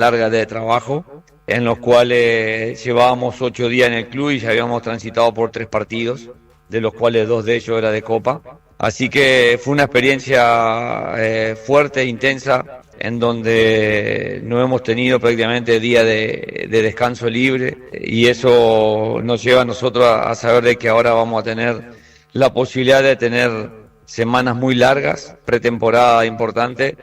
larga de trabajo, en los cuales llevábamos 8 días en el club y ya habíamos transitado por 3 partidos, de los cuales 2 de ellos era de Copa. Así que fue una experiencia fuerte, intensa, en donde no hemos tenido prácticamente día de descanso libre, y eso nos lleva a nosotros a saber de que ahora vamos a tener la posibilidad de tener semanas muy largas, pretemporada importante,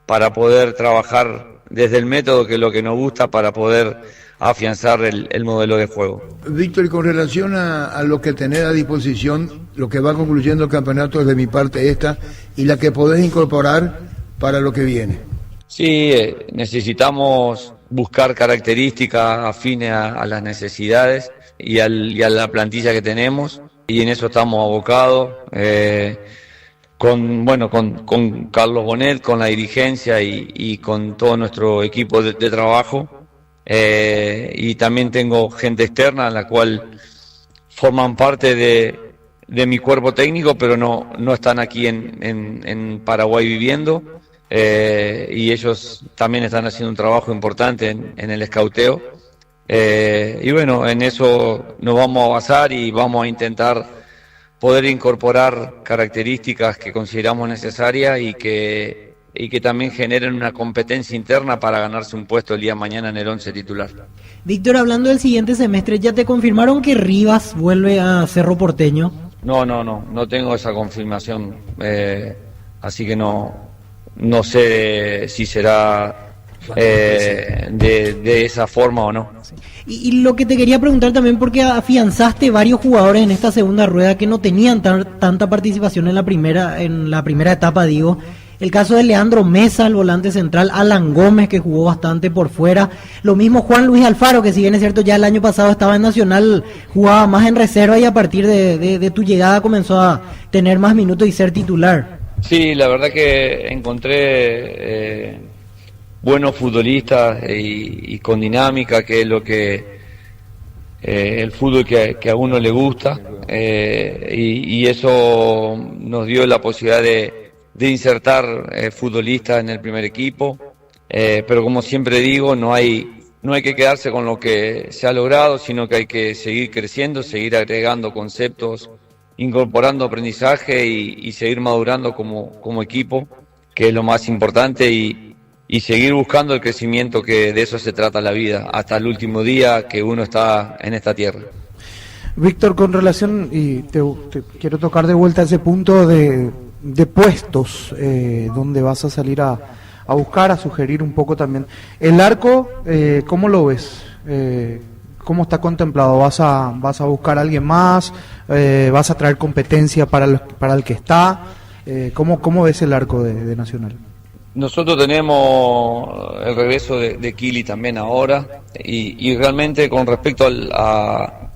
para poder trabajar desde el método, que es lo que nos gusta, para poder afianzar el modelo de juego. Víctor, y con relación a lo que tenés a disposición, lo que va concluyendo el campeonato de mi parte esta, y la que podés incorporar para lo que viene. Sí, necesitamos buscar características afines a las necesidades y a la plantilla que tenemos, y en eso estamos abocados, con Carlos Bonet, con la dirigencia y con todo nuestro equipo de trabajo. Y también tengo gente externa, la cual forman parte de mi cuerpo técnico, pero no están aquí en Paraguay viviendo, y ellos también están haciendo un trabajo importante en el escauteo, y bueno, en eso nos vamos a basar y vamos a intentar poder incorporar características que consideramos necesarias y que también generen una competencia interna para ganarse un puesto el día de mañana en el 11 titular. Víctor, hablando del siguiente semestre, ¿ya te confirmaron que Rivas vuelve a Cerro Porteño? No tengo esa confirmación, así que no sé si será de esa forma o no. Y lo que te quería preguntar también, porque afianzaste varios jugadores en esta segunda rueda que no tenían tanta participación en la primera etapa, digo. El caso de Leandro Mesa, el volante central, Alan Gómez, que jugó bastante por fuera, lo mismo Juan Luis Alfaro, que si bien es cierto ya el año pasado estaba en Nacional, jugaba más en reserva, y a partir de tu llegada comenzó a tener más minutos y ser titular. Sí, la verdad que encontré buenos futbolistas y con dinámica, que es lo que el fútbol que a uno le gusta, y eso nos dio la posibilidad de insertar futbolistas en el primer equipo, pero como siempre digo, no hay que quedarse con lo que se ha logrado, sino que hay que seguir creciendo, seguir agregando conceptos, incorporando aprendizaje y seguir madurando como equipo, que es lo más importante, y seguir buscando el crecimiento, que de eso se trata la vida, hasta el último día que uno está en esta tierra. Víctor, con relación, y te quiero tocar de vuelta ese punto de puestos, donde vas a salir a buscar, a sugerir un poco también. El arco, ¿cómo lo ves? ¿Cómo está contemplado? ¿Vas a buscar a alguien más? ¿Vas a traer competencia para el que está? ¿Cómo ves el arco de Nacional? Nosotros tenemos el regreso de Kili también ahora, y realmente con respecto a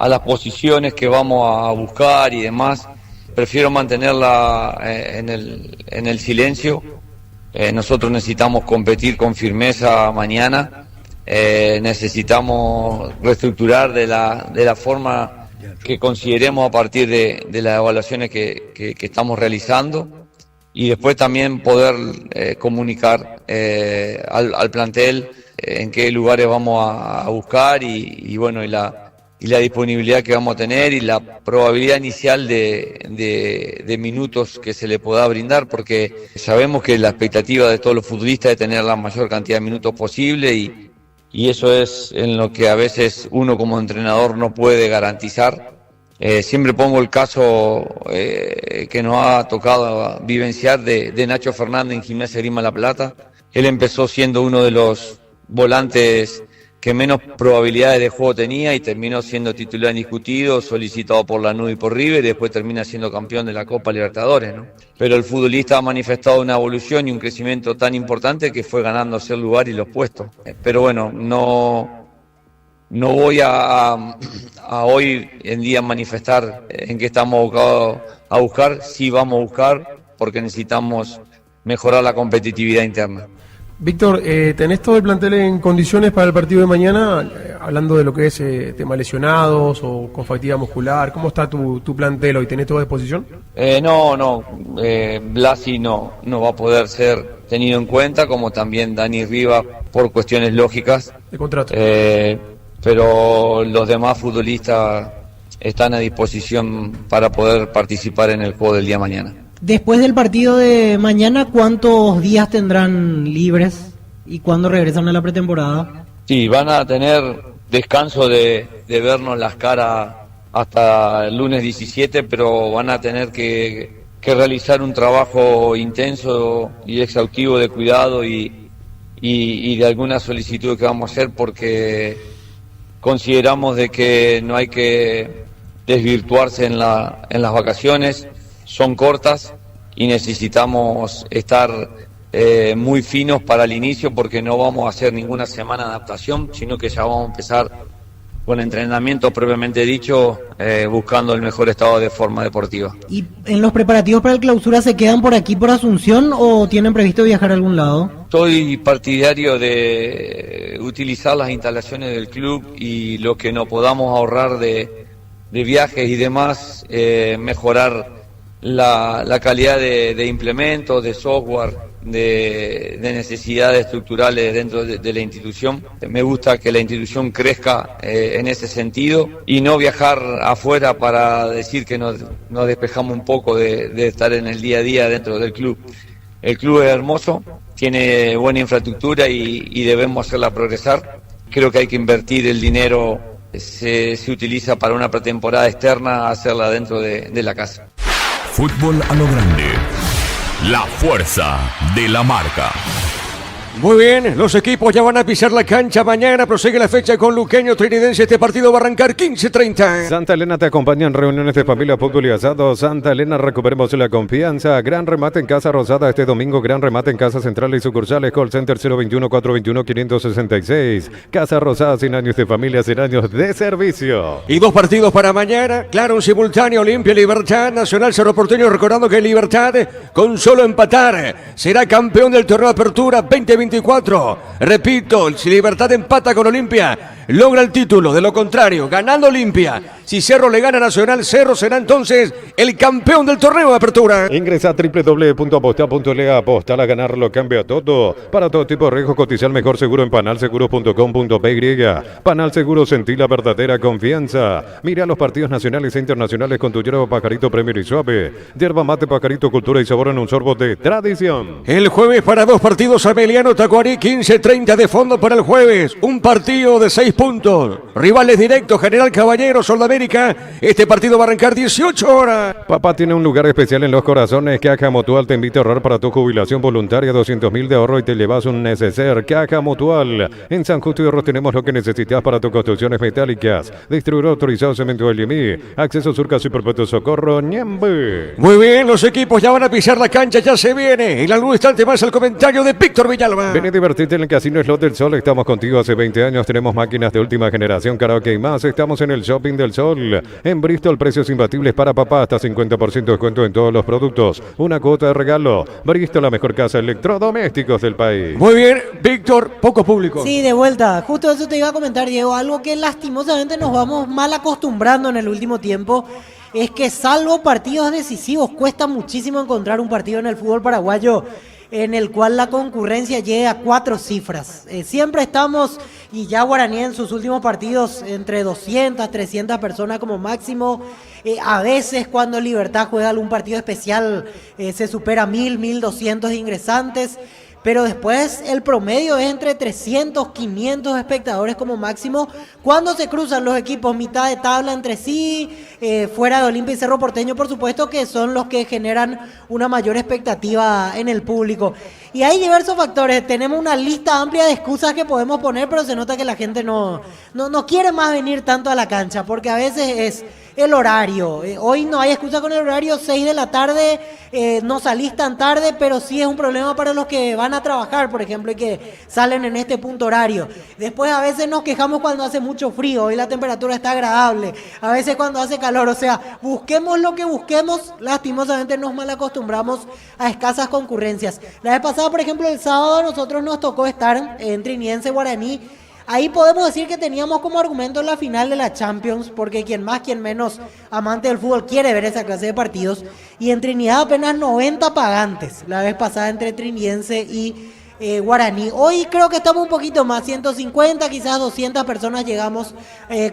las posiciones que vamos a buscar y demás, prefiero mantenerla en el silencio. Nosotros necesitamos competir con firmeza mañana, necesitamos reestructurar de la forma que consideremos a partir de las evaluaciones que estamos realizando, y después también poder comunicar al plantel en qué lugares vamos a buscar, y la disponibilidad que vamos a tener, y la probabilidad inicial de minutos que se le pueda brindar, porque sabemos que la expectativa de todos los futbolistas es tener la mayor cantidad de minutos posible, y eso es en lo que a veces uno como entrenador no puede garantizar. Siempre pongo el caso que nos ha tocado vivenciar de Nacho Fernández en Gimnasia Grima La Plata. Él empezó siendo uno de los volantes que menos probabilidades de juego tenía, y terminó siendo titular indiscutido, solicitado por Lanús y por River, y después termina siendo campeón de la Copa Libertadores, ¿no? Pero el futbolista ha manifestado una evolución y un crecimiento tan importante que fue ganándose el lugar y los puestos. Pero bueno, no voy a hoy en día manifestar en qué estamos abocados a buscar. Sí vamos a buscar, porque necesitamos mejorar la competitividad interna. Víctor, ¿tenés todo el plantel en condiciones para el partido de mañana? Hablando de lo que es tema lesionados o con fatiga muscular, ¿cómo está tu plantel hoy? ¿Tenés todo a disposición? Blasi no va a poder ser tenido en cuenta, como también Dani Rivas por cuestiones lógicas. De contrato. Pero los demás futbolistas están a disposición para poder participar en el juego del día de mañana. Después del partido de mañana, ¿cuántos días tendrán libres y cuándo regresan a la pretemporada? Sí, van a tener descanso de vernos las caras hasta el lunes 17, pero van a tener que realizar un trabajo intenso y exhaustivo de cuidado y de alguna solicitud que vamos a hacer, porque consideramos de que no hay que desvirtuarse en las vacaciones, son cortas y necesitamos estar muy finos para el inicio, porque no vamos a hacer ninguna semana de adaptación, sino que ya vamos a empezar con entrenamiento propiamente dicho, buscando el mejor estado de forma deportiva. ¿Y en los preparativos para el clausura se quedan por aquí, por Asunción, o tienen previsto viajar a algún lado? Soy partidario de utilizar las instalaciones del club y lo que nos podamos ahorrar de viajes y demás, mejorar la calidad de implementos, de software, de necesidades estructurales dentro de la institución. Me gusta que la institución crezca en ese sentido y no viajar afuera para decir que nos despejamos un poco de estar en el día a día dentro del club. El club es hermoso, tiene buena infraestructura y debemos hacerla progresar. Creo que hay que invertir el dinero, se utiliza para una pretemporada externa, hacerla dentro de la casa. Fútbol a lo grande. La fuerza de la marca. Muy bien, los equipos ya van a pisar la cancha. Mañana prosigue la fecha con Luqueño Trinidense. Este partido va a arrancar 15:30. Santa Elena te acompaña en reuniones de familia, fútbol y asado. Santa Elena, recuperemos la confianza. Gran remate en Casa Rosada este domingo. Gran remate en Casa Central y sucursales. Call Center 021-421-566. Casa Rosada, 100 años de familia, 100 años de servicio. Y 2 partidos para mañana. Claro, un simultáneo. Olimpia, Libertad, Nacional, Cerro Porteño. Recordando que Libertad, con solo empatar, será campeón del torneo de apertura 2024. Repito, si Libertad empata con Olimpia, logra el título. De lo contrario, ganando Olimpia, si Cerro le gana a Nacional, Cerro será entonces el campeón del torneo de apertura. Ingresa a www.aposta.le. Apostar a ganar lo cambia todo. Para todo tipo de riesgos, cotiza el mejor seguro en panalseguros.com.py. Panal Seguros, sentí la verdadera confianza. Mira los partidos nacionales e internacionales con tu yerba Pajarito Premier y Suave. Yerba mate Pajarito, cultura y sabor en un sorbo de tradición. El jueves para 2 partidos, Ameliano Tacuarí, 15:30 de fondo para el jueves. Un partido de 6 puntos. Rivales directos, General Caballero, Soldamérica. Este partido va a arrancar 18 horas. Papá tiene un lugar especial en los corazones. Caja Mutual te invita a ahorrar para tu jubilación voluntaria 200.000 de ahorro y te llevas un neceser. Caja Mutual. En San Justo y Arroz tenemos lo que necesitas para tus construcciones metálicas. Distribuidor autorizado Cemento LMI. Acceso Surca Superpuesto Socorro Ñembe. Muy bien, los equipos ya van a pisar la cancha, ya se viene. En algún instante más el comentario de Víctor Villalba. Ven y divertirte en el Casino Slot del Sol. Estamos contigo hace 20 años. Tenemos máquinas de última generación, karaoke y más. Estamos en el Shopping del Sol. En Bristol, precios imbatibles para papá. Hasta 50% de descuento en todos los productos. Una cuota de regalo. Bristol, la mejor casa de electrodomésticos del país. Muy bien, Víctor, poco público. Sí, de vuelta. Justo eso te iba a comentar, Diego. Algo que lastimosamente nos vamos mal acostumbrando en el último tiempo es que, salvo partidos decisivos, cuesta muchísimo encontrar un partido en el fútbol paraguayo en el cual la concurrencia llegue a 4 cifras. Siempre estamos, y ya Guaraní en sus últimos partidos, entre 200, 300 personas como máximo. A veces cuando Libertad juega algún partido especial se supera 1.000, 1.200 ingresantes. Pero después el promedio es entre 300, 500 espectadores como máximo. Cuando se cruzan los equipos mitad de tabla entre sí, fuera de Olimpia y Cerro Porteño, por supuesto, que son los que generan una mayor expectativa en el público. Y hay diversos factores. Tenemos una lista amplia de excusas que podemos poner, pero se nota que la gente no quiere más venir tanto a la cancha, porque a veces es el horario. Hoy no hay excusa con el horario, 6 de la tarde, no salís tan tarde, pero sí es un problema para los que van a trabajar, por ejemplo, y que salen en este punto horario. Después a veces nos quejamos cuando hace mucho frío, hoy la temperatura está agradable, a veces cuando hace calor, o sea, busquemos lo que busquemos, lastimosamente nos mal acostumbramos a escasas concurrencias. La vez pasada, por ejemplo, el sábado a nosotros nos tocó estar en Trinidense Guaraní. Ahí podemos decir que teníamos como argumento la final de la Champions, porque quien más, quien menos amante del fútbol quiere ver esa clase de partidos. Y en Trinidad apenas 90 pagantes, la vez pasada entre Trinidense y Guaraní. Hoy creo que estamos un poquito más, 150, quizás 200 personas llegamos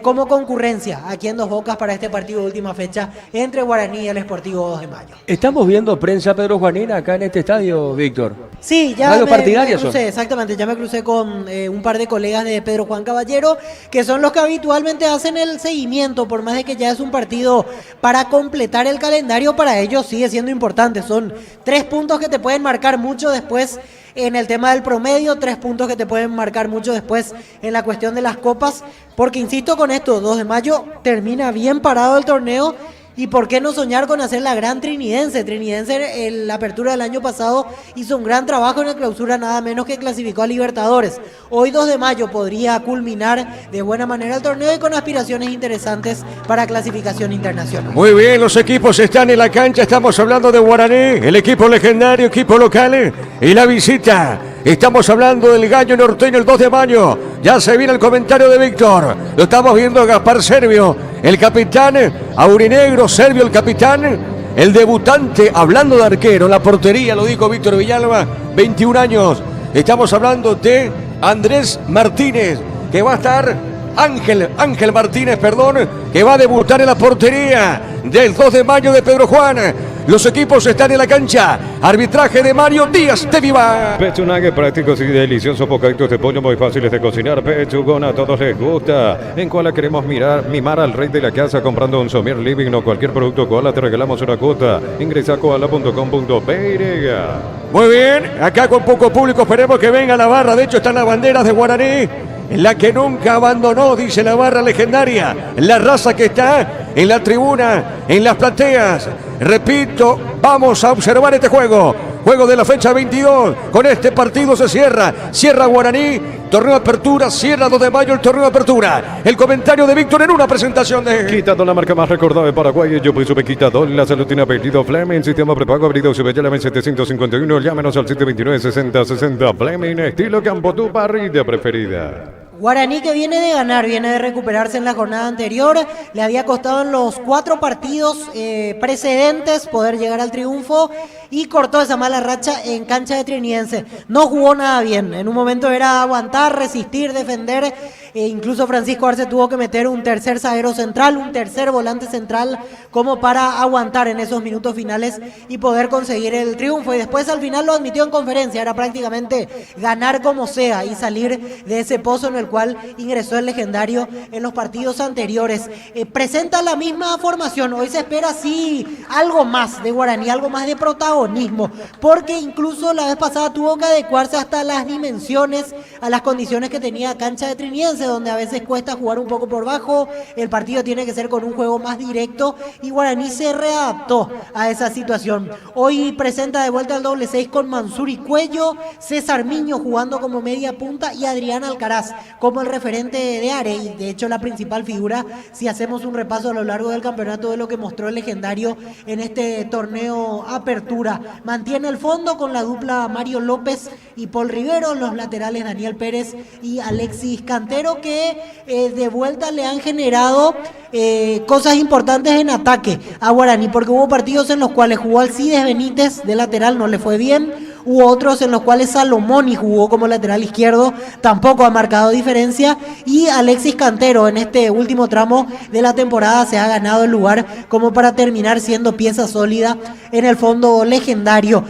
como concurrencia aquí en Dos Bocas para este partido de última fecha entre Guaraní y el Sportivo 2 de Mayo. Estamos viendo prensa Pedro Juanina acá en este estadio, Víctor. Sí, ya ¿Radio partidaria me crucé, exactamente, ya me crucé con un par de colegas de Pedro Juan Caballero, que son los que habitualmente hacen el seguimiento, por más de que ya es un partido para completar el calendario, para ellos sigue siendo importante. Son 3 puntos que te pueden marcar mucho después en el tema del promedio, 3 puntos que te pueden marcar mucho después en la cuestión de las copas, porque insisto con esto, 2 de mayo termina bien parado el torneo. Y por qué no soñar con hacer la gran Trinidense. Trinidense en la apertura del año pasado hizo un gran trabajo en la clausura, nada menos que clasificó a Libertadores. Hoy 2 de mayo podría culminar de buena manera el torneo y con aspiraciones interesantes para clasificación internacional. Muy bien, los equipos están en la cancha, estamos hablando de Guaraní, el equipo legendario, equipo local y la visita. Estamos hablando del Gallo Norteño el 2 de mayo. Ya se viene el comentario de Víctor. Lo estamos viendo a Gaspar Servio, el capitán, aurinegro, Servio el capitán, el debutante, hablando de arquero, la portería, lo dijo Víctor Villalba, 21 años. Estamos hablando de Andrés Martínez, que va a estar, Ángel Martínez, perdón, que va a debutar en la portería del 2 de mayo de Pedro Juan. Los equipos están en la cancha. Arbitraje de Mario Díaz de Viva. Pechunague prácticos y deliciosos bocaditos de pollo muy fáciles de cocinar. Pechugón a todos les gusta. En Koala queremos mimar al rey de la casa comprando un Somier Living o cualquier producto Koala. Te regalamos una cuota. Ingresa a koala.com.py. Muy bien, acá con poco público esperemos que venga la barra. De hecho están las banderas de Guaraní, la que nunca abandonó, dice la barra legendaria, la raza que está en la tribuna, en las plateas. Repito, vamos a observar este juego de la fecha 22. Con este partido se cierra Guaraní, torneo de apertura, cierra 2 de mayo el torneo de apertura. El comentario de Víctor en una presentación de Quitador, la marca más recordada de Paraguay. Yo soy Quitador, la salud tiene apellido Fleming, sistema prepago abrido Subellame 751. Llámenos al 729-6060. Fleming, estilo Campo, tu parrilla preferida. Guaraní, que viene de ganar, viene de recuperarse en la jornada anterior, le había costado en los 4 partidos precedentes poder llegar al triunfo y cortó esa mala racha en cancha de Trinidense. No jugó nada bien, en un momento era aguantar, resistir, defender, incluso Francisco Arce tuvo que meter un tercer zaguero central, un tercer volante central como para aguantar en esos minutos finales y poder conseguir el triunfo. Y después al final lo admitió en conferencia, era prácticamente ganar como sea y salir de ese pozo en el cual ingresó el legendario en los partidos anteriores. Presenta la misma formación, hoy se espera sí algo más de Guaraní, algo más de protagonismo, porque incluso la vez pasada tuvo que adecuarse hasta las dimensiones, a las condiciones que tenía cancha de Trinidense, donde a veces cuesta jugar un poco por bajo, el partido tiene que ser con un juego más directo y Guaraní se readaptó a esa situación. Hoy presenta de vuelta el doble 6 con Mansur y Cuello, César Miño jugando como media punta y Adrián Alcaraz como el referente de Are, y de hecho la principal figura, si hacemos un repaso a lo largo del campeonato de lo que mostró el legendario en este torneo apertura. Mantiene el fondo con la dupla Mario López y Paul Rivero, los laterales Daniel Pérez y Alexis Cantero, que de vuelta le han generado cosas importantes en ataque a Guaraní, porque hubo partidos en los cuales jugó Alcides Benítez de lateral, no le fue bien. Hubo otros en los cuales Salomoni jugó como lateral izquierdo, tampoco ha marcado diferencia, y Alexis Cantero en este último tramo de la temporada se ha ganado el lugar como para terminar siendo pieza sólida en el fondo legendario.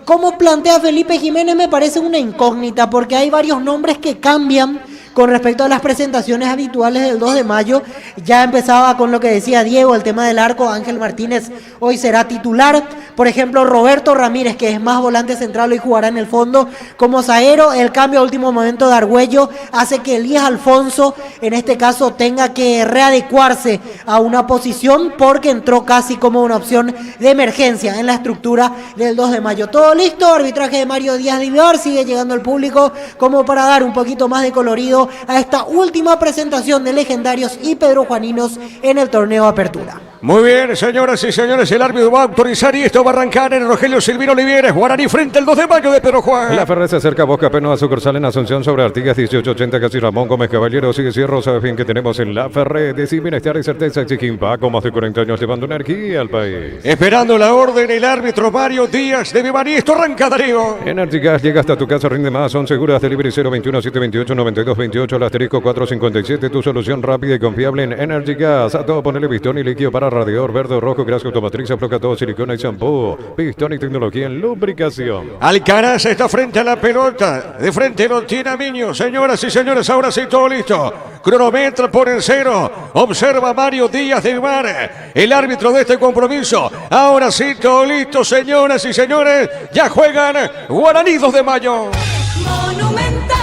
¿Cómo plantea Felipe Jiménez? Me parece una incógnita, porque hay varios nombres que cambian con respecto a las presentaciones habituales del 2 de mayo. Ya empezaba con lo que decía Diego, el tema del arco. Ángel Martínez hoy será titular. Por ejemplo, Roberto Ramírez, que es más volante central, hoy jugará en el fondo como zaguero. El cambio a último momento de Argüello hace que Elías Alfonso, en este caso, tenga que readecuarse a una posición porque entró casi como una opción de emergencia en la estructura del 2 de mayo. Todo listo, arbitraje de Mario Díaz de Vivar, sigue llegando el público como para dar un poquito más de colorido a esta última presentación de legendarios y pedrojuaninos en el torneo Apertura. Muy bien, señoras y señores, el árbitro va a autorizar y esto va a arrancar en Rogelio Silvino Olivieres, Guaraní frente al 2 de mayo de Pedro Juan. La Ferrer se acerca a Bosca Peno a sucursal en Asunción sobre Artigas 1880, casi Ramón Gómez Caballero, sigue Cierro, sabes bien que tenemos en La Ferrer, decir bienestar y certeza, exigen Paco, más de 40 años llevando energía al país. Esperando la orden, el árbitro Mario Díaz de Vivarí, esto arranca Darío. Energy Gas llega hasta tu casa, rinde más, son seguras, delivery 021-728-9228, el asterisco 457, tu solución rápida y confiable en Energy Gas. A todo ponerle pistón y líquido para radiador verde o rojo, grasa automotriz, afloja todo, silicona y shampoo, pistón y tecnología en lubricación. Alcaraz está frente a la pelota, de frente lo tiene a Miño. Señoras y señores, ahora sí todo listo. Cronómetro por el 0, observa Mario Díaz del Mar, el árbitro de este compromiso. Ahora sí todo listo, señoras y señores, ya juegan Guaraní 2 de mayo.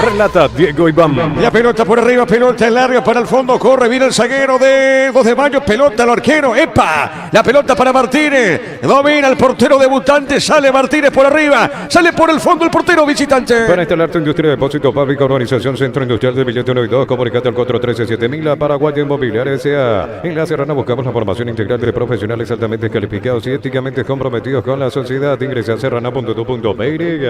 Relata Diego Iván. La pelota por arriba, pelota en larga para el fondo, corre, viene el zaguero de 2 de mayo, pelota al arquero, ¡epa! La pelota para Martínez, domina el portero debutante, sale Martínez por arriba, sale por el fondo el portero visitante. Para instalar tu industria de depósito, fábrica, urbanización, centro industrial de billete 1 y 2, comunicate al 413-7000, la Paraguay Inmobiliaria S.A. En La Serrana buscamos la formación integral de profesionales altamente calificados y éticamente comprometidos con la sociedad. Ingresa a serrana.tu.py.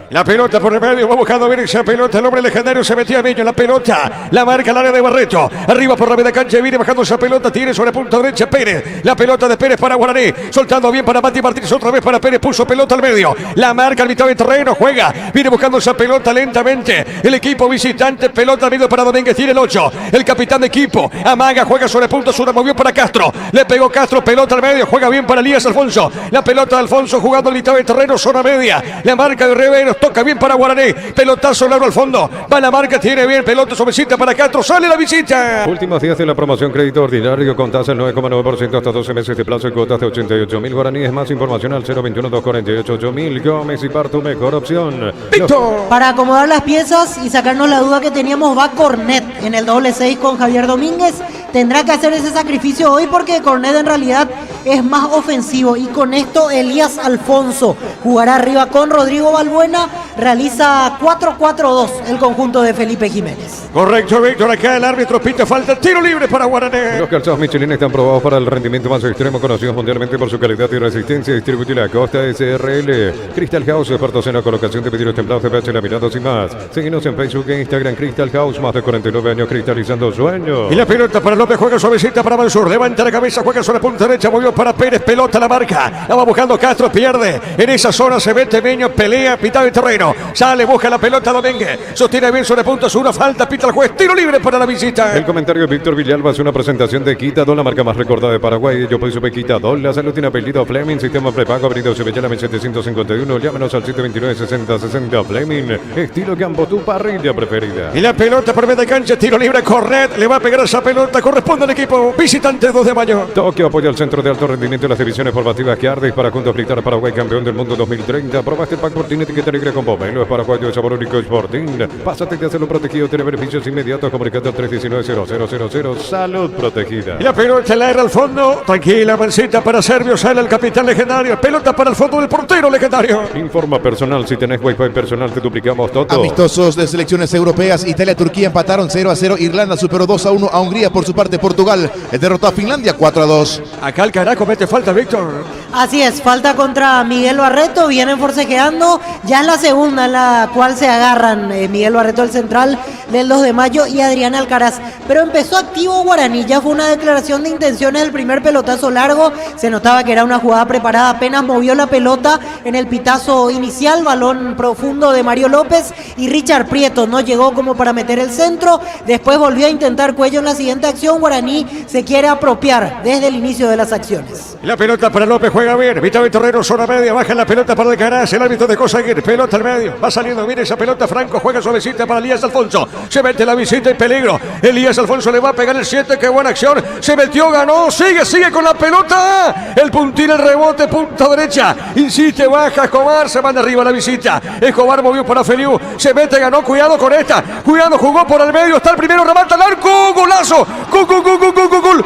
La pelota por el medio, va buscando ver esa pelota. El hombre legendario se metía a Miño, la pelota, la marca al área de Barreto, arriba por la media cancha, viene bajando esa pelota, tiene sobre punta derecha Pérez, la pelota de Pérez para Guaraní, soltando bien para Mati Martínez, otra vez para Pérez, puso pelota al medio, la marca al mitad de terreno, juega, viene buscando esa pelota lentamente, el equipo visitante, pelota al medio para Domínguez, tiene el 8, el capitán de equipo, amaga, juega sobre punta, sur, movió para Castro, le pegó Castro, pelota al medio, juega bien para Elías Alfonso, la pelota de Alfonso jugando al mitad de terreno, zona media, la marca de Riveros, toca bien para Guaraní, pelotazo largo al fondo, va la marca, tiene bien, pelota suavecita para Castro, sale la visita. Últimos días de la promoción crédito ordinario con tasa del 9,9% hasta 12 meses de plazo y cuotas de 88.000 guaraníes. Más información al 021-248-8000. Gómez y Par, tu mejor opción. Víctor. Para acomodar las piezas y sacarnos la duda que teníamos, va Cornet en el doble 6 con Javier Domínguez. Tendrá que hacer ese sacrificio hoy porque Cornet en realidad es más ofensivo. Y con esto Elías Alfonso jugará arriba con Rodrigo Balbuena. Realiza 4-4-2 el conjunto de Felipe Jiménez. Correcto, Víctor. Acá el árbitro pita falta. Tiro libre para Guaraní. Los calzados Michelin están probados para el rendimiento más extremo, conocidos mundialmente por su calidad y resistencia. Distribuye la Costa SRL. Crystal House, expertos en la colocación de vidrios templados de pH laminados y más. Síguenos en Facebook e Instagram. Crystal House, más de 49 años cristalizando sueños. Y la pelota para López, juega suavecita para Mansur. Levanta la cabeza, juega sobre la punta derecha, movió para Pérez, pelota la marca. La va buscando Castro, pierde. En esa zona se mete Meño, pelea, pitado de terreno. Sale, busca la pelota Domínguez. Sostiene bien sobre punta sur, una falta, pita el juez. Tiro libre para la visita. El comentario de Víctor Villalba es una presentación de Quitadol, la marca más recordada de Paraguay. Yo soy Quitadol, la salud tiene apellido Fleming, sistema prepago, avenida Sevillana 1751. Llámenos al 729-6060 Fleming. Estilo campo, tu parrilla preferida. Y la pelota por media cancha, tiro libre, Cornet. Le va a pegar esa pelota, corresponde al equipo visitante 2 de mayo. Tokio apoya al centro de alto rendimiento de las divisiones formativas que Ardes para juntos gritar Paraguay campeón del mundo 2030. Probaste el pack Sporting, etiqueta negra con pomelo. Es paraguayo de sabor único Sporting. Pásate de hacerlo protegido, tiene beneficios inmediatos. Comunicate al 319-0000. Salud protegida. Y la pelota la era al fondo. Tranquila, mancita para Servio. Sale el capitán legendario. Pelota para el fondo del portero legendario. Informa personal. Si tenés Wi-Fi personal, te duplicamos todo. Amistosos de selecciones europeas. Italia-Turquía empataron 0-0. Irlanda superó 2-1 a Hungría. Por su parte, Portugal derrotó a Finlandia 4-2. Acá el carajo mete falta, Víctor. Así es, falta contra Miguel Barreto. Vienen forcejeando. Ya es la segunda en la cual se agarran Miguel Barreto, el central del 2 de mayo, y Adrián Alcaraz. Pero empezó activo Guaraní. Ya fue una declaración de intenciones del primer pelotazo largo. Se notaba que era una jugada preparada. Apenas movió la pelota en el pitazo inicial. Balón profundo de Mario López. Y Richard Prieto no llegó como para meter el centro. Después volvió a intentar Cuello en la siguiente acción. Guaraní se quiere apropiar desde el inicio de las acciones. La pelota para López, juega bien. Mitad de terreno, zona media. Baja la pelota para Alcaraz. El árbitro de Cosaguer. Pelota al medio. Va saliendo bien esa pelota. Franco juega suavecita para Elías Alfonso. Se mete la visita en peligro. Elías Alfonso le va a pegar el 7. Qué buena acción. Se metió, ganó. Sigue con la pelota. El puntín, el rebote, punta derecha. Insiste, baja Escobar. Se manda arriba la visita. Escobar movió para Feliu. Se mete, ganó. Cuidado con esta. Cuidado, jugó por el medio. Está el primero, remata el arco. Golazo. Gol.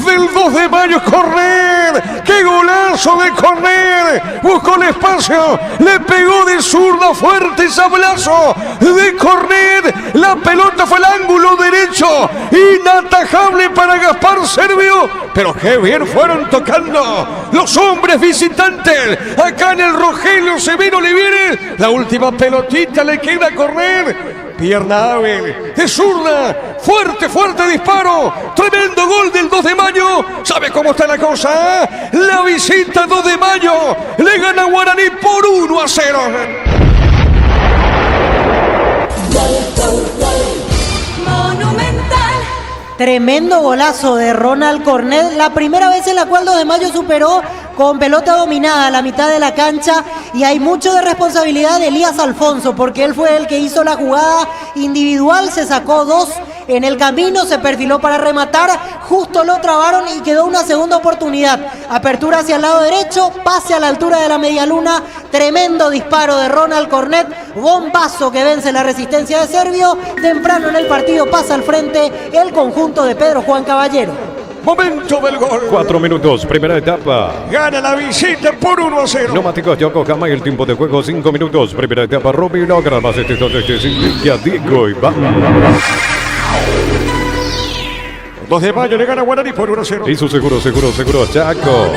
Del 2 de mayo, Cornet. ¡Qué golazo de Cornet! Buscó el espacio le pegó de zurda, fuerte sablazo de Cornet, la pelota fue al ángulo derecho, inatajable para Gaspar Servio, pero qué bien fueron tocando los hombres visitantes, acá en el Rogelio Severo Olivieri, la última pelotita le queda a Cornet. Pierna hábil, de zurda, fuerte disparo, tremendo gol del 2 de mayo. ¿Sabe cómo está la cosa? La visita 2 de mayo, le gana Guaraní por 1-0. Tremendo golazo de Ronald Cornet, la primera vez en la cual 2 de mayo superó con pelota dominada a la mitad de la cancha, y hay mucho de responsabilidad de Elías Alfonso, porque él fue el que hizo la jugada individual, se sacó 2 en el camino, se perfiló para rematar, justo lo trabaron y quedó una segunda oportunidad. Apertura hacia el lado derecho, pase a la altura de la medialuna, tremendo disparo de Ronald Cornet, bombazo que vence la resistencia de Servio. Temprano en el partido pasa al frente el conjunto de Pedro Juan Caballero. Momento del gol. 4 minutos, primera etapa. Gana la visita por 1-0. Neumáticos Yokohama y el tiempo de juego 5 minutos. Primera etapa, Rubí logra más este ya Diego Iván. 2 de mayo le gana Guaraní por 1-0. Y su seguro, Chaco.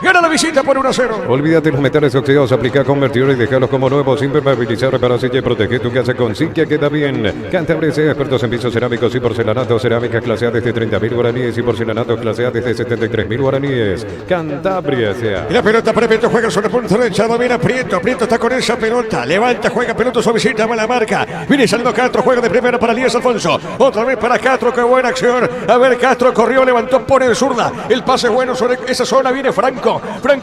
Gana la visita por 1-0. Olvídate los metales oxidados, aplica convertidores y dejarlos como nuevos, sin permeabilizar, para así proteger tu casa con Sinqia, queda bien. Cantabria, expertos en pisos cerámicos y porcelanato, cerámica clase A desde 30.000 guaraníes y porcelanato clase A desde 73.000 guaraníes. Cantabria, sea. Y la pelota para Prieto, juega sobre punto derecha, domina Prieto está con esa pelota, levanta, juega pelota, suavecita, va la marca. Viene saliendo Castro, juega de primera para Elías Alfonso. Otra vez para Castro, qué buena acción. A ver, Castro corrió, levantó, pone de zurda. El pase bueno sobre esa zona, viene Franco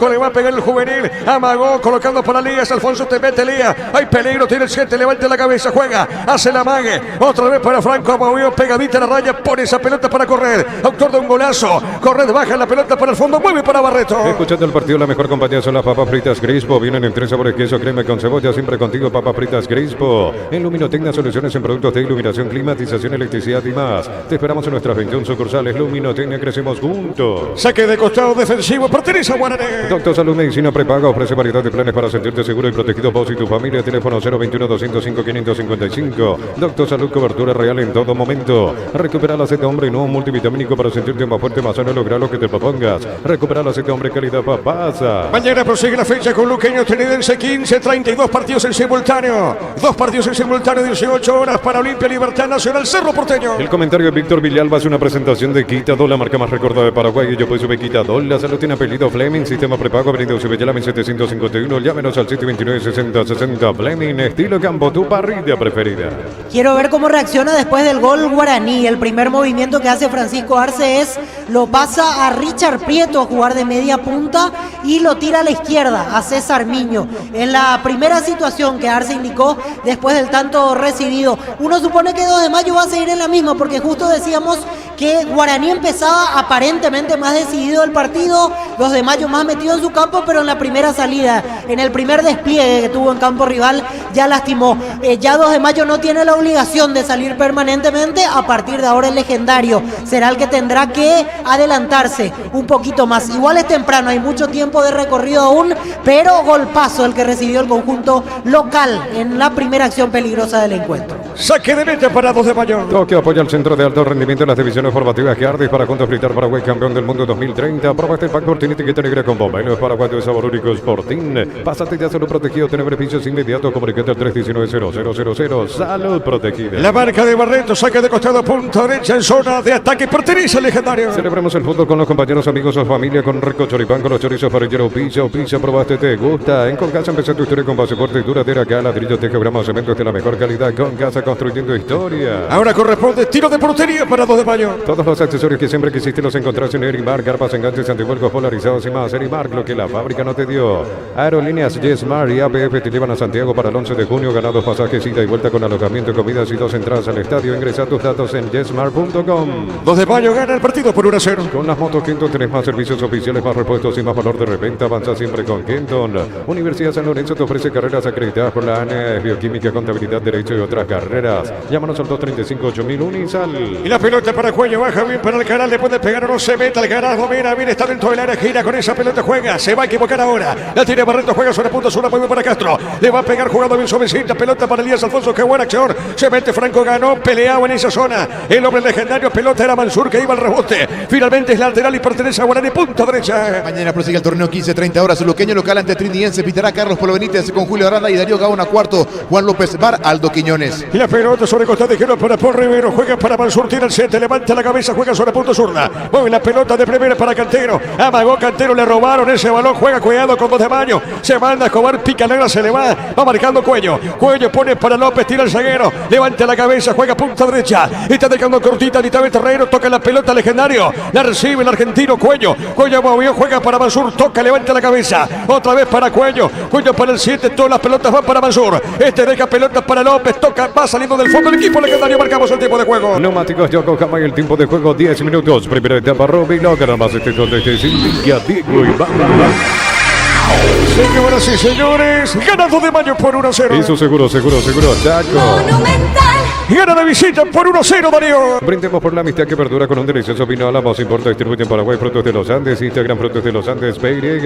le va a pegar el juvenil, amagó, colocando para Elías Alfonso, te mete Elías, hay peligro, tiene el 7, levanta la cabeza, juega, hace la mague, otra vez para Franco, movió pegadita a la raya, pone esa pelota para correr, autor de un golazo, Corred baja la pelota para el fondo, mueve para Barreto. Escuchando el partido, la mejor compañía son las papas fritas Crispo, vienen en 3 sabores, queso, crema con cebolla, siempre contigo, papas fritas Crispo. En Luminotecnia, soluciones en productos de iluminación, climatización, electricidad y más. Te esperamos en nuestras 21 sucursales. Luminotecnia, crecemos juntos. Saque de costado defensivo, pertenece a Guaraní. Doctor Salud Medicina Prepaga ofrece variedad de planes para sentirte seguro y protegido vos y tu familia. Teléfono 021-205-555. Doctor Salud, cobertura real en todo momento. Recupera la seta hombre no multivitamínico para sentirte más fuerte, más sano, lograr lo que te propongas. Recupera la seta hombre, calidad papasa. Mañana prosigue la fecha con Luqueño Trinense 15, 32 partidos en simultáneo. 2 partidos en simultáneo, 18 horas para Olimpia Libertad Nacional Cerro Porteño. El comentario de Víctor Villalba es una presentación de Quitado, la marca más recordada de Paraguay. Y yo pues sube Quitado. La salud tiene apellido Fleming, sistema prepago, avenida Ubellame 751. Llámenos al 729-6060. Fleming, estilo campo, tu parrilla preferida. Quiero ver cómo reacciona después del gol Guaraní. El primer movimiento que hace Francisco Arce es lo pasa a Richard Prieto a jugar de media punta y lo tira a la izquierda a César Miño. En la primera situación que Arce indicó después del tanto recibido, uno supone que 2 de mayo va a seguir en la misma, porque justo decíamos que Guaraní empezaba aparentemente más decidido el partido, 2 de mayo más metido en su campo, pero en la primera salida, en el primer despliegue que tuvo en campo rival, ya lastimó. Ya 2 de mayo no tiene la obligación de salir permanentemente. A partir de ahora el legendario será el que tendrá que adelantarse un poquito más. Igual es temprano, hay mucho tiempo de recorrido aún, pero golpazo el que recibió el conjunto local en la primera acción peligrosa del encuentro. Saque de meta para 2 de mayo. Toque apoya al centro de alto rendimiento en las divisiones formativas Giardis para juntos gritar Paraguay campeón del mundo 2030. Proba este pack por etiqueta negra con bomba. En los paraguayos de sabor único Sporting. Pásate ya salud protegido, tener beneficios inmediatos. Comunicate al 319-0000. Salud protegida. La marca de Barreto, saque de costado, punta derecha en zona de ataque, pertenece al legendario. Celebremos el fútbol con los compañeros, amigos o familia, con rico choripán, con los chorizos parrilleros, pizza, probaste, te gusta. En Concasa empezó tu historia con base fuerte y duradera, acá ladrillo, teja, grama, cemento de la mejor calidad. Concasa, construyendo historia. Ahora corresponde tiro de portería para 2 de mayo. Todos los accesorios que siempre quisiste los encontrás en Erimark, garpas, enganches, antivuelcos, polarizados y más. Erimark, lo que la fábrica no te dio. Aerolíneas YesMar y APF te llevan a Santiago para Alonso 11 de junio. Ganados pasajes, ida y vuelta con alojamiento, comidas y 2 entradas al estadio. Ingresa tus datos en yesmart.com. 2 de mayo gana el partido por 1-0. Con las motos Kenton tenés más servicios oficiales, más repuestos y más valor de reventa. Avanza siempre con Kenton. Universidad San Lorenzo te ofrece carreras acreditadas por la ANE, bioquímica, contabilidad, derecho y otras carreras. Llámanos al 235-8000 Unisal. Y la pelota para Cuello, baja bien para el canal, le puede pegar o no se mete al canal, domina bien, está dentro del área, gira con esa pelota, juega, se va a equivocar ahora. La tiene Barreto, juega sobre puntos, una muy bien para Castro. Le va a pegar jugando bien suavecita, pelota para Elías Alfonso, qué buena acción. Se mete Franco, ganó, peleaba en esa zona. El hombre legendario, pelota era Mansur que iba al rebote. Finalmente es lateral y pertenece a Guaraní, punta derecha. Mañana prosigue el torneo 15:30 horas. Luqueño local ante Trindiense. Pitará Carlos Polo Benítez con Julio Aranda y Darío Gaona cuarto. Juan López Bar, Aldo Quiñones. Y la pelota sobre costado izquierdo para Paul Rivero. Juega para Mansur, tira el 7, levanta la cabeza, juega sobre punto zurda. Mueve la pelota de primera para Cantero. Amagó Cantero, le robaron ese balón. Juega cuidado con 2 de mayo. Se manda a Escobar, pica negra, se le va. Va marcando Cuello. Cuello pone para López, tira el zaguero. Levanta la cabeza, juega punta derecha. Está dejando cortita, Nitabe Terrero. Toca la pelota legendario. La recibe el argentino Cuello. Cuello movió, juega para Mansur. Toca, levanta la cabeza. Otra vez para Cuello. Cuello para el 7. Todas las pelotas van para Mansur. Este deja pelotas para López. Toca, va saliendo del fondo el equipo legendario. Marcamos el tiempo de juego. Neumáticos Yokohama y el tiempo de juego 10 minutos. Primera etapa Robin Logan, más este donde te Silvia, Diego y Señoras y señores, gana 2 de mayo por 1-0. Eso seguro, Chaco. Gana de visita por 1-0, Darío. Brindemos por la amistad que perdura con un delicioso vino a la voz. Importa, distribuye en Paraguay Frutos de los Andes. Instagram Frutos de los Andes, PY.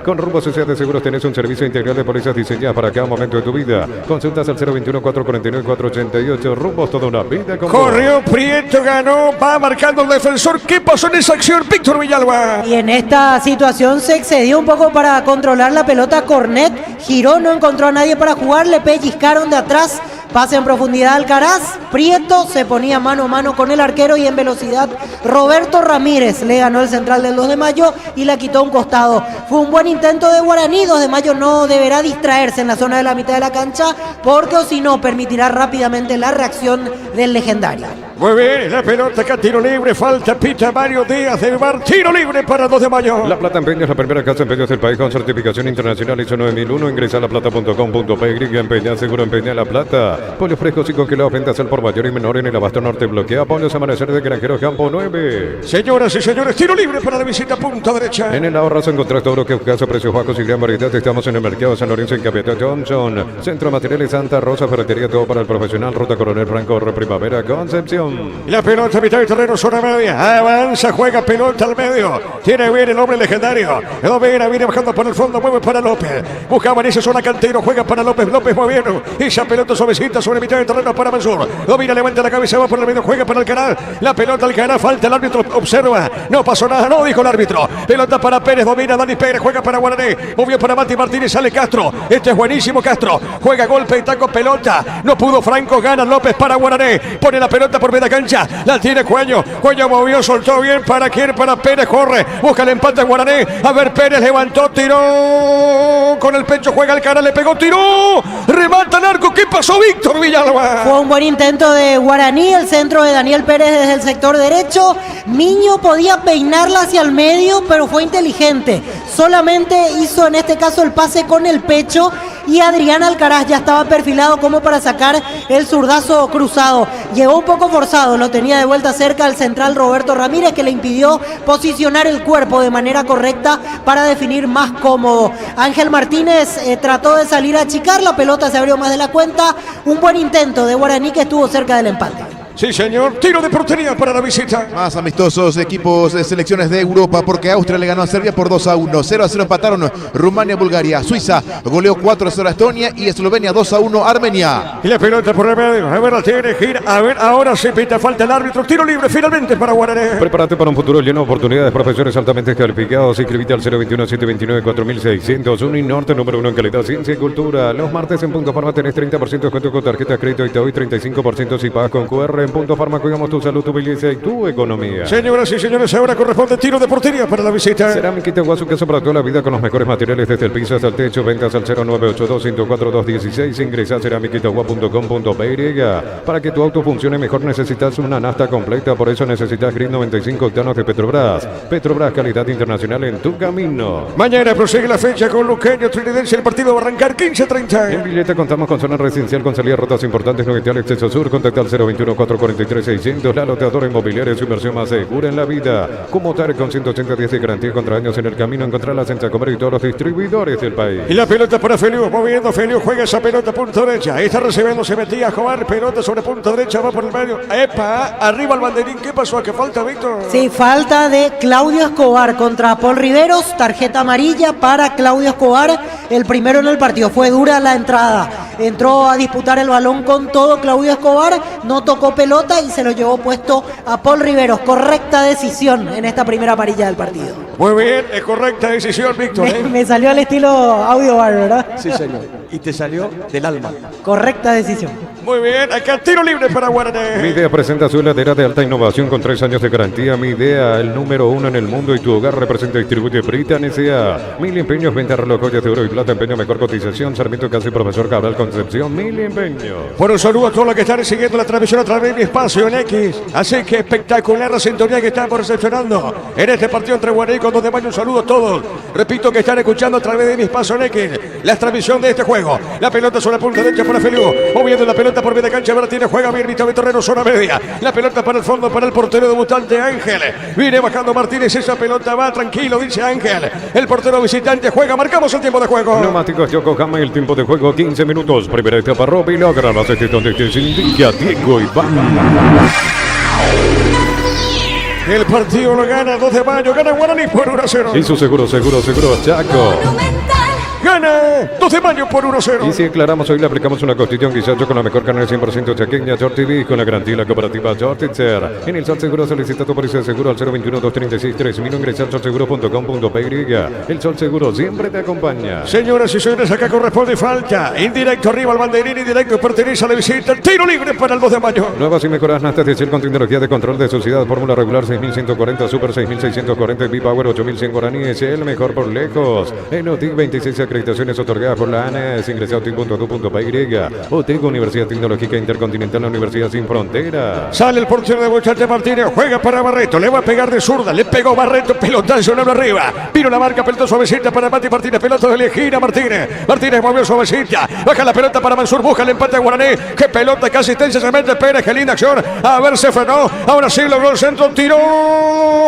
Con Rumbo Social de Seguros tenés un servicio integral de pólizas diseñadas para cada momento de tu vida. Consultas al 021-449-488. Rumbos, toda una vida con Corrió Prieto, ganó, va marcando el defensor. ¿Qué pasó en esa acción, Víctor Villalba? Y en esta situación se excedió un poco para controlar la pelota Cornet. Giró, no encontró a nadie para jugar. Le pellizcaron de atrás. Pase en profundidad Alcaraz. Prieto se ponía mano a mano con el arquero y en velocidad Roberto Ramírez le ganó el central del 2 de mayo y la quitó a un costado. Fue un buen intento de Guaraní. 2 de mayo no deberá distraerse en la zona de la mitad de la cancha porque o si no permitirá rápidamente la reacción del legendario. Muy bien, la pelota acá, tiro libre, falta, pita Mario Díaz del Bar, tiro libre para 2 de mayo. La Plata Empeños, la primera casa de empeños del país con certificación internacional ISO 9001. Ingresa a laplata.com.py, empeña, seguro empeña La Plata. Pollos frescos y congelados, ventas al por mayor y menor en el abasto norte. Bloquea pollos amanecer de Granjeros Campo 9. Señoras y señores, tiro libre para la visita punta derecha. En el ahorras encontrás todo lo que buscas a precios bajos y gran variedad. Estamos en el mercado San Lorenzo en Capitán Johnson. Centro de Materiales Santa Rosa, ferretería, todo para el profesional. Ruta Coronel Franco, Primavera, Concepción. La pelota a mitad de terreno, zona media. Avanza, juega pelota al medio. Tiene bien el hombre legendario. Domina, viene bajando por el fondo, mueve para López. Buscaba en esa zona Cantero, juega para López. López moviendo. Esa pelota suavecita sobre mitad de terreno para Mansur. Domina, levanta la cabeza, va por el medio, juega para el canal. La pelota al canal, falta el árbitro, observa. No pasó nada, no dijo el árbitro. Pelota para Pérez, domina Dani Pérez, juega para Guaraní. Movió para Mati Martínez, sale Castro. Este es buenísimo Castro. Juega golpe y taco, pelota. No pudo Franco, gana López para Guaraní. Pone la pelota por media cancha. La tiene Cuello. Cuello movió, soltó bien. ¿Para quién? Para Pérez. Corre. Busca el empate a Guaraní. A ver, Pérez levantó, tiró. Con el pecho juega el canal, le pegó, tiró. Remata el arco. ¿Qué pasó, Víctor Villalba? Fue un buen intento de Guaraní. El centro de Daniel Pérez desde el sector derecho. Miño podía peinarla hacia el medio, pero fue inteligente. Solamente hizo en este caso el pase con el pecho. Y Adrián Alcaraz ya estaba perfilado como para sacar el zurdazo cruzado. Llegó un poco forzado, lo tenía de vuelta cerca al central Roberto Ramírez, que le impidió posicionar el cuerpo de manera correcta para definir más cómodo. Ángel Martínez trató de salir a achicar, la pelota se abrió más de la cuenta. Un buen intento de Guaraní que estuvo cerca del empate. Sí, señor. Tiro de portería para la visita. Más amistosos equipos de selecciones de Europa porque Austria le ganó a Serbia por 2-1. 0-0 empataron Rumania, Bulgaria. Suiza goleó 4-0 a Estonia y Eslovenia 2-1 Armenia. Y la pelota por el medio. A ver, la tiene, gira. A ver, ahora sí pita falta el árbitro. Tiro libre finalmente para Guaraní. Prepárate para un futuro lleno de oportunidades. Profesores altamente calificados. Inscribite al 021-729-4601 y Norte, número 1 en calidad, ciencia y cultura. Los martes en Punto Farma tenés 30% de descuento con tarjeta de crédito y te doy 35% si pagas con QR. en Punto Farma cuidamos tu salud, tu belleza y tu economía. Señoras y señores, ahora corresponde tiro de portería para la visita. Cerámica Itagua, su casa para toda la vida con los mejores materiales desde el piso hasta el techo. Ventas al 0982-104-216. Ingresa a ceramicaitagua.com.py. Para que tu auto funcione mejor necesitas una nafta completa, por eso necesitas Grid 95 octanos de Petrobras. Petrobras, calidad internacional en tu camino. Mañana prosigue la fecha con Luqueño Trinidense. El partido va a arrancar 15:30. En Villeta contamos con zona residencial con salidas rotas importantes. Noguetal Exceso Sur. Contacta al 021-443-600. La loteadora inmobiliaria, su inversión más segura en la vida. Como TAR con 180 días de garantía contra daños en el camino. Encontrarlas en Chacomer y todos los distribuidores del país. Y la pelota para Feliu. Moviendo Feliu. Juega esa pelota a punta derecha. Está recibiendo. Se metía a jugar. Pelota sobre punta derecha. Va por el medio. ¡Epa! Arriba el banderín. ¿Qué pasó? ¿A qué falta, Víctor? Sí, falta de Claudio Escobar contra Paul Riveros. Tarjeta amarilla para Claudio Escobar. El primero en el partido. Fue dura la entrada. Entró a disputar el balón con todo Claudio Escobar. No tocó pelota y se lo llevó puesto a Paul Riveros. Correcta decisión en esta primera amarilla del partido. Muy bien. Es correcta decisión, Víctor. Me salió al estilo audio bar, ¿verdad? Sí, señor. Y te salió del alma. Correcta decisión. Muy bien. Acá tiro libre para Guaraní. Midea presenta su heladera de alta innovación con 3 años de garantía. Midea, el número 1 en el mundo y tu hogar representa y distribuye Britan S.A. 1000 empeños, venta reloj, joyas de oro y plata, empeño, mejor cotización. Sarmiento Casi, Profesor Cabral Concepción, 1000 empeños. Por un saludo a todos los que están siguiendo la transmisión a través de mi espacio en X. Así que espectacular la sintonía que estamos recepcionando en este partido entre Guaraní con 2 de mayo. Un saludo a todos. Repito que están escuchando a través de mi espacio en X la transmisión de este juego. La pelota sobre la punta derecha para Feliu. Moviendo la pelota por media cancha. Martínez juega bien. Vito Torrero, zona media. La pelota para el fondo para el portero debutante Ángel. Viene bajando Martínez. Esa pelota va tranquilo, dice Ángel. El portero visitante juega. Marcamos el tiempo de juego. Neumáticos Yokohama, el tiempo de juego 15 minutos. Primera etapa Roby logra la sección de que se indica Diego Iván. El partido lo gana 2 de mayo. Gana Guaraní por 1-0. Y su seguro, Chaco. Gana 2 de mayo por 1-0. Y si aclaramos, hoy le aplicamos una constitución guisacho con la mejor carne 100% chaqueña, Short TV, con la garantía y la cooperativa Shortitzer. En el Sol Seguro solicita tu póliza de seguro al 021-236-3000. Ingresa al solseguro.com.py. El Sol Seguro siempre te acompaña. Señoras y señores, acá corresponde falta. Indirecto arriba al banderín, indirecto pertenece a la visita. Tiro libre para el 2 de mayo. Nuevas y mejoradas nastas de Shell con tecnología de control de suciedad. Fórmula regular 6140, Super 6640, B-Power 8100 guaraníes. El mejor por lejos. En OTIC 26 acreditaciones otorgadas por la ANES. Ingresa a OTIC.tu.py. OTIC Universidad Tecnológica Intercontinental, la Universidad Sin Fronteras. Sale el portero de Bocharte Martínez. Juega para Barreto. Le va a pegar de zurda. Le pegó Barreto. Pelotazo en arriba. Vino la marca. Pelota suavecita para Mati Martínez. Pelota de Lejina Martínez. Martínez movió suavecita. Baja la pelota para Mansur. Busca el empate a Guaraní. Qué pelota, qué asistencia se mete Pérez. Qué linda acción. A ver, se frenó. Ahora sí logró el centro. Tiró.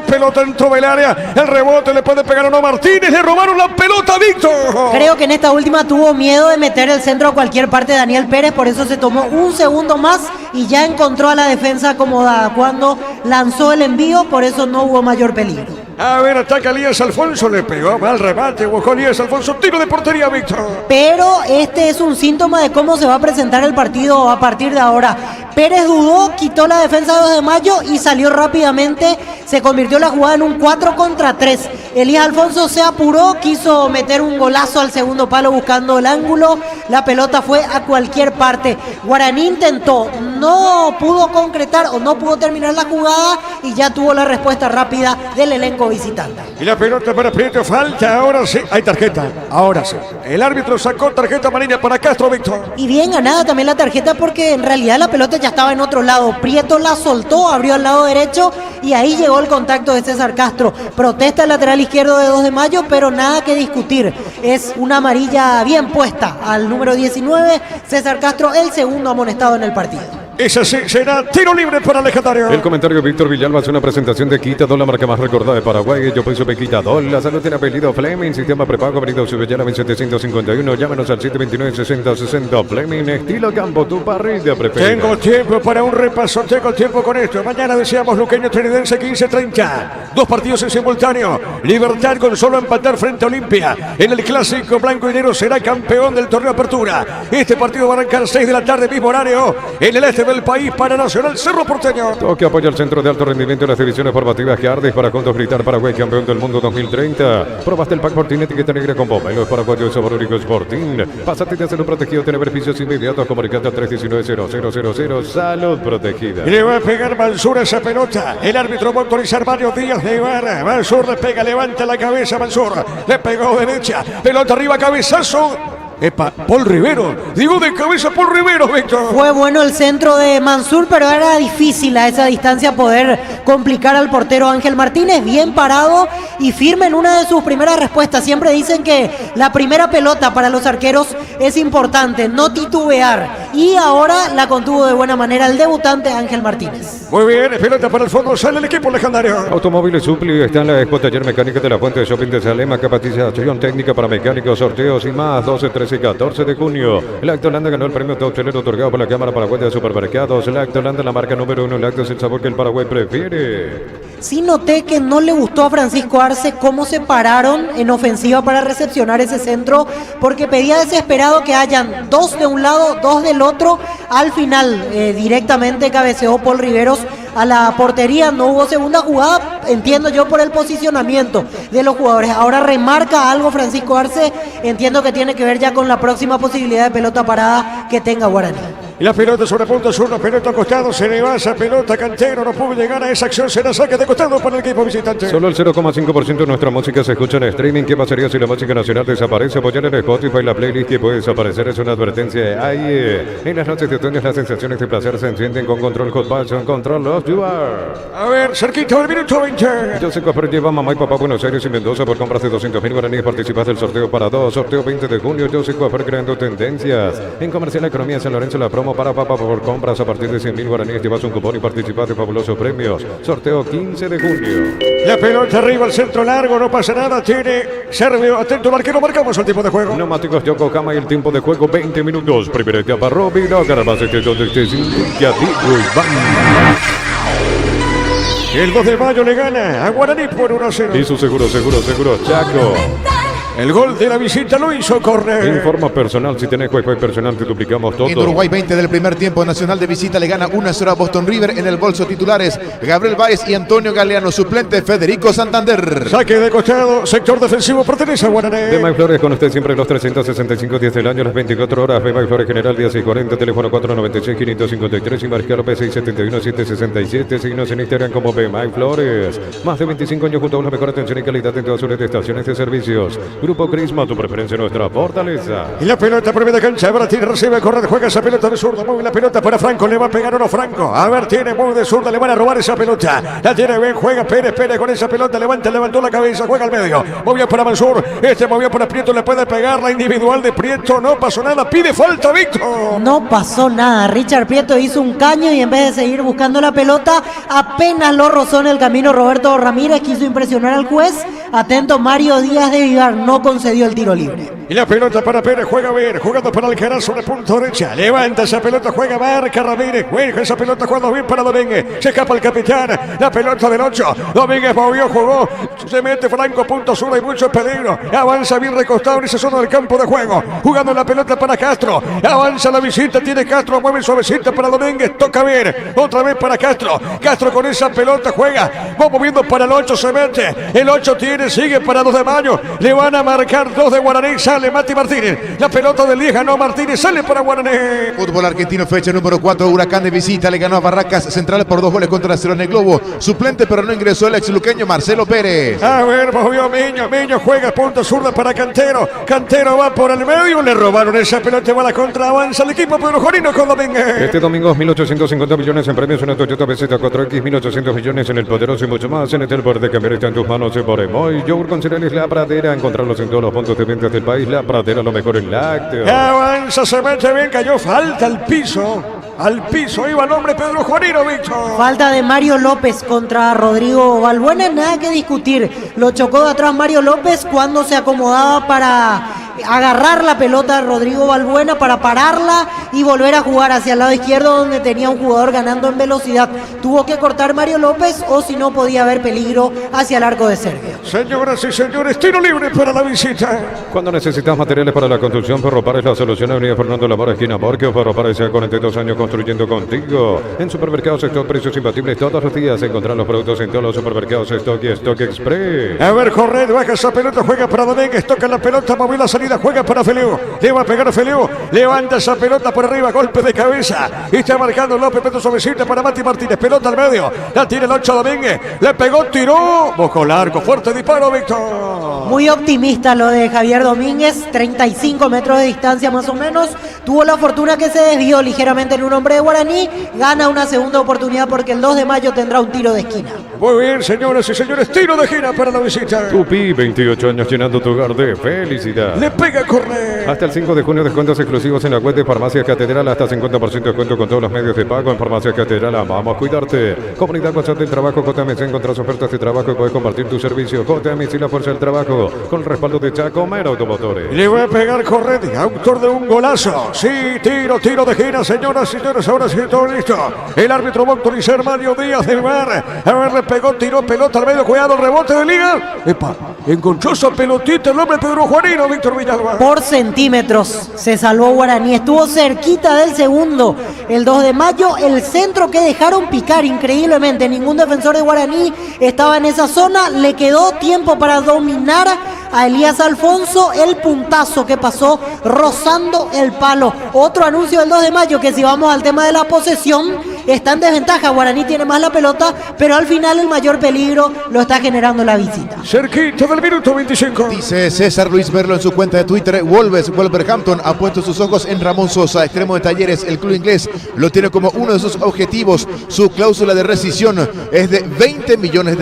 Pelota dentro del área. El rebote le puede pegar o no. Martínez. Le robaron la pelota, Víctor. Creo que en esta última tuvo miedo de meter el centro a cualquier parte de Daniel Pérez. Por eso se tomó un segundo más y ya encontró a la defensa acomodada cuando lanzó el envío. Por eso no hubo mayor peligro. A ver, ataca Elías Alfonso, le pegó mal remate, buscó Elías Alfonso, tiro de portería, Víctor. Pero este es un síntoma de cómo se va a presentar el partido a partir de ahora. Pérez dudó, quitó la defensa de 2 de mayo y salió rápidamente. Se convirtió la jugada en un 4 contra 3. Elías Alfonso se apuró, quiso meter un golazo al segundo palo buscando el ángulo. La pelota fue a cualquier parte. Guaraní intentó, no pudo concretar o no pudo terminar la jugada y ya tuvo la respuesta rápida del elenco visitante. Y la pelota para Prieto, falta, ahora sí, hay tarjeta, ahora sí. El árbitro sacó tarjeta amarilla para Castro, Víctor. Y bien ganada también la tarjeta porque en realidad la pelota ya estaba en otro lado. Prieto la soltó, abrió al lado derecho y ahí llegó el contacto de César Castro. Protesta el lateral izquierdo de 2 de mayo, pero nada que discutir. Es una amarilla bien puesta al número 19, César Castro, el segundo amonestado en el partido. Ese sí será tiro libre para el legendario. El comentario de Víctor Villalba es una presentación de Quitadol, la marca más recordada de Paraguay. Yo pienso que Quitadol, la salud tiene apellido Fleming, sistema prepago, avenida Subellana 1751. Llámenos al 729-6060. Fleming, estilo campo, tu parrilla preferida. Tengo tiempo para un repaso, tengo tiempo con esto. Mañana deseamos Luqueño Trinidense 15:30. 2 partidos en simultáneo. Libertad con solo empatar frente a Olimpia. En el clásico blanco y negro será campeón del torneo Apertura. Este partido va a arrancar 6 de la tarde, mismo horario. En el este norte del país para Nacional Cerro Porteño. Toque apoya al Centro de Alto Rendimiento de las Divisiones Formativas Giardis para juntos gritar Paraguay campeón del mundo 2030. Probaste el pack Fortín etiqueta negra con pomelo paraguayo de sabor único Sporting. Pásate de hacerlo protegido, tiene beneficios inmediatos. Comunicando al 319-0000. Salud protegida. Y le va a pegar Mansur a esa pelota. El árbitro va a autorizar varios días de VAR. Mansur le pega, levanta la cabeza Mansur. Le pegó derecha. Pelota arriba, cabezazo. Epa, Paul Rivero. Digo de cabeza Paul Rivero, Víctor. Fue bueno el centro de Mansur, pero era difícil a esa distancia poder complicar al portero Ángel Martínez. Bien parado y firme en una de sus primeras respuestas. Siempre dicen que la primera pelota para los arqueros es importante, no titubear. Y ahora la contuvo de buena manera el debutante Ángel Martínez. Muy bien, pelota para el fondo, sale el equipo legendario. Automóviles Supli está en la Expo Taller Mecánica de la Fuente de Shopping de Salema. Capacitación técnica para mecánicos, sorteos y más. 12, 13 y 14 de junio. Lactolanda ganó el premio hostelero otorgado por la Cámara Paraguaya de Supermercados. Lactolanda, la marca número 1. Lacto es el sabor que el Paraguay prefiere. Sí noté que no le gustó a Francisco Arce cómo se pararon en ofensiva para recepcionar ese centro, porque pedía desesperado que hayan dos de un lado, dos del otro. Al final directamente cabeceó Paul Riveros a la portería, no hubo segunda jugada, entiendo yo por el posicionamiento de los jugadores. Ahora remarca algo Francisco Arce, entiendo que tiene que ver ya con la próxima posibilidad de pelota parada que tenga Guaraní. Y la pelota sobre punto sur, la pelota a costado, se le va esa pelota, Cantero no pudo llegar a esa acción, será saque de costado para el equipo visitante. Solo el 0,5% de nuestra música se escucha en streaming. ¿Qué pasaría si la música nacional desaparece? Apoyar en Spotify la playlist que puede desaparecer es una advertencia. En las noches de otoño las sensaciones de placer se encienden con Control Hot Passion, Control Love You Are. A ver, cerquita del minuto 20. José Cofer lleva mamá y papá a Buenos Aires y Mendoza por compras de 200.000 guaraníes. Participas del sorteo para 2. Sorteo 20 de junio. José Cofer creando tendencias. En Comercial Economía San Lorenzo la promo para papá por compras a partir de 100.000 guaraníes. Llevas un cupón y participas de fabulosos premios. Sorteo 15 de junio. La pelota arriba, el centro largo, no pasa nada. Tiene Servio, atento al arquero, marcamos el tiempo de juego. Neumáticos Yokohama y el tiempo de juego 20 minutos. Primera etapa, Robino, Carabas, donde estés, ya digo, Iván. El 2 de mayo le gana a Guaraní por 1-0. Y su seguro, Chaco. El gol de la visita lo hizo Corner. Informa personal, si tenés Wi-Fi personal te duplicamos todo. En Uruguay 20 del primer tiempo, Nacional de visita le gana 1-0 a Boston River. En el bolso titulares Gabriel Báez y Antonio Galeano, suplente Federico Santander. Saque de costado, sector defensivo pertenece a Guaraní. Bema y Flores con usted siempre los 365 días del año, las 24 horas. Bema y Flores General, día 640, teléfono 496-553 y Marcial López 671-767. Síguenos en Instagram como Bema y Flores. Más de 25 años junto a la mejor atención y calidad en todas sus estaciones de servicios. Grupo Crisma, tu preferencia, nuestra fortaleza. Y la pelota por media cancha, ahora tiene, recibe, corre, juega esa pelota de zurda, mueve la pelota para Franco, le va a pegar uno Franco. A ver, tiene, mueve de zurda, le van a robar esa pelota. La tiene bien, juega Pérez con esa pelota, levantó la cabeza, juega al medio. Movió para Mansur, movió para Prieto, le puede pegar la individual de Prieto, no pasó nada, pide falta, Víctor. No pasó nada, Richard Prieto hizo un caño y en vez de seguir buscando la pelota, apenas lo rozó en el camino Roberto Ramírez, quiso impresionar al juez. Atento Mario Díaz de Vivar, no concedió el tiro libre. Y la pelota para Pérez, juega bien, jugando para Alcaraz sobre punto derecha. Levanta esa pelota, juega Marca Ramírez, juega esa pelota, jugando bien para Domínguez. Se escapa el capitán, la pelota del 8. Domínguez movió, jugó, se mete Franco, punto sur, hay mucho peligro. Avanza bien recostado en esa zona del campo de juego. Jugando la pelota para Castro. Avanza la visita, tiene Castro, mueve suavecita para Domínguez, toca bien. Otra vez para Castro. Castro con esa pelota juega, va moviendo para el 8, se mete. El 8 tiene, sigue para 2 de mayo. Le van a marcar 2 de Guaraní, sale Mati Martínez. La pelota del Lieja, no Martínez, sale para Guaraní. Fútbol argentino, fecha número 4, Huracán de visita, le ganó a Barracas Central por 2 goles contra 0 en el Globo. Suplente, pero no ingresó el exluqueño Marcelo Pérez. A ver, movió Miño, juega punto zurda para Cantero. Cantero va por el medio, le robaron esa pelota, va a la contra, avanza el equipo Pedro Jorino con Domínguez. Este domingo 1.850 millones en premios, una Toyota BZ4X, 1.800 millones en el poderoso y mucho más. En el poder de cambiar está en tus manos, por Emoy. Yogur con cereales La Pradera, encontrarlos en todos los puntos de venta del país. La Pradera, lo mejor en lácteos. Avanza, se mete bien, cayó, falta al piso. Al piso iba el hombre Pedro Juanino, Víctor. Falta de Mario López contra Rodrigo Balbuena, nada que discutir. Lo chocó de atrás Mario López cuando se acomodaba para agarrar la pelota de Rodrigo Balbuena, para pararla y volver a jugar hacia el lado izquierdo donde tenía un jugador ganando en velocidad. Tuvo que cortar Mario López o si no podía haber peligro hacia el arco de Servio. Señoras y señores, tiro libre para la visita. Cuando necesitas materiales para la construcción, Ferropar es la solución. Avenida Fernando Lamar, esquina Borquio. Ferropar es 42 años construyendo contigo. En supermercados Stock, precios imbatibles todos los días. Encontrar los productos en todos los supermercados Stock y Stock Express. A ver, Corred, baja esa pelota, juega para Domínguez, toca la pelota, movió la salida, juega para Feliu. Le va a pegar a Feliu, levanta esa pelota por arriba, golpe de cabeza. Y está marcando López, Petro suavecita para Mati Martínez, pelota al medio. La tiene el 8 Domínguez, le pegó, tiró. Bocó largo, fuerte disparo, Víctor. Muy optimista lo de Javier Domínguez, 35 metros de distancia más o menos. Tuvo la fortuna que se desvió ligeramente en un hombre de Guaraní. Gana una segunda oportunidad porque el 2 de mayo tendrá un tiro de esquina. Muy bien, señoras y señores, tiro de gira para la visita. Tupi, 28 años llenando tu hogar de felicidad. Le pega a correr. Hasta el 5 de junio, descuentos exclusivos en la web de Farmacia Catedral. Hasta 50% de descuento con todos los medios de pago en Farmacia Catedral. Vamos a cuidarte. Comunidad WhatsApp del Trabajo, JMC. Encontrás ofertas de trabajo y puedes compartir tu servicio. JMC, la fuerza del trabajo. Con el respaldo de Chacomero Automotores. Le va a pegar Corretti, autor de un golazo. Sí, tiro de gira, señoras y señores. Ahora sí, todo listo. El árbitro va a autorizar Mario Díaz del Mar. A ver, le pegó, tiró pelota al medio. Cuidado, el rebote de Liga. Epa, encontró esa pelotita el hombre Pedro Juanino, Víctor Villalba. Por centímetros se salvó Guaraní. Estuvo cerquita del segundo. El 2 de mayo, el centro que dejaron picar increíblemente. Ningún defensor de Guaraní estaba en esa zona. Le quedó tiempo para dominar a Elías Alfonso. El puntazo que pasó rozando el palo. Otro anuncio del 2 de mayo que si vamos al tema de la posesión, está en desventaja. Guaraní tiene más la pelota, pero al final el mayor peligro lo está generando la visita. Cerquita del minuto 25. Dice César Luis Merlo en su cuenta de Twitter. Wolverhampton ha puesto sus ojos en Ramón Sosa, extremo de Talleres. El club inglés lo tiene como uno de sus objetivos. Su cláusula de rescisión es de $20 millones.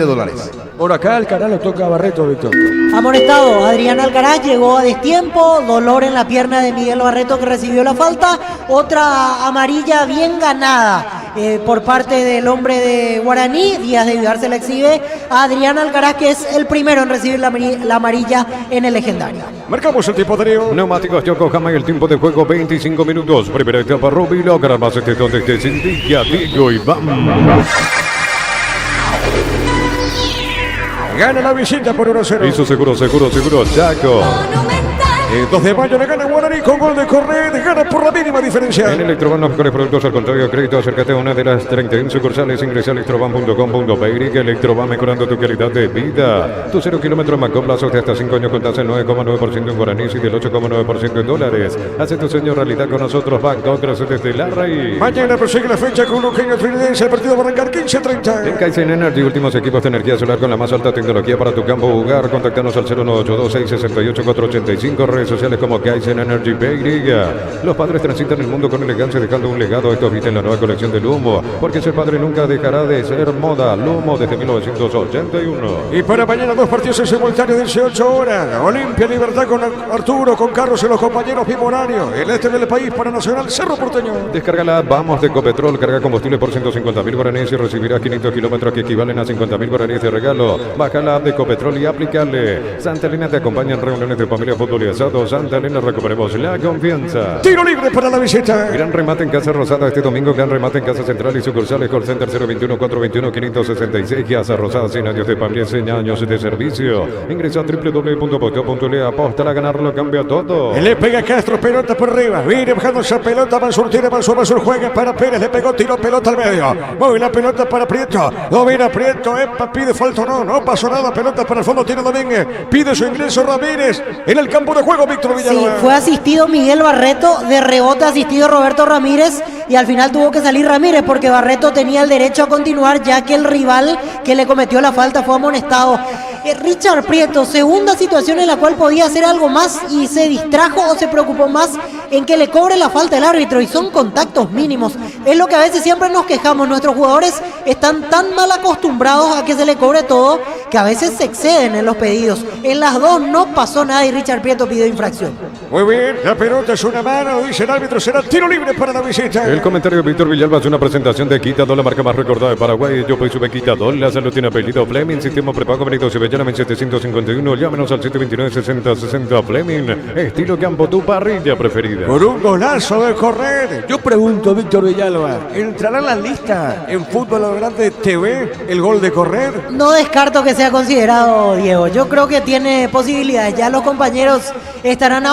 Por acá Alcaraz lo toca a Barreto, Víctor. Amonestado, Adrián Alcaraz llegó a destiempo, dolor en la pierna de Miguel Barreto que recibió la falta, otra amarilla bien ganada por parte del hombre de Guaraní. Díaz de Vivar se la exhibe a Adrián Alcaraz, que es el primero en recibir la amarilla en el legendario. Marcamos el tiempo de Río. Neumáticos Yokohama y el tiempo de juego 25 minutos. Primera etapa Rubilo, Carambas donde te Cintia, Diego y vamos. Gana la visita por 1-0. Hizo seguro, Chaco. El 2 de mayo le gana Guaraní con gol de Corred. Gana por la mínima diferencia. En Electroban los mejores productos al contrario. Crédito, acércate a una de las 31 sucursales. Ingresa a electroban.com.py. Electroban mejorando tu calidad de vida. Tu 0 kilómetros más con plazos de hasta 5 años con tasa del 9,9% en guaraníes y del 8,9% en dólares. Hace tu sueño realidad con nosotros. Banco desde la raíz. Mañana prosigue la fecha con un genio trinense. El partido va a arrancar 15:30. En Kaizen Energy, últimos equipos de energía solar con la más alta tecnología para tu campo hogar. Contactanos al 0982668 redes sociales como Kaizen Energy PY. Los padres transitan el mundo con elegancia dejando un legado. Esto viste en la nueva colección de Lumo, porque ser padre nunca dejará de ser moda. Lumo desde 1981. Y para mañana 2 partidos en simultáneo, 18 horas. Olimpia Libertad con Arturo, con Carlos y los compañeros mismo horario. El este del país para Nacional Cerro Porteño. Descarga la Vamos de Ecopetrol, carga combustible por 150.000 guaraníes y recibirás 500 kilómetros que equivalen a 50.000 guaraníes de regalo. Baja la app de Ecopetrol y aplícale. Santa Elena te acompaña en reuniones de familia, fútbol y asado. Santa Elena, recuperemos la confianza. Tiro libre para la visita. Gran remate en Casa Rosada este domingo. Gran remate en Casa Central y sucursales. Call Center 021-421-566. Casa Rosada, 100 años de familia, 100 años de servicio. Ingresa a www.posteo.le. Aposta a ganar, lo cambia todo. Le pega Castro, pelota por arriba. Viene bajando esa pelota. Mansur tiene Mansur juega para Pérez. Le pegó, tiró pelota al medio. Mueve la pelota para Prieto. Domina Prieto. Epa, pide falta. No pasó nada. Pelota para el fondo. Tiene Domínguez. Pide su ingreso Ramírez. En el campo de juego, Víctor Villalba. Sí, fue asistido Miguel Barreto. De rebote asistido Roberto Ramírez. Y al final tuvo que salir Ramírez porque Barreto tenía el derecho a continuar, ya que el rival que le cometió la falta fue amonestado. Richard Prieto, segunda situación en la cual podía hacer algo más y se distrajo o se preocupó más en que le cobre la falta el árbitro, y son contactos mínimos. Es lo que a veces siempre nos quejamos. Nuestros jugadores están tan mal acostumbrados a que se le cobre todo que a veces se exceden en los pedidos. En las dos no pasó nada y Richard Prieto pidió infracción. Muy bien, la pelota es una mano, dice el árbitro, será tiro libre para la visita. El comentario de Víctor Villalba es una presentación de Quitadol, la marca más recordada de Paraguay. Yo soy Quitadol, la salud tiene apellido Fleming, sistema prepago Benito Sevillana en 751, llámenos al 729-6060 Fleming, estilo campo, tu parrilla preferida. Griega. Por un golazo de Correr. Yo pregunto, Víctor Villalba, ¿entrará en la lista en Fútbol a lo Grande TV el gol de Correr? No descarto que sea considerado, Diego. Yo creo que tiene posibilidades. Ya los compañeros estarán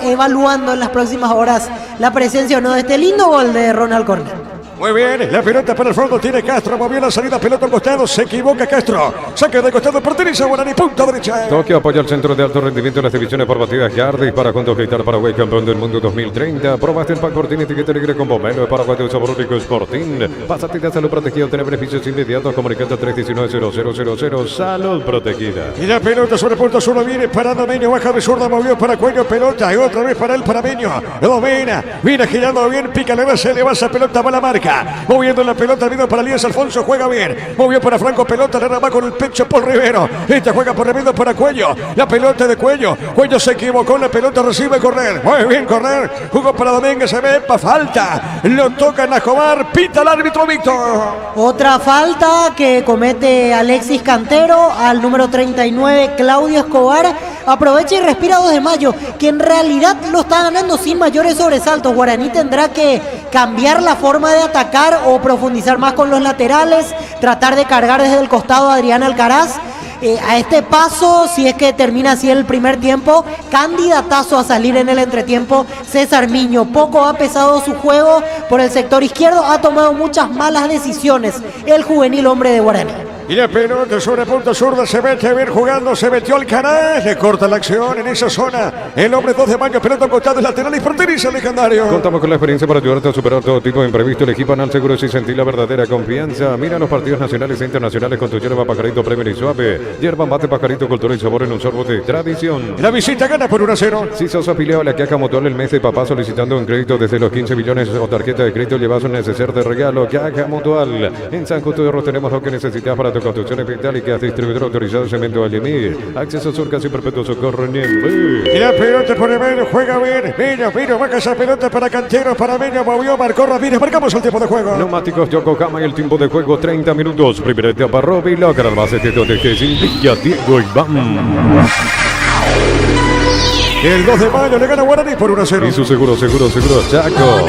evaluando en las próximas horas la presencia o no de este lindo gol de Ronald Corner. Muy bien, la pelota para el fondo tiene Castro, movió la salida, pelota al costado, se equivoca Castro, saque de costado, pertenece a Guaraní, punta derecha. Tokio apoya el centro de alto rendimiento en las divisiones por batidas Yardi para cuando gritar Paraguay campeón del mundo 2030. Probaste el pack Sportín etiqueta alegre con pomelo de Paraguay de sabor único Sportín. Pásate de salud protegida, obtener beneficios inmediatos comunicando al 319-0000, salud protegida. Y la pelota sobre punto zurdo viene para Domenio, baja de zurda, movió para Cuello, pelota, y otra vez para el panameño. Domena, viene girando bien, pica la base, le va esa pelota para la marca. Moviendo la pelota, vino para Elías Alfonso, juega bien. Movió para Franco, pelota, le rama con el pecho por Rivero. Esta juega por Rivero para Cuello. La pelota de Cuello. Cuello se equivocó, la pelota recibe Correr. Muy bien Correr. Jugó para Domínguez, se ve para falta. Lo tocan a Jomar, pita el árbitro Víctor. Otra falta que comete Alexis Cantero al número 39, Claudio Escobar. Aprovecha y respira 2 de Mayo, que en realidad lo está ganando sin mayores sobresaltos. Guaraní tendrá que cambiar la forma de atacar o profundizar más con los laterales, tratar de cargar desde el costado a Adrián Alcaraz. A este paso, si es que termina así el primer tiempo, candidatazo a salir en el entretiempo César Miño. Poco ha pesado su juego por el sector izquierdo, ha tomado muchas malas decisiones el juvenil hombre de Guaraní. Y la pelota sobre punta zurda, se mete bien jugando, se metió Alcaraz, le corta la acción en esa zona. El hombre 2 de Mayo, pelota costado, lateral y fronteriza, legendario. Contamos con la experiencia para ayudarte a superar todo tipo de imprevisto. El equipo Anal Seguro si sentí la verdadera confianza. Mira los partidos nacionales e internacionales con tu yerba Pajarito Premier y Suave. Yerba Mate Pajarito, cultura y sabor en un sorbo de tradición. La visita gana por 1-0. Si sos afiliado a la Caja Mutual el mes de papá solicitando un crédito desde los 15 millones o tarjeta de crédito, llevas un neceser de regalo. Caja Mutual. En San Justo de Oro tenemos lo que necesitas para tu construcción vital. Distribuidor autorizado de Cemento Alemir. Acceso Surca y Perpetuo Socorro Niembé. Y la pelota por el medio, juega bien. Meño, baja esa pelota para Cantero, para Meño, movió, marcó Ramírez. Marcamos el tiempo de juego. Neumáticos Yokohama y el tiempo de juego 30 minutos. Primera etapa Roby Locker, base de Villa Diego Iván. El 2 de Mayo le gana Guaraní por 1-0. Y su seguro, Chaco.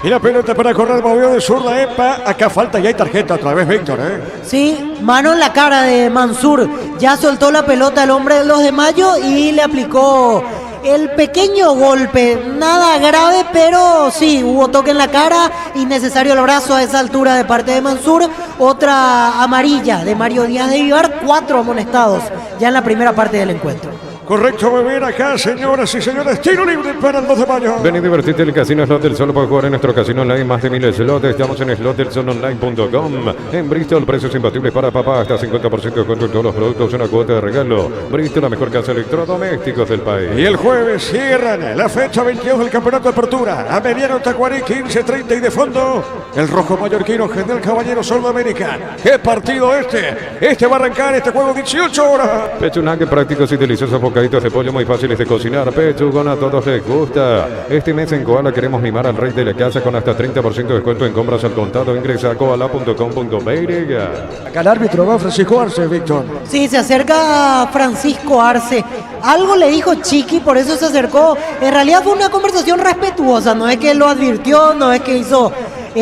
Y la pelota para Correr, movió de zurda, epa, acá falta y hay tarjeta otra vez, Víctor, Sí, mano en la cara de Mansur, ya soltó la pelota el hombre del 2 de Mayo y le aplicó el pequeño golpe, nada grave, pero sí, hubo toque en la cara, innecesario el brazo a esa altura de parte de Mansur. Otra amarilla de Mario Díaz de Vivar, 4 amonestados ya en la primera parte del encuentro. Correcto, beber acá, señoras y señores. Tiro libre para el 2 de Mayo. Ven y divertirte en el Casino Slot del Sol. Puedes jugar en nuestro casino online. Más de 1000 slots. Estamos en slotdelsolonline.com. En Bristol, precios imbatibles para papá. Hasta 50% de descuento en todos los productos. Una cuota de regalo. Bristol, la mejor casa de electrodomésticos del país. Y el jueves cierran la fecha 22 del Campeonato de Apertura. A mediano Tacuarí, 15:30 y de fondo el rojo mallorquino General Caballero Sol de América. ¿Qué partido este? Este va a arrancar este juego 18 horas. Pechunaque, prácticos y deliciosos bocaditos de pollo muy fáciles de cocinar. Pechugón, a todos les gusta. Este mes en Koala queremos mimar al rey de la casa con hasta 30% de descuento en compras al contado. Ingresa a koala.com.br. Acá el árbitro va Francisco Arce, Víctor. Sí, se acerca Francisco Arce. Algo le dijo Chiqui, por eso se acercó. En realidad fue una conversación respetuosa. No es que lo advirtió, no es que hizo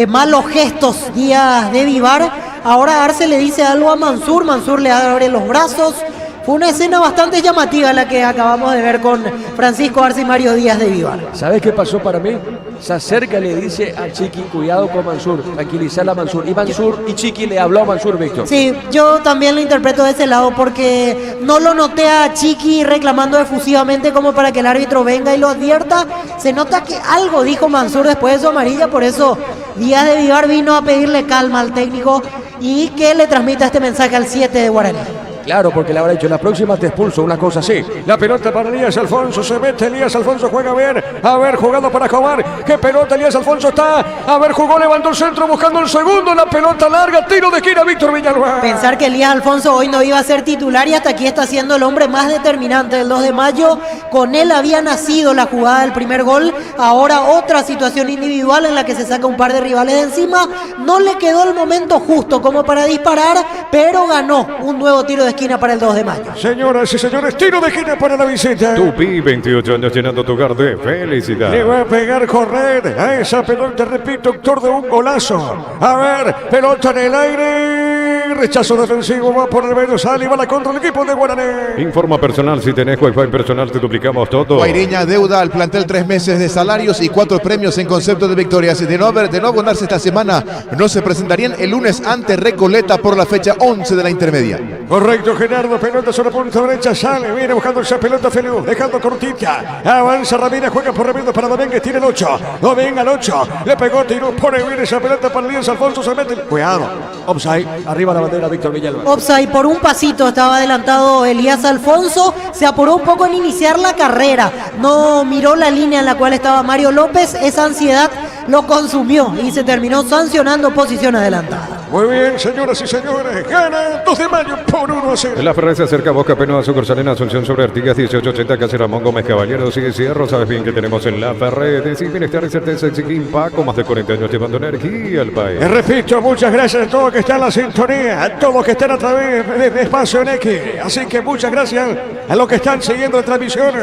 malos gestos Díaz de Vivar. Ahora Arce le dice algo a Mansur. Mansur le abre los brazos. Fue una escena bastante llamativa la que acabamos de ver con Francisco Arce y Mario Díaz de Vivar. ¿Sabes qué pasó para mí? Se acerca y le dice a Chiqui, cuidado con Mansur, tranquilizar a Mansur. Y Mansur y Chiqui le habló a Mansur, Víctor. Sí, yo también lo interpreto de ese lado porque no lo noté a Chiqui reclamando efusivamente como para que el árbitro venga y lo advierta. Se nota que algo dijo Mansur después de su amarilla, por eso Díaz de Vivar vino a pedirle calma al técnico y que le transmita este mensaje al 7 de Guaraní. Claro, porque le habrá dicho, la próxima te expulso, una cosa así. La pelota para Elías Alfonso, se mete Elías Alfonso, juega bien. A ver, jugando para Jomar. ¿Qué pelota Elías Alfonso está? A ver, jugó, levantó el centro, buscando el segundo. La pelota larga, tiro de esquina, Víctor Villalba. Pensar que Elías Alfonso hoy no iba a ser titular y hasta aquí está siendo el hombre más determinante del 2 de Mayo. Con él había nacido la jugada del primer gol. Ahora otra situación individual en la que se saca un par de rivales de encima. No le quedó el momento justo como para disparar, pero ganó un nuevo tiro de esquina esquina para el 2 de mayo. Señoras y señores, tiro de esquina para la visita. Tupi, 28 años llenando tu hogar de felicidad. Le va a pegar correr a esa pelota, repito, autor de un golazo. A ver, pelota en el aire. Rechazo defensivo, va por el medio, sale y va la contra el equipo de Guaraní. Informa personal, si tenés Wi-Fi personal te duplicamos todo. Guaireña deuda al plantel 3 meses de salarios y 4 premios en concepto de victorias. De no abonarse esta semana, no se presentarían el lunes ante Recoleta por la fecha 11 de la intermedia. Correcto, Gerardo, pelota sobre la punta derecha, sale, viene buscando esa pelota Feliu, dejando cortita, avanza Ramírez, juega por Ramírez para Domínguez, tiene el 8, Domínguez al 8, le pegó, tiró, pone bien esa pelota para Elías Alfonso, se mete, cuidado, offside, arriba la bandera Víctor Villalba. Offside, por un pasito estaba adelantado Elías Alfonso, se apuró un poco en iniciar la carrera, no miró la línea en la cual estaba Mario López, esa ansiedad lo consumió y se terminó sancionando posición adelantada. Muy bien, señoras y señores, gana 2 de mayo por 1-0. En la Ferrer se acerca Boca Penoa, sucursal en Asunción sobre Artigas 1880, Casa Ramón Gómez Caballeros y Cierro. Sabes bien que tenemos en la Ferrer, decir bienestar y certeza en Paco, más de 40 años llevando energía al país. Repito, muchas gracias a todos los que están en la sintonía, a todos los que están a través de Espacio en X. Así que muchas gracias a los que están siguiendo la transmisión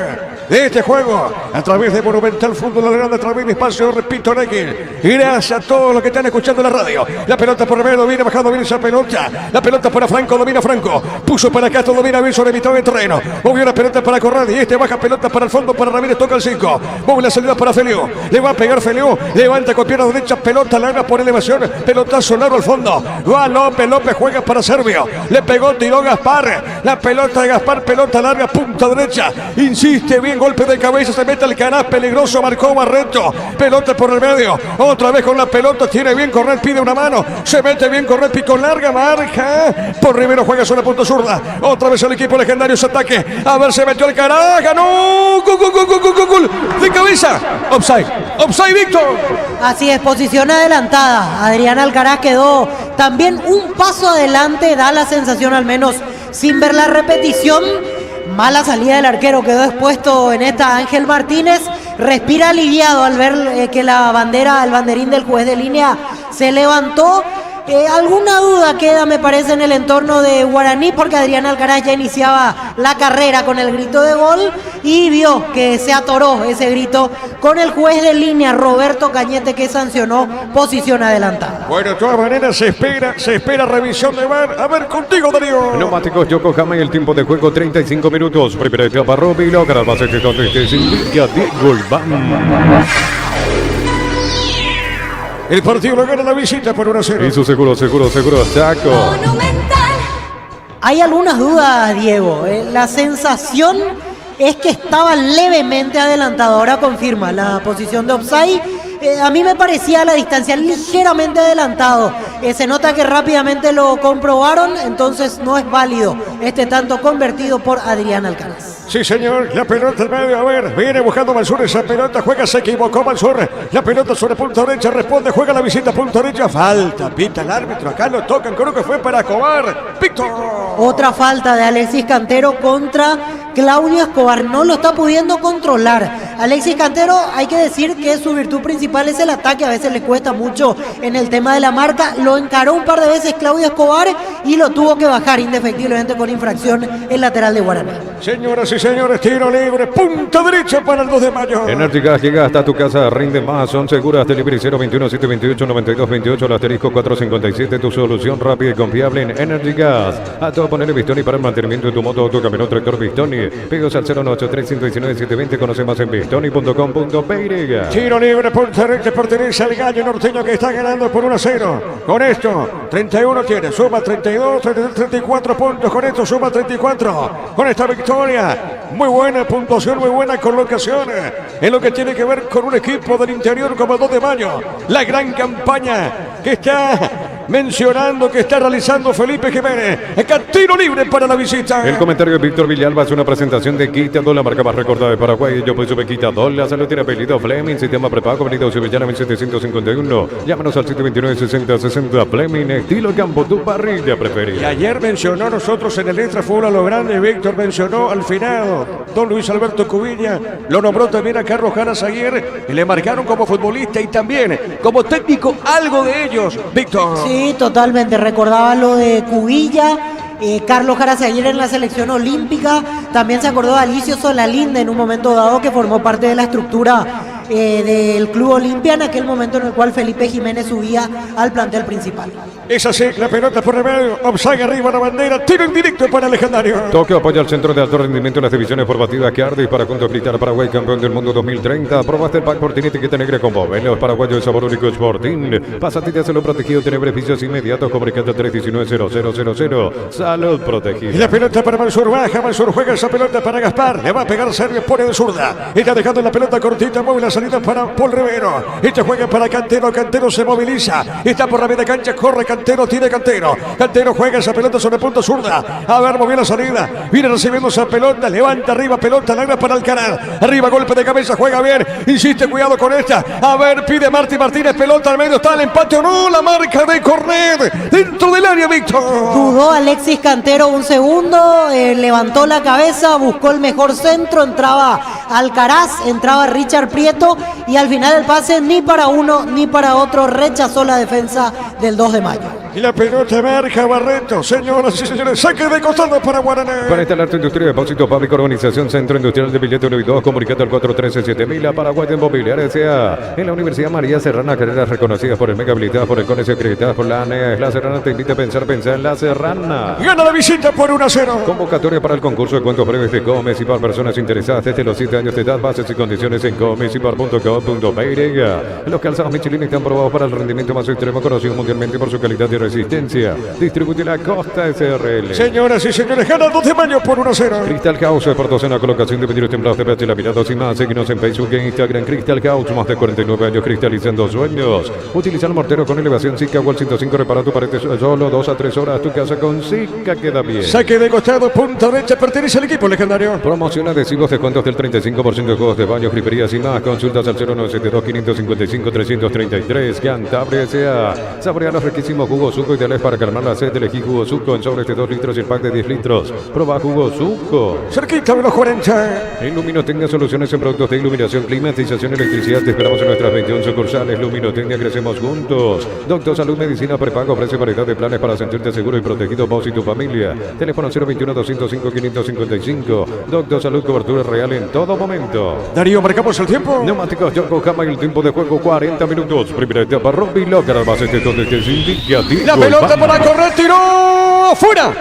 de este juego a través de Monumental Fútbol Grande, a través de Espacio, repito, en X. Y gracias a todos los que están escuchando la radio. La pelota por medio, viene bajando bien esa pelota. La pelota para Franco, domina Franco. Puso para Castro, domina bien sobre mitad del terreno. Movió la pelota para Corral y baja pelota para el fondo para Ramírez, toca el 5. Mueve la salida para Feliu. Le va a pegar Feliu. Levanta con pierna derecha, pelota larga por elevación. Pelotazo largo al fondo. Va López, López juega para Servio. Le pegó, tiró Gaspar. La pelota de Gaspar, pelota larga, punta derecha. Insiste bien, golpe de cabeza, se mete el canal peligroso, marcó Barreto. Pelota por el medio. Otra vez con la pelota, tiene bien Corral, pide una mano. Se mete bien Corral, pico larga, marca. Por Rivero juega sobre punto zurda. Otra vez el equipo legendario se ataque. A ver, se metió el canal, ganó. Gol. De cabeza. Offside, Víctor. Así es, posición adelantada. Adrián Alcaraz quedó también un paso adelante, da la sensación al menos sin ver la repetición. Mala salida del arquero, quedó expuesto en esta Ángel Martínez. Respira aliviado al ver que la bandera, el banderín del juez de línea se levantó. Alguna duda queda, me parece, en el entorno de Guaraní, porque Adrián Alcaraz ya iniciaba la carrera con el grito de gol y vio que se atoró ese grito con el juez de línea Roberto Cañete, que sancionó posición adelantada. Bueno, de todas maneras se espera revisión de VAR. A ver, contigo, Darío. Neumáticos Yokohama y el tiempo de juego 35 minutos. Primera etapa, Roby logra el base que conteste sin liga de Golbán. El partido lo gana la visita por 1-0. Y su seguro, Chaco. Hay algunas dudas, Diego. La sensación es que estaba levemente adelantado. Ahora confirma la posición de offside. A mí me parecía a la distancia ligeramente adelantado. Se nota que rápidamente lo comprobaron, entonces no es válido este tanto convertido por Adrián Alcaraz. Sí, señor, la pelota en medio, a ver, viene buscando Mansur, esa pelota, juega, se equivocó Mansur, la pelota sobre punta derecha, responde, juega la visita, punta derecha, falta, pita el árbitro, acá lo tocan, creo que fue para Escobar, Víctor. Otra falta de Alexis Cantero contra Claudio Escobar, no lo está pudiendo controlar. Alexis Cantero, hay que decir que su virtud principal es el ataque, a veces le cuesta mucho en el tema de la marca, lo encaró un par de veces Claudio Escobar y lo tuvo que bajar indefectiblemente con infracción el lateral de Guaraní. Señoras y señores, tiro libre, punta derecha para el 2 de mayo. Energigas llega hasta tu casa, rinde más, son seguras, delivery 021 728 9228, el asterisco 457, tu solución rápida y confiable en Energigas. A todo poner Bistoni para el mantenimiento de tu moto o tu camión, tractor Bistoni. Pegos al 093-119-720, conoce más en bistoni.com.py. Tiro libre, punta derecha, pertenece al gallo norteño que está ganando por 1-0. Con esto, 31 tiene, suma 32, 34 puntos, con esto suma 34. Con esta victoria, muy buena puntuación, muy buena colocación en lo que tiene que ver con un equipo del interior como el 2 de mayo. La gran campaña que está mencionando, que está realizando Felipe Jiménez. Acá tiro libre para la visita. El comentario de Víctor Villalba es una presentación de Quitadol, la marca más recordada de Paraguay. Yo pues sube Quitadol, la salud tiene apellido Fleming, sistema prepago, avenida Sevillana 1751. Llámanos al 729-6060 Fleming, estilo campo, tu parrilla preferida. Y ayer mencionó nosotros en el Extra Fútbol a lo grande, Víctor mencionó al final, don Luis Alberto Cubilla, lo nombró también a Carlos Jaras ayer, y le marcaron como futbolista y también como técnico algo de ellos, Víctor. Sí, totalmente, recordaba lo de Cubilla. Carlos Jara ayer en la selección olímpica. También se acordó de Alicio Solalinde en un momento dado, que formó parte de la estructura del Club Olimpia en aquel momento en el cual Felipe Jiménez subía al plantel principal. Es así, la pelota por Rivero, offside arriba la bandera, tiro en directo para el legendario. Tokio apoya al centro de alto rendimiento en las divisiones formativas que arde y para juntos gritar Paraguay campeón del mundo 2030. Probaste el pack Sportín etiqueta negra con Bob. En los paraguayos de sabor único Sportín. Pásate y hazlo protegido, tiene beneficios inmediatos. Comunicate al 319-0000. Salud protegida. Y la pelota para Mansur, baja, Mansur juega esa pelota para Gaspar. Le va a pegar Servio, pone de zurda. Está dejando la pelota cortita, mueve la salida para Paul Rivero. Este juega para Cantero, Cantero se moviliza. Está por la media cancha, corre Cantero, tiene Cantero. Cantero juega esa pelota sobre punto zurda. A ver, movió la salida. Viene recibiendo esa pelota, levanta arriba, pelota larga para Alcaraz. Arriba, golpe de cabeza, juega bien. Insiste, cuidado con esta. A ver, pide Martínez, pelota al medio, está el empate o no. La marca de Cornet dentro del área, Víctor. Dudó Alexis Cantero un segundo, levantó la cabeza, buscó el mejor centro, entraba Alcaraz, entraba Richard Prieto y al final el pase ni para uno ni para otro, rechazó la defensa del 2 de mayo. Y la pelota marca Barreto, señoras y señores, saque de costado para Guaraní. Para instalar tu industria de depósito público, organización Centro Industrial de Billete 1 y 2, comunicate al 413-7000 a Paraguay de Inmobiliaria S.A. En la Universidad María Serrana, carreras reconocidas por el MEC, habilitadas por el CONES y acreditadas por la ANES. La Serrana te invita a pensar en La Serrana. Gana la visita por 1-0. Convocatoria para el concurso de cuentos breves de Comes y para personas interesadas desde los 7 años de edad. Bases y condiciones en comesipar.com.py. Los calzados Michelin están probados para el rendimiento más extremo, conocido mundialmente por su calidad y resistencia. Distribuye la Costa SRL. Señoras y señores, gana 2 de mayo por 1-0. Crystal House, exportos en la colocación de vidrios templados de PH laminados y más. Seguinos en Facebook e Instagram. Crystal House, más de 49 años cristalizando sueños. Utiliza el mortero con elevación Zika o el 105, repara tu pared solo 2 a 3 horas. Tu casa con Zika queda bien. Saque de costado, punta derecha, pertenece al equipo legendario. Promoción adhesivos, descuentos del 35% de juegos de baño, griferías y más. Consultas al 0972-555-333. Cantabria S.A. Saborea los riquísimos jugos Suco, ideales para calmar la sed. Elegí jugo Suco en sobres de 2 litros y el pack de 10 litros. Proba jugo Suco. Cerquita de los 40. En Luminotecnia, soluciones en productos de iluminación, climatización, electricidad. Te esperamos en nuestras 21 sucursales. Luminotecnia, crecemos juntos. Doctor Salud, Medicina Prepago, ofrece variedad de planes para sentirte seguro y protegido vos y tu familia. Teléfono 021-205-555. Doctor Salud, cobertura real en todo momento. Darío, marcamos el tiempo. Neumáticos Yokohama y el tiempo de juego 40 minutos. Primera etapa, Robbie Locker, base de donde te indica. La pelota para correr, tiró afuera.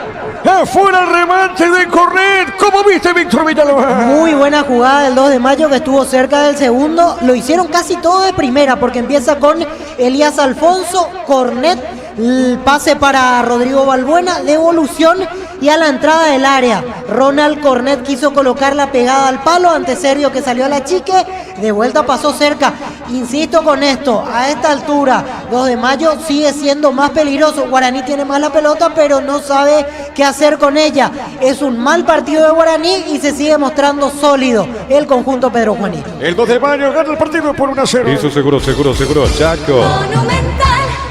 Afuera el remate de Cornet. ¿Cómo viste, Víctor Villalobos? Muy buena jugada del 2 de mayo, que estuvo cerca del segundo. Lo hicieron casi todo de primera, porque empieza con Elías Alfonso, Cornet, el pase para Rodrigo Balbuena, devolución y a la entrada del área. Ronald Cornet quiso colocar la pegada al palo ante Sergio, que salió a la chique. De vuelta pasó cerca. Insisto con esto, a esta altura, 2 de mayo sigue siendo más peligroso. Guaraní tiene más la pelota, pero no sabe qué hacer con ella. Es un mal partido de Guaraní y se sigue mostrando sólido el conjunto Pedro Juanito. El 2 de mayo gana el partido por 1-0. Hizo seguro, Chaco.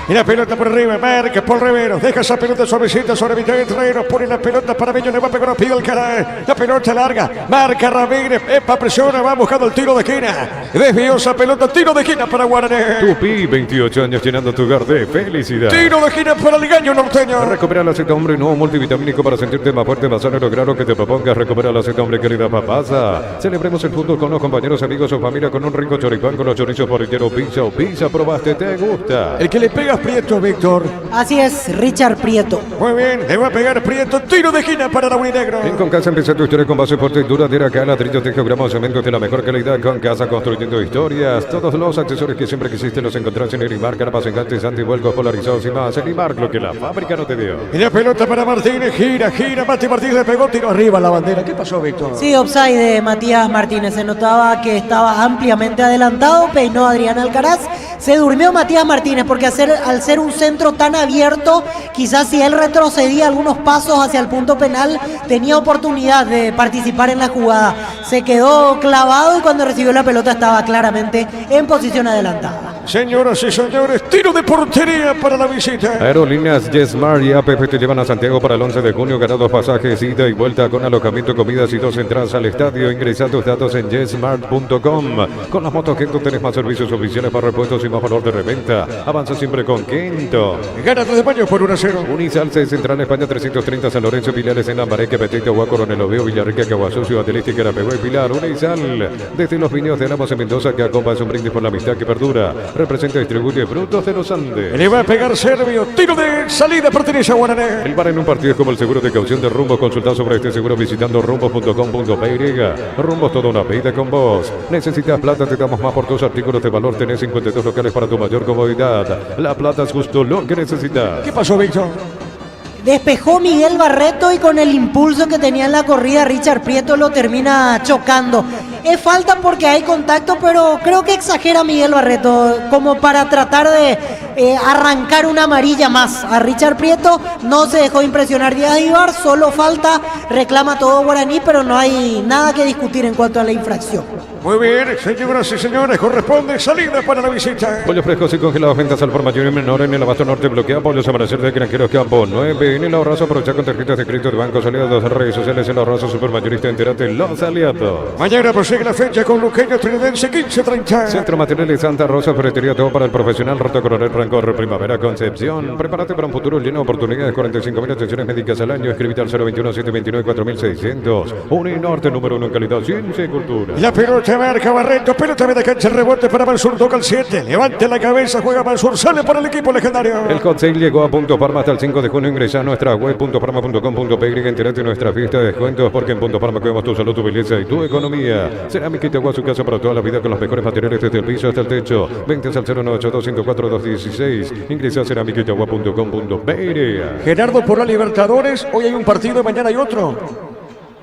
Y la pelota por arriba, marca por Rivero. Deja esa pelota suavecita sobre mitad de terreno. Pone la pelota para Bello, le va a pegar a pie al cara. La pelota larga, marca Ramírez. Epa, presiona, va buscando el tiro de esquina. Desvió esa pelota, tiro de esquina para Guaraní. Tupi, 28 años llenando tu hogar de felicidad. Tiro de esquina para el Gallo Norteño. Recupera el aceite hombre nuevo multivitamínico para sentirte más fuerte, más sano y lograr lo que te propongas. Recupera el aceite hombre, querida papasa. Celebremos el fútbol con los compañeros, amigos o familia con un rico choripán con los chorizos parrilleros pizza o pizza. Probaste, te gusta. El que le pega Prieto, Víctor. Así es, Richard Prieto. Muy bien, le va a pegar Prieto. Tiro de esquina para la Uninegro. En Concasa empieza tu historia con base fuerte y duradera. Acá ladrillos de geogramos, cementos de la mejor calidad. Concasa construyendo historias. Todos los accesorios que siempre quisiste los encontrás en Elimar. Carpas enganches, antivuelcos, polarizados y más. Elimar, lo que la fábrica no te dio. Y la pelota para Martínez. Gira. Mati Martínez le pegó, tiro arriba la bandera. ¿Qué pasó, Víctor? Sí, offside de Matías Martínez. Se notaba que estaba ampliamente adelantado. Peinó a Adrián Alcaraz. Se durmió Matías Martínez porque al ser un centro tan abierto, quizás si él retrocedía algunos pasos hacia el punto penal, tenía oportunidad de participar en la jugada. Se quedó clavado y cuando recibió la pelota estaba claramente en posición adelantada. Señoras y señores, tiro de portería para la visita. Aerolíneas JetSmart y APP te llevan a Santiago para el 11 de junio. Gana 2 pasajes, ida y vuelta con alojamiento, comidas y 2 entradas al estadio. Ingresa tus datos en jetsmart.com. Con las motos Kento tenés más servicios oficiales para repuestos y más valor de reventa. Avanza siempre con Kento. Gana 2 de mayo por 1-0. Unisalce Central España 330 San Lorenzo, Pilares en Lambareque, Petita, Agua, Coronel Oveo, Villarrica, Caguazú, Ciudad del Este, Carapegüe y Pilar. Unisal desde los viñedos de Lamos en Mendoza, que acompaña un brindis por la amistad que perdura. Representa y distribuye Frutos de los Andes. Le va a pegar Servio. Tiro de salida, pertenece a Guaraní. El bar en un partido es como el seguro de caución de Rumbos. Consulta sobre este seguro visitando rumbos.com.py. Rumbos, toda una vida con vos. Necesitas plata, te damos más por tus artículos de valor. Tenés 52 locales para tu mayor comodidad. La plata es justo lo que necesitas. ¿Qué pasó, Víctor? Despejó Miguel Barreto y con el impulso que tenía en la corrida Richard Prieto lo termina chocando. Es falta porque hay contacto, pero creo que exagera Miguel Barreto como para tratar de arrancar una amarilla más. A Richard Prieto no se dejó impresionar Díaz Ibar, solo falta, reclama todo Guaraní, pero no hay nada que discutir en cuanto a la infracción. Muy bien, señoras y señores, corresponde salida para la visita. Pollos frescos y congelados, ventas al por mayor y menor en el abasto norte. Bloquea pollos amanecer de Granjeros Campo 9. En el ahorrazo, aprovecha con tarjetas de crédito de bancos aliados, redes sociales, el ahorrazo supermayorista, entérate, los aliados. Mañana prosigue la fecha con Luqueño Trinedense 15:30. Centro Materiales Santa Rosa, ferretería, todo para el profesional. Roto Coronel Rancor, Primavera Concepción. Prepárate para un futuro lleno de oportunidades. 45.000 atenciones médicas al año. Escribite al 021-729-4600. Uninorte, número 1 en calidad, ciencia y cultura. La pelota marca Barreto, pelota de cancha, rebote para Mansur, toca el 7. Levante la cabeza, juega Mansur, sale para el equipo legendario. El hot sale llegó a Punto Parma hasta el 5 de junio. Ingresa a nuestra web puntoparma.com.py. Entérate de nuestra fiesta de descuentos, porque en Punto Parma cuidamos tu salud, tu belleza y tu economía. Cerámica Itagua, su casa para toda la vida con los mejores materiales desde el piso hasta el techo. Ventas al 0982-104-216. Ingresa a cerámicaitagua.com.py. Gerardo, por la Libertadores, hoy hay un partido y mañana hay otro.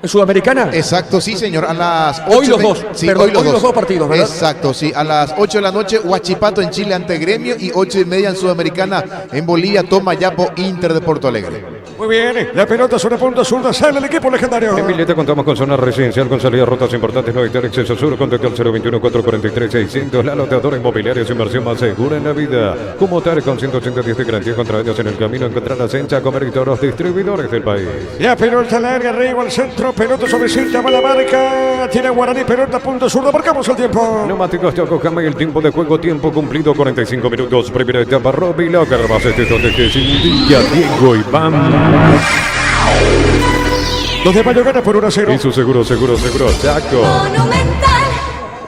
¿En Sudamericana? Exacto, sí, señor. A las 8 Hoy los dos. Sí, Perdón, hoy los los dos partidos, ¿verdad? Exacto, sí. A las 8 de la noche, Huachipato en Chile ante Gremio y 8:30 en Sudamericana. En Bolivia, Tomayapo, Inter de Porto Alegre. Muy bien, la pelota sobre punta zurda, sale el equipo legendario. En Villeta contamos con zona residencial con salida a rutas importantes, no evitar exceso sur. Contacto al 021-443-600. La loteadora inmobiliaria, su inversión más segura en la vida. Como tal, con 180 días de garantía contra daños en el camino. Encontrarás en Chaco Merito los distribuidores del país. La pelota larga, arriba al centro, pelota sobre cinta, va la marca. Tiene Guaraní, pelota punto zurda, marcamos el tiempo. Neumáticos Yokohama y el tiempo de juego, tiempo cumplido, 45 minutos. Primera etapa, Robbie Locker, más este donde que sin Diego Iván. 2 de mayo gana por 1-0. Y su seguro, Chaco.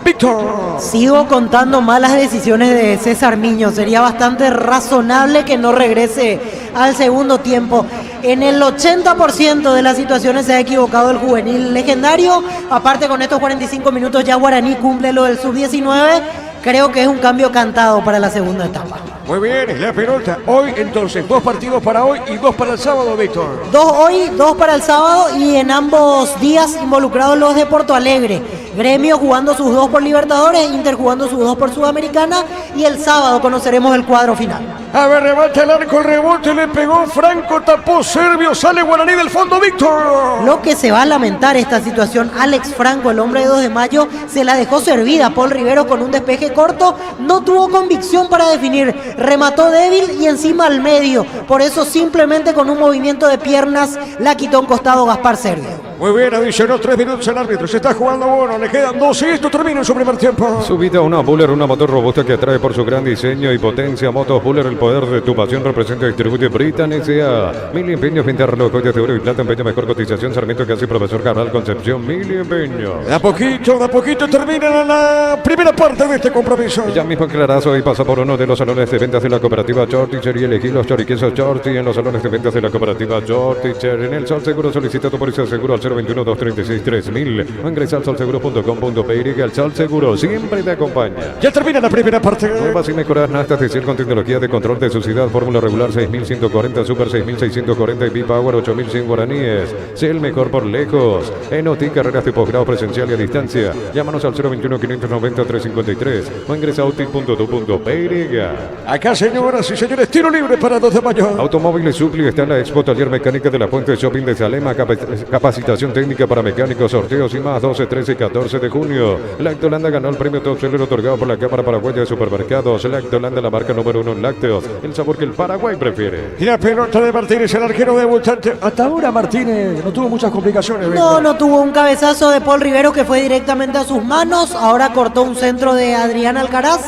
Víctor. Sigo contando malas decisiones de César Miño. Sería bastante razonable que no regrese al segundo tiempo. En el 80% de las situaciones se ha equivocado el juvenil legendario. Aparte, con estos 45 minutos ya Guaraní cumple lo del sub-19. Creo que es un cambio cantado para la segunda etapa. Muy bien, la pelota. Hoy entonces, 2 partidos para hoy y 2 para el sábado, Víctor. 2 hoy, 2 para el sábado y en ambos días involucrados los de Porto Alegre. Gremio jugando sus 2 por Libertadores, Inter jugando sus 2 por Sudamericana y el sábado conoceremos el cuadro final. A ver, rebate el arco, el rebote, le pegó Franco, tapó Servio, sale Guaraní del fondo, Víctor. Lo que se va a lamentar esta situación, Alex Franco, el hombre de 2 de mayo, se la dejó servida. Paul Rivero con un despeje corto, no tuvo convicción para definir, remató débil y encima al medio. Por eso simplemente con un movimiento de piernas la quitó un costado Gaspar Servio. Muy bien, adicionó 3 minutos el árbitro, se está jugando bueno, le quedan 2 y esto termina en su primer tiempo. Subida a una Buller, una motor robusta que atrae por su gran diseño y potencia. Motos Buller, el poder de tu pasión, representa y distribuye Britan S.A. Mil empeños, pintar reloj, joyas de oro y plata, empeño, mejor cotización, Sarmiento, casi profesor Cabral, Concepción, Mil empeños. De a poquito termina la primera parte de este compromiso. Ya mismo aclarazo y pasa por uno de los salones de ventas de la cooperativa Chorticher y elegí los choriquesos Chorti en los salones de ventas de la cooperativa Chorticher. En el Sol Seguro solicita tu póliza de seguro al 021-236-3000 o ingresa al solseguro.com.py. El Sol Seguro siempre te acompaña. Ya termina la primera parte. Nuevas y mejoradas naftas de con tecnología de control de suciedad, fórmula regular 6140, super 6640 y B-Power 8100 guaraníes. Sé el mejor por lejos. En OTI, carreras de posgrado presencial y a distancia. Llámanos al 021-590-353 o ingresa a OTI.tu.py. Acá, señoras y señores, tiro libre para 2 de mayo. Automóviles Supli está en la Expo Taller Mecánica de la Puente Shopping de Salema. Capacitación capacitación técnica para mecánicos, sorteos y más, 12, 13 y 14 de junio. Lactolanda ganó el premio Top Seller otorgado por la Cámara Paraguaya de Supermercados. Lactolanda, la marca número 1 en lácteos, el sabor que el Paraguay prefiere. Y la pelota de Martínez, el arquero debutante. Hasta ahora Martínez no tuvo muchas complicaciones. No tuvo un cabezazo de Paul Rivero que fue directamente a sus manos. Ahora cortó un centro de Adrián Alcaraz.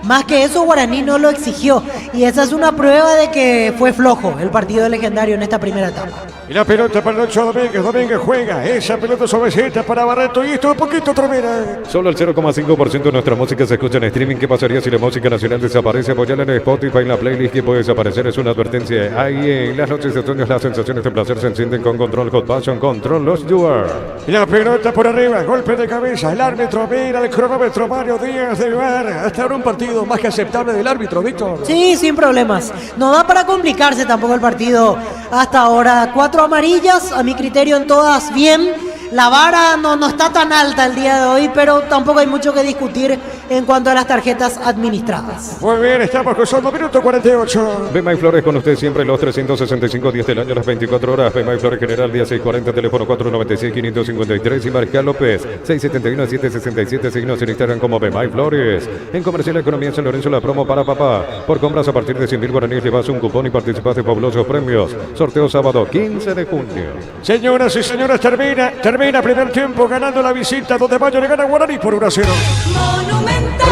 Más que eso, Guaraní no lo exigió. Y esa es una prueba de que fue flojo el partido legendario en esta primera etapa. Y la pelota para Nacho Domínguez. Domínguez juega. Esa pelota suavecita para Barreto. Y esto un poquito tromera. Solo el 0,5% de nuestra música se escucha en streaming. ¿Qué pasaría si la música nacional desaparece? Apoyala en Spotify, en la playlist que puede desaparecer. Es una advertencia. Ahí en las noches de otoño las sensaciones de placer se encienden con Control Hot Passion. Control Los Duar. Y la pelota por arriba. Golpe de cabeza. El árbitro mira el cronómetro. Mario Díaz del VAR. Hasta ahora un partido más que aceptable del árbitro, Víctor. Sí, sin problemas. No da para complicarse tampoco el partido hasta ahora. 4 amarillas, a mi criterio en todas bien. La vara no está tan alta el día de hoy, pero tampoco hay mucho que discutir en cuanto a las tarjetas administradas. Muy bien, estamos con minuto 48. Bemay Flores con usted siempre los 365 días del año, las 24 horas. Bemay Flores General, día 640, teléfono 496-553 y Marca López, 671-767, signos en Instagram como Bemay Flores. En Comercial Economía en San Lorenzo, la promo para papá. Por compras a partir de 100.000 guaraníes llevas un cupón y participas de fabulosos premios. Sorteo sábado 15 de junio. Señoras y señores, termina primer tiempo ganando la visita. 2 de mayo le gana Guaraní por 1-0.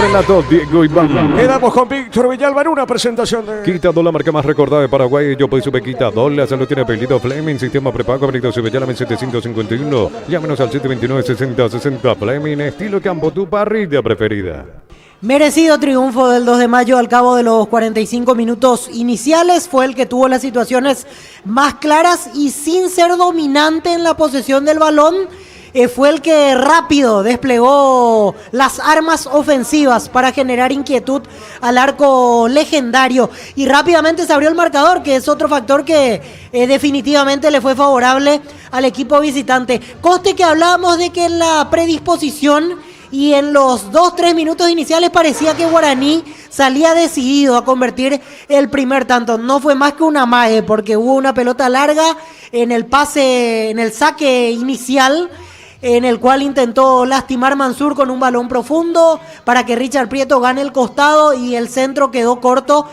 Relató Diego Iván. Quedamos con Víctor Villalba en una presentación de... Quitado, la marca más recordada de Paraguay. Yo pues sube Quitado. La salud tiene apellido Fleming. Sistema prepago. Avenida Subellala 751. Llámenos al 729-6060. Fleming. Estilo Campo, tu parrilla preferida. Merecido triunfo del 2 de mayo al cabo de los 45 minutos iniciales. Fue el que tuvo las situaciones más claras y sin ser dominante en la posesión del balón. Fue el que rápido desplegó las armas ofensivas para generar inquietud al arco legendario. Y rápidamente se abrió el marcador, que es otro factor que definitivamente le fue favorable al equipo visitante. Conste que hablábamos de que en la predisposición y en los 2-3 minutos iniciales parecía que Guaraní salía decidido a convertir el primer tanto. No fue más que una amague, porque hubo una pelota larga en el pase, en el saque inicial, en el cual intentó lastimar Mansur con un balón profundo para que Richard Prieto gane el costado y el centro quedó corto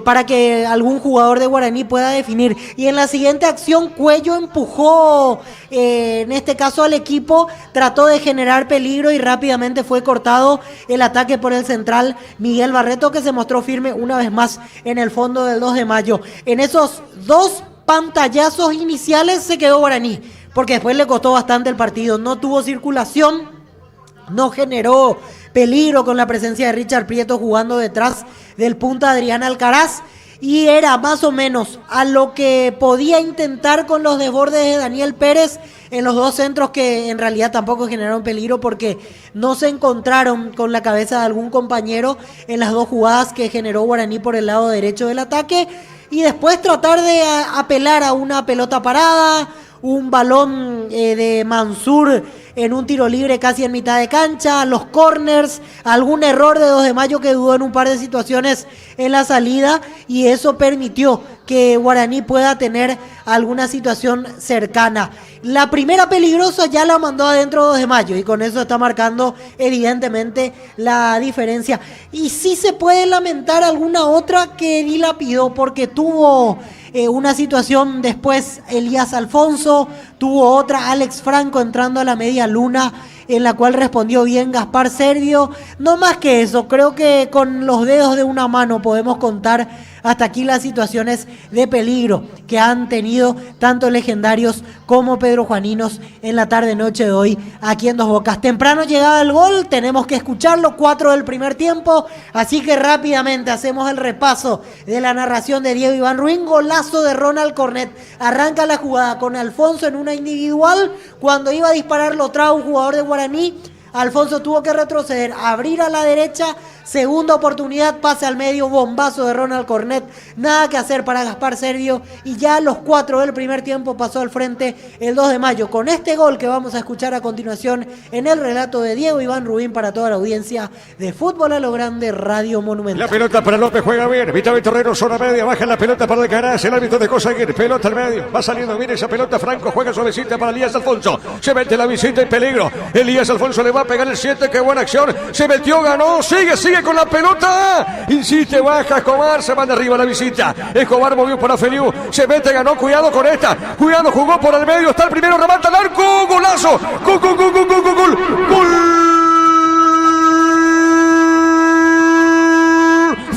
para que algún jugador de Guaraní pueda definir. Y en la siguiente acción Cuello empujó en este caso al equipo, trató de generar peligro y rápidamente fue cortado el ataque por el central Miguel Barreto, que se mostró firme una vez más en el fondo del 2 de mayo. En esos 2 pantallazos iniciales se quedó Guaraní, porque después le costó bastante el partido. No tuvo circulación, no generó peligro con la presencia de Richard Prieto jugando detrás del punta Adrián Alcaraz, y era más o menos a lo que podía intentar con los desbordes de Daniel Pérez en los 2 centros, que en realidad tampoco generaron peligro porque no se encontraron con la cabeza de algún compañero en las 2 jugadas que generó Guaraní por el lado derecho del ataque. Y después tratar de apelar a una pelota parada, un balón de Mansur en un tiro libre casi en mitad de cancha, los corners, algún error de 2 de mayo que dudó en un par de situaciones en la salida, y eso permitió que Guaraní pueda tener alguna situación cercana. La primera peligrosa ya la mandó adentro 2 de mayo y con eso está marcando evidentemente la diferencia. Y sí se puede lamentar alguna otra que dilapidó, porque tuvo una situación después Elías Alfonso, tuvo otra Alex Franco entrando a la media luna, en la cual respondió bien Gaspar Servio. No más que eso, creo que con los dedos de una mano podemos contar hasta aquí las situaciones de peligro que han tenido tanto Legendarios como Pedro Juaninos en la tarde-noche de hoy aquí en Dos Bocas. Temprano llegaba el gol, tenemos que escucharlo, 4 del primer tiempo, así que rápidamente hacemos el repaso de la narración de Diego Iván Ruin. Golazo de Ronald Cornet, arranca la jugada con Alfonso en una individual, cuando iba a disparar lo trajo un jugador de Guaraní. Alfonso tuvo que retroceder, abrir a la derecha, segunda oportunidad, pase al medio, bombazo de Ronald Cornet, nada que hacer para Gaspar Servio, y ya a los 4 del primer tiempo pasó al frente el 2 de mayo. Con este gol que vamos a escuchar a continuación en el relato de Diego Iván Rubín para toda la audiencia de Fútbol a lo Grande, Radio Monumental. La pelota para López, juega bien, Vitame Torrero, zona media, baja la pelota para Alcaraz, el árbitro de Cosaguer, pelota al medio, va saliendo bien esa pelota, Franco juega suavecita para Elías Alfonso, se mete la visita en peligro, Elías Alfonso le va a pegar el 7, qué buena acción, se metió, ganó, sigue con la pelota, insiste, baja Escobar, se manda arriba la visita, Escobar movió para Feliu, se mete, ganó, cuidado con esta, cuidado, jugó por el medio, está el primero, remata al arco, golazo, gol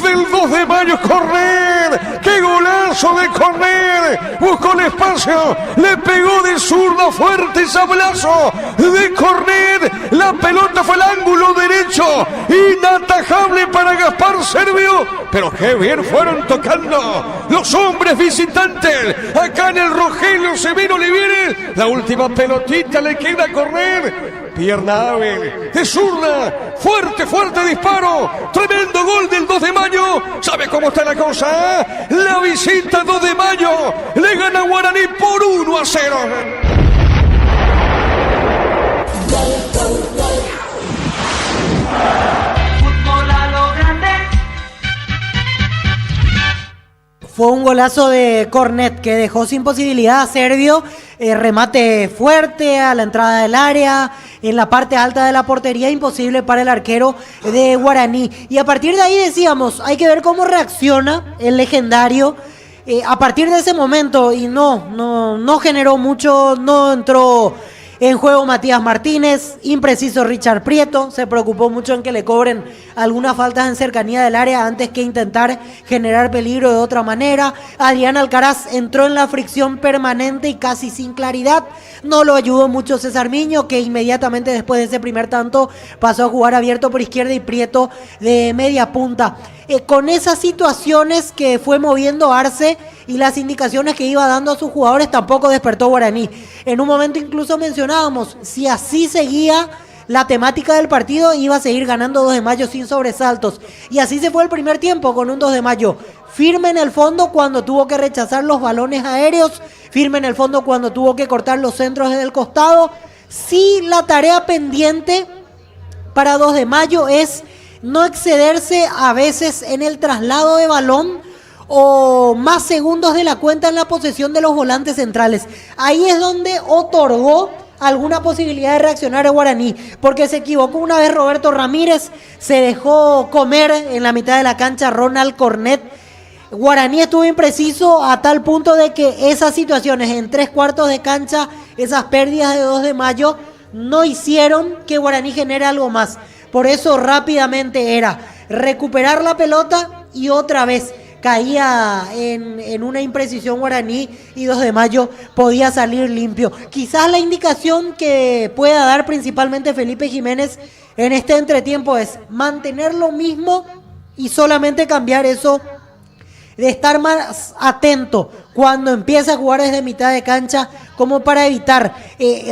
del 2 de mayo, Cornet, qué golazo de Cornet, buscó el espacio, le pegó de zurda, fuerte sablazo de Cornet, la pelota fue al ángulo derecho, inatajable para Gaspar Servio, pero qué bien fueron tocando los hombres visitantes, acá en el Rogelio Severo Olivieri, la última pelotita le queda a Cornet, pierna hábil, de zurda, fuerte disparo, tremendo gol del 2 de mayo, ¿sabe cómo está la cosa? La visita 2 de mayo, le gana Guaraní por 1-0. Fue un golazo de Cornet que dejó sin posibilidad a Servio, remate fuerte a la entrada del área, en la parte alta de la portería, imposible para el arquero de Guaraní. Y a partir de ahí decíamos, hay que ver cómo reacciona el legendario. A partir de ese momento, y no generó mucho, no entró en juego Matías Martínez, impreciso Richard Prieto, se preocupó mucho en que le cobren algunas faltas en cercanía del área antes que intentar generar peligro de otra manera. Adrián Alcaraz entró en la fricción permanente y casi sin claridad. No lo ayudó mucho César Miño, que inmediatamente después de ese primer tanto pasó a jugar abierto por izquierda y Prieto de media punta. Con esas situaciones que fue moviendo Arce y las indicaciones que iba dando a sus jugadores, tampoco despertó Guaraní. En un momento incluso mencionábamos, si así seguía la temática del partido, iba a seguir ganando 2 de mayo sin sobresaltos. Y así se fue el primer tiempo, con un 2 de mayo firme en el fondo cuando tuvo que rechazar los balones aéreos, firme en el fondo cuando tuvo que cortar los centros desde el costado. Sí, la tarea pendiente para 2 de mayo es no excederse a veces en el traslado de balón o más segundos de la cuenta en la posesión de los volantes centrales. Ahí es donde otorgó alguna posibilidad de reaccionar a Guaraní, porque se equivocó una vez Roberto Ramírez, se dejó comer en la mitad de la cancha Ronald Cornet. Guaraní estuvo impreciso a tal punto de que esas situaciones en 3/4 de cancha, esas pérdidas de 2 de mayo, no hicieron que Guaraní genere algo más. Por eso rápidamente era recuperar la pelota y otra vez caía en una imprecisión Guaraní y 2 de mayo podía salir limpio. Quizás la indicación que pueda dar principalmente Felipe Jiménez en este entretiempo es mantener lo mismo y solamente cambiar eso de estar más atento cuando empieza a jugar desde mitad de cancha, como para evitar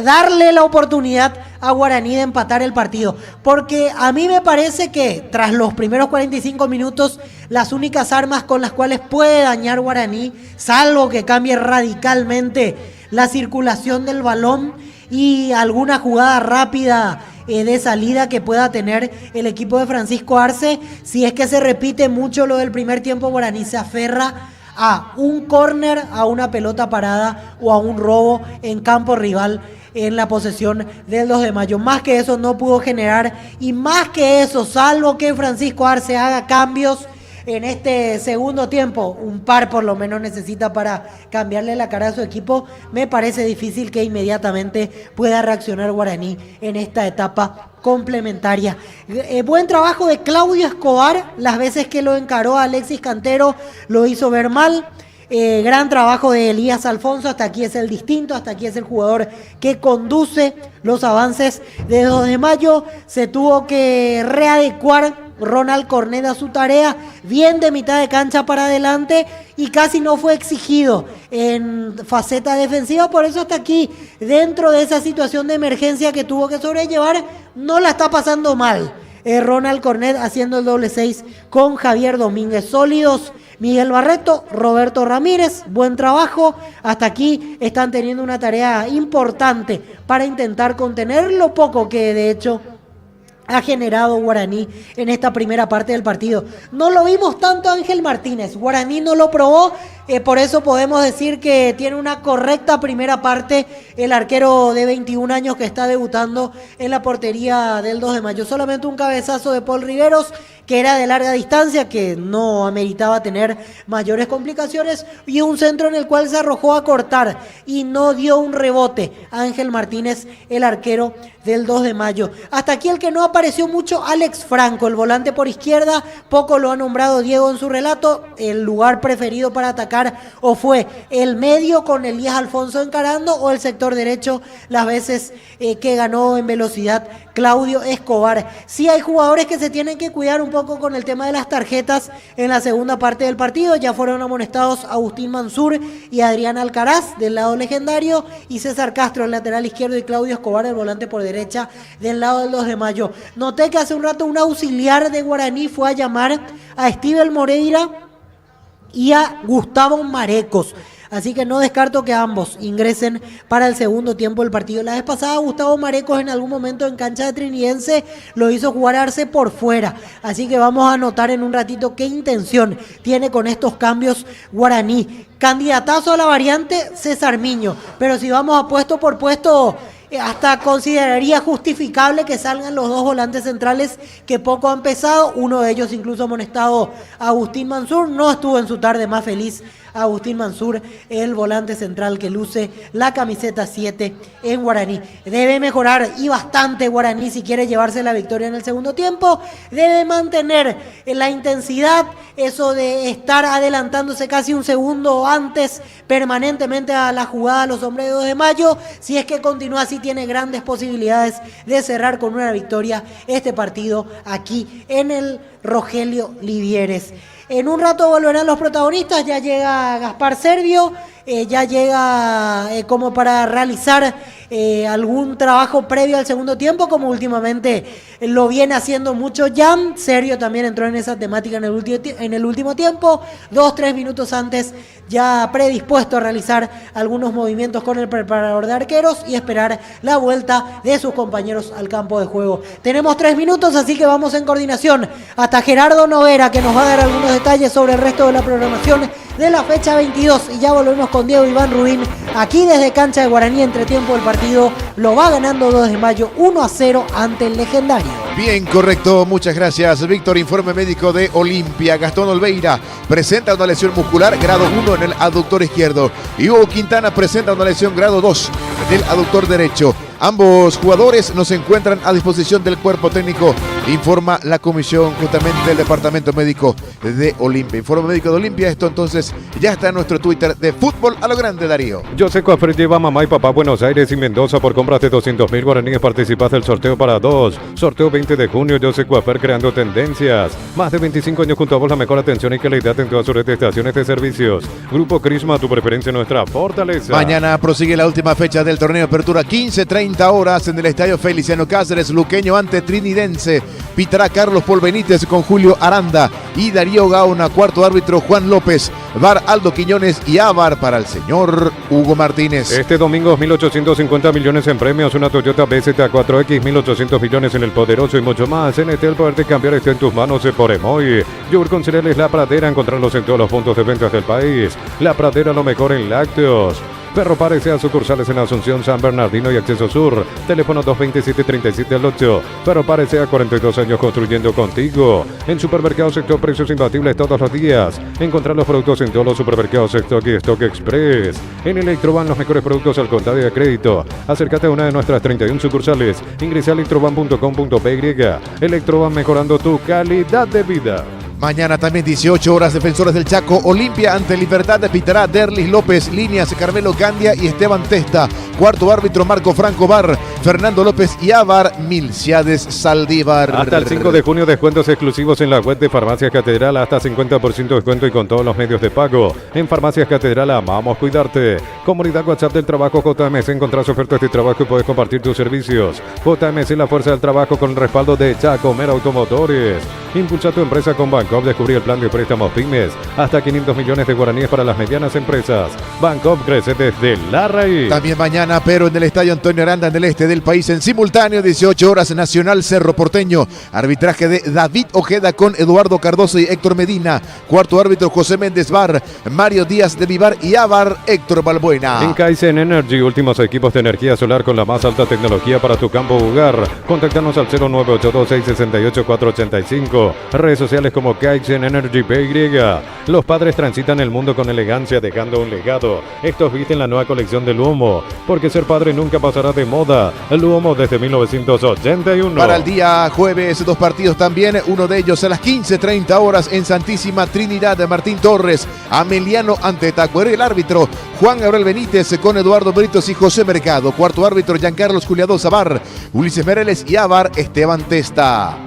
darle la oportunidad a Guaraní de empatar el partido. Porque a mí me parece que tras los primeros 45 minutos, las únicas armas con las cuales puede dañar Guaraní, salvo que cambie radicalmente la circulación del balón y alguna jugada rápida de salida que pueda tener el equipo de Francisco Arce, si es que se repite mucho lo del primer tiempo, Guaraní se aferra a un córner, a una pelota parada o a un robo en campo rival en la posesión del 2 de mayo. Más que eso no pudo generar, y más que eso, salvo que Francisco Arce haga cambios en este segundo tiempo, un par por lo menos necesita para cambiarle la cara a su equipo, me parece difícil que inmediatamente pueda reaccionar Guaraní en esta etapa complementaria. Buen trabajo de Claudio Escobar, las veces que lo encaró a Alexis Cantero lo hizo ver mal. Gran trabajo de Elías Alfonso, hasta aquí es el distinto, hasta aquí es el jugador que conduce los avances de 2 de mayo. Se tuvo que readecuar Ronald Cornet a su tarea, bien de mitad de cancha para adelante, y casi no fue exigido en faceta defensiva. Por eso hasta aquí, dentro de esa situación de emergencia que tuvo que sobrellevar, no la está pasando mal Ronald Cornet haciendo el doble 6 con Javier Domínguez. Sólidos Miguel Barreto, Roberto Ramírez, buen trabajo. Hasta aquí están teniendo una tarea importante para intentar contener lo poco que de hecho ha generado Guaraní en esta primera parte del partido. No lo vimos tanto Ángel Martínez, Guaraní no lo probó, por eso podemos decir que tiene una correcta primera parte el arquero de 21 años que está debutando en la portería del 2 de mayo. Solamente un cabezazo de Paul Riveros, que era de larga distancia, que no ameritaba tener mayores complicaciones, y un centro en el cual se arrojó a cortar y no dio un rebote Ángel Martínez, el arquero del 2 de mayo. Hasta aquí el que no apareció mucho, Alex Franco, el volante por izquierda, poco lo ha nombrado Diego en su relato, el lugar preferido para atacar o fue el medio con Elías Alfonso encarando o el sector derecho, las veces que ganó en velocidad Claudio Escobar. Sí hay jugadores que se tienen que cuidar un poco con el tema de las tarjetas en la segunda parte del partido. Ya fueron amonestados Agustín Mansur y Adrián Alcaraz del lado legendario y César Castro el lateral izquierdo y Claudio Escobar el volante por derecha del lado del 2 de mayo. Noté que hace un rato un auxiliar de Guaraní fue a llamar a Steven Moreira y a Gustavo Marecos. Así que no descarto que ambos ingresen para el segundo tiempo del partido. La vez pasada Gustavo Marecos en algún momento en cancha de Trinidense lo hizo jugarse por fuera. Así que vamos a notar en un ratito qué intención tiene con estos cambios Guaraní. Candidatazo a la variante César Miño. Pero si vamos a puesto por puesto, hasta consideraría justificable que salgan los dos volantes centrales que poco han pesado. Uno de ellos incluso amonestado Agustín Mansur. No estuvo en su tarde más feliz Agustín Mansur, el volante central que luce la camiseta 7 en Guaraní. Debe mejorar y bastante Guaraní si quiere llevarse la victoria en el segundo tiempo. Debe mantener la intensidad, eso de estar adelantándose casi un segundo antes permanentemente a la jugada a los hombres de 2 de mayo. Si es que continúa así, tiene grandes posibilidades de cerrar con una victoria este partido aquí en el Rogelio Livieres. En un rato volverán los protagonistas, ya llega Gaspar Servio, ya llega como para realizar algún trabajo previo al segundo tiempo, como últimamente lo viene haciendo mucho Jan. Servio también entró en esa temática en el último tiempo, 2-3 minutos antes, ya predispuesto a realizar algunos movimientos con el preparador de arqueros y esperar la vuelta de sus compañeros al campo de juego. Tenemos 3 minutos, así que vamos en coordinación hasta Gerardo Novera, que nos va a dar algunos detalles sobre el resto de la programación de la fecha 22, y ya volvemos con Diego Iván Rubín aquí desde cancha de Guaraní. Entre tiempo del partido lo va ganando 2 de mayo 1-0 ante el legendario. Bien, correcto, muchas gracias Víctor. Informe médico de Olimpia. Gastón Olveira presenta una lesión muscular grado 1 en el aductor izquierdo y Hugo Quintana presenta una lesión grado 2 del aductor derecho. Ambos jugadores no se encuentran a disposición del cuerpo técnico, informa la comisión justamente del departamento médico de Olimpia. Informe médico de Olimpia, esto entonces ya está en nuestro Twitter de Fútbol a lo Grande, Darío. José Coafre lleva mamá y papá a Buenos Aires y Mendoza por compras de 200.000 guaraníes. Participas del sorteo para 2. Sorteo 20 de junio, José Coafre creando tendencias. Más de 25 años junto a vos, la mejor atención y calidad en todas sus red de estaciones de servicios. Grupo Crisma, tu preferencia, nuestra fortaleza. Mañana prosigue la última fecha del torneo de apertura, 15:30 horas en el estadio Feliciano Cáceres. Luqueño ante Trinidense. Pitará Carlos Paul Benítez con Julio Aranda y Darío Gauna. Cuarto árbitro Juan López. VAR Aldo Quiñones y AVAR para el señor Hugo Martínez. Este domingo 1.850 millones en premios, una Toyota BZ4X, 1.800 millones en el Poderoso y mucho más. En el poder de cambiar está en tus manos por Emoy. Yogur con cereales La Pradera, encontrarlos en todos los puntos de ventas del país. La Pradera, lo mejor en lácteos. Ferro Parecea, sucursales en Asunción, San Bernardino y Acceso Sur. Teléfono 227-37-8. Ferro Parecea, 42 años construyendo contigo. En Supermercados Sector, precios imbatibles todos los días. Encontrar los productos en todos los supermercados Stock y Stock Express. En Electroban, los mejores productos al contado y a crédito. Acércate a una de nuestras 31 sucursales. Ingresa a electroban.com.py. Electroban, mejorando tu calidad de vida. Mañana también 18 horas, Defensores del Chaco, Olimpia ante Libertad, pitará Derlis López, líneas Carmelo Gandia y Esteban Testa. Cuarto árbitro Marco Franco Bar, Fernando López y Ávar Milciades Saldívar. Hasta el 5 de junio, descuentos exclusivos en la web de Farmacias Catedral, hasta 50% de descuento y con todos los medios de pago. En Farmacias Catedral amamos cuidarte. Comunidad WhatsApp del Trabajo JMC, encontrás ofertas de trabajo y puedes compartir tus servicios. JMC, la fuerza del trabajo con el respaldo de Chacomer Automotores. Impulsa tu empresa con Bancop, descubrí el plan de préstamos pymes, hasta 500 millones de guaraníes para las medianas empresas. Bancop crece desde la raíz. También mañana, pero en el Estadio Antonio Aranda, en el este del país, en simultáneo, 18 horas, Nacional Cerro Porteño. Arbitraje de David Ojeda con Eduardo Cardoso y Héctor Medina. Cuarto árbitro José Méndez Bar, Mario Díaz de Vivar y Ávar Héctor Balbuena. En Kaizen Energy, últimos equipos de energía solar con la más alta tecnología para tu campo o hogar. Contáctanos al 0982-668-485. Redes sociales como Kaizen Energy PY. Los padres transitan el mundo con elegancia, dejando un legado. Estos visten la nueva colección de Luomo, porque ser padre nunca pasará de moda. Luomo desde 1981. Para el día jueves, 2 partidos también, uno de ellos a las 15:30 horas en Santísima Trinidad de Martín Torres, Ameliano ante Tacuero, el árbitro Juan Gabriel Benítez con Eduardo Britos y José Mercado. Cuarto árbitro Giancarlos Juliado Zabar, Ulises Mereles y Ávar Esteban Testa.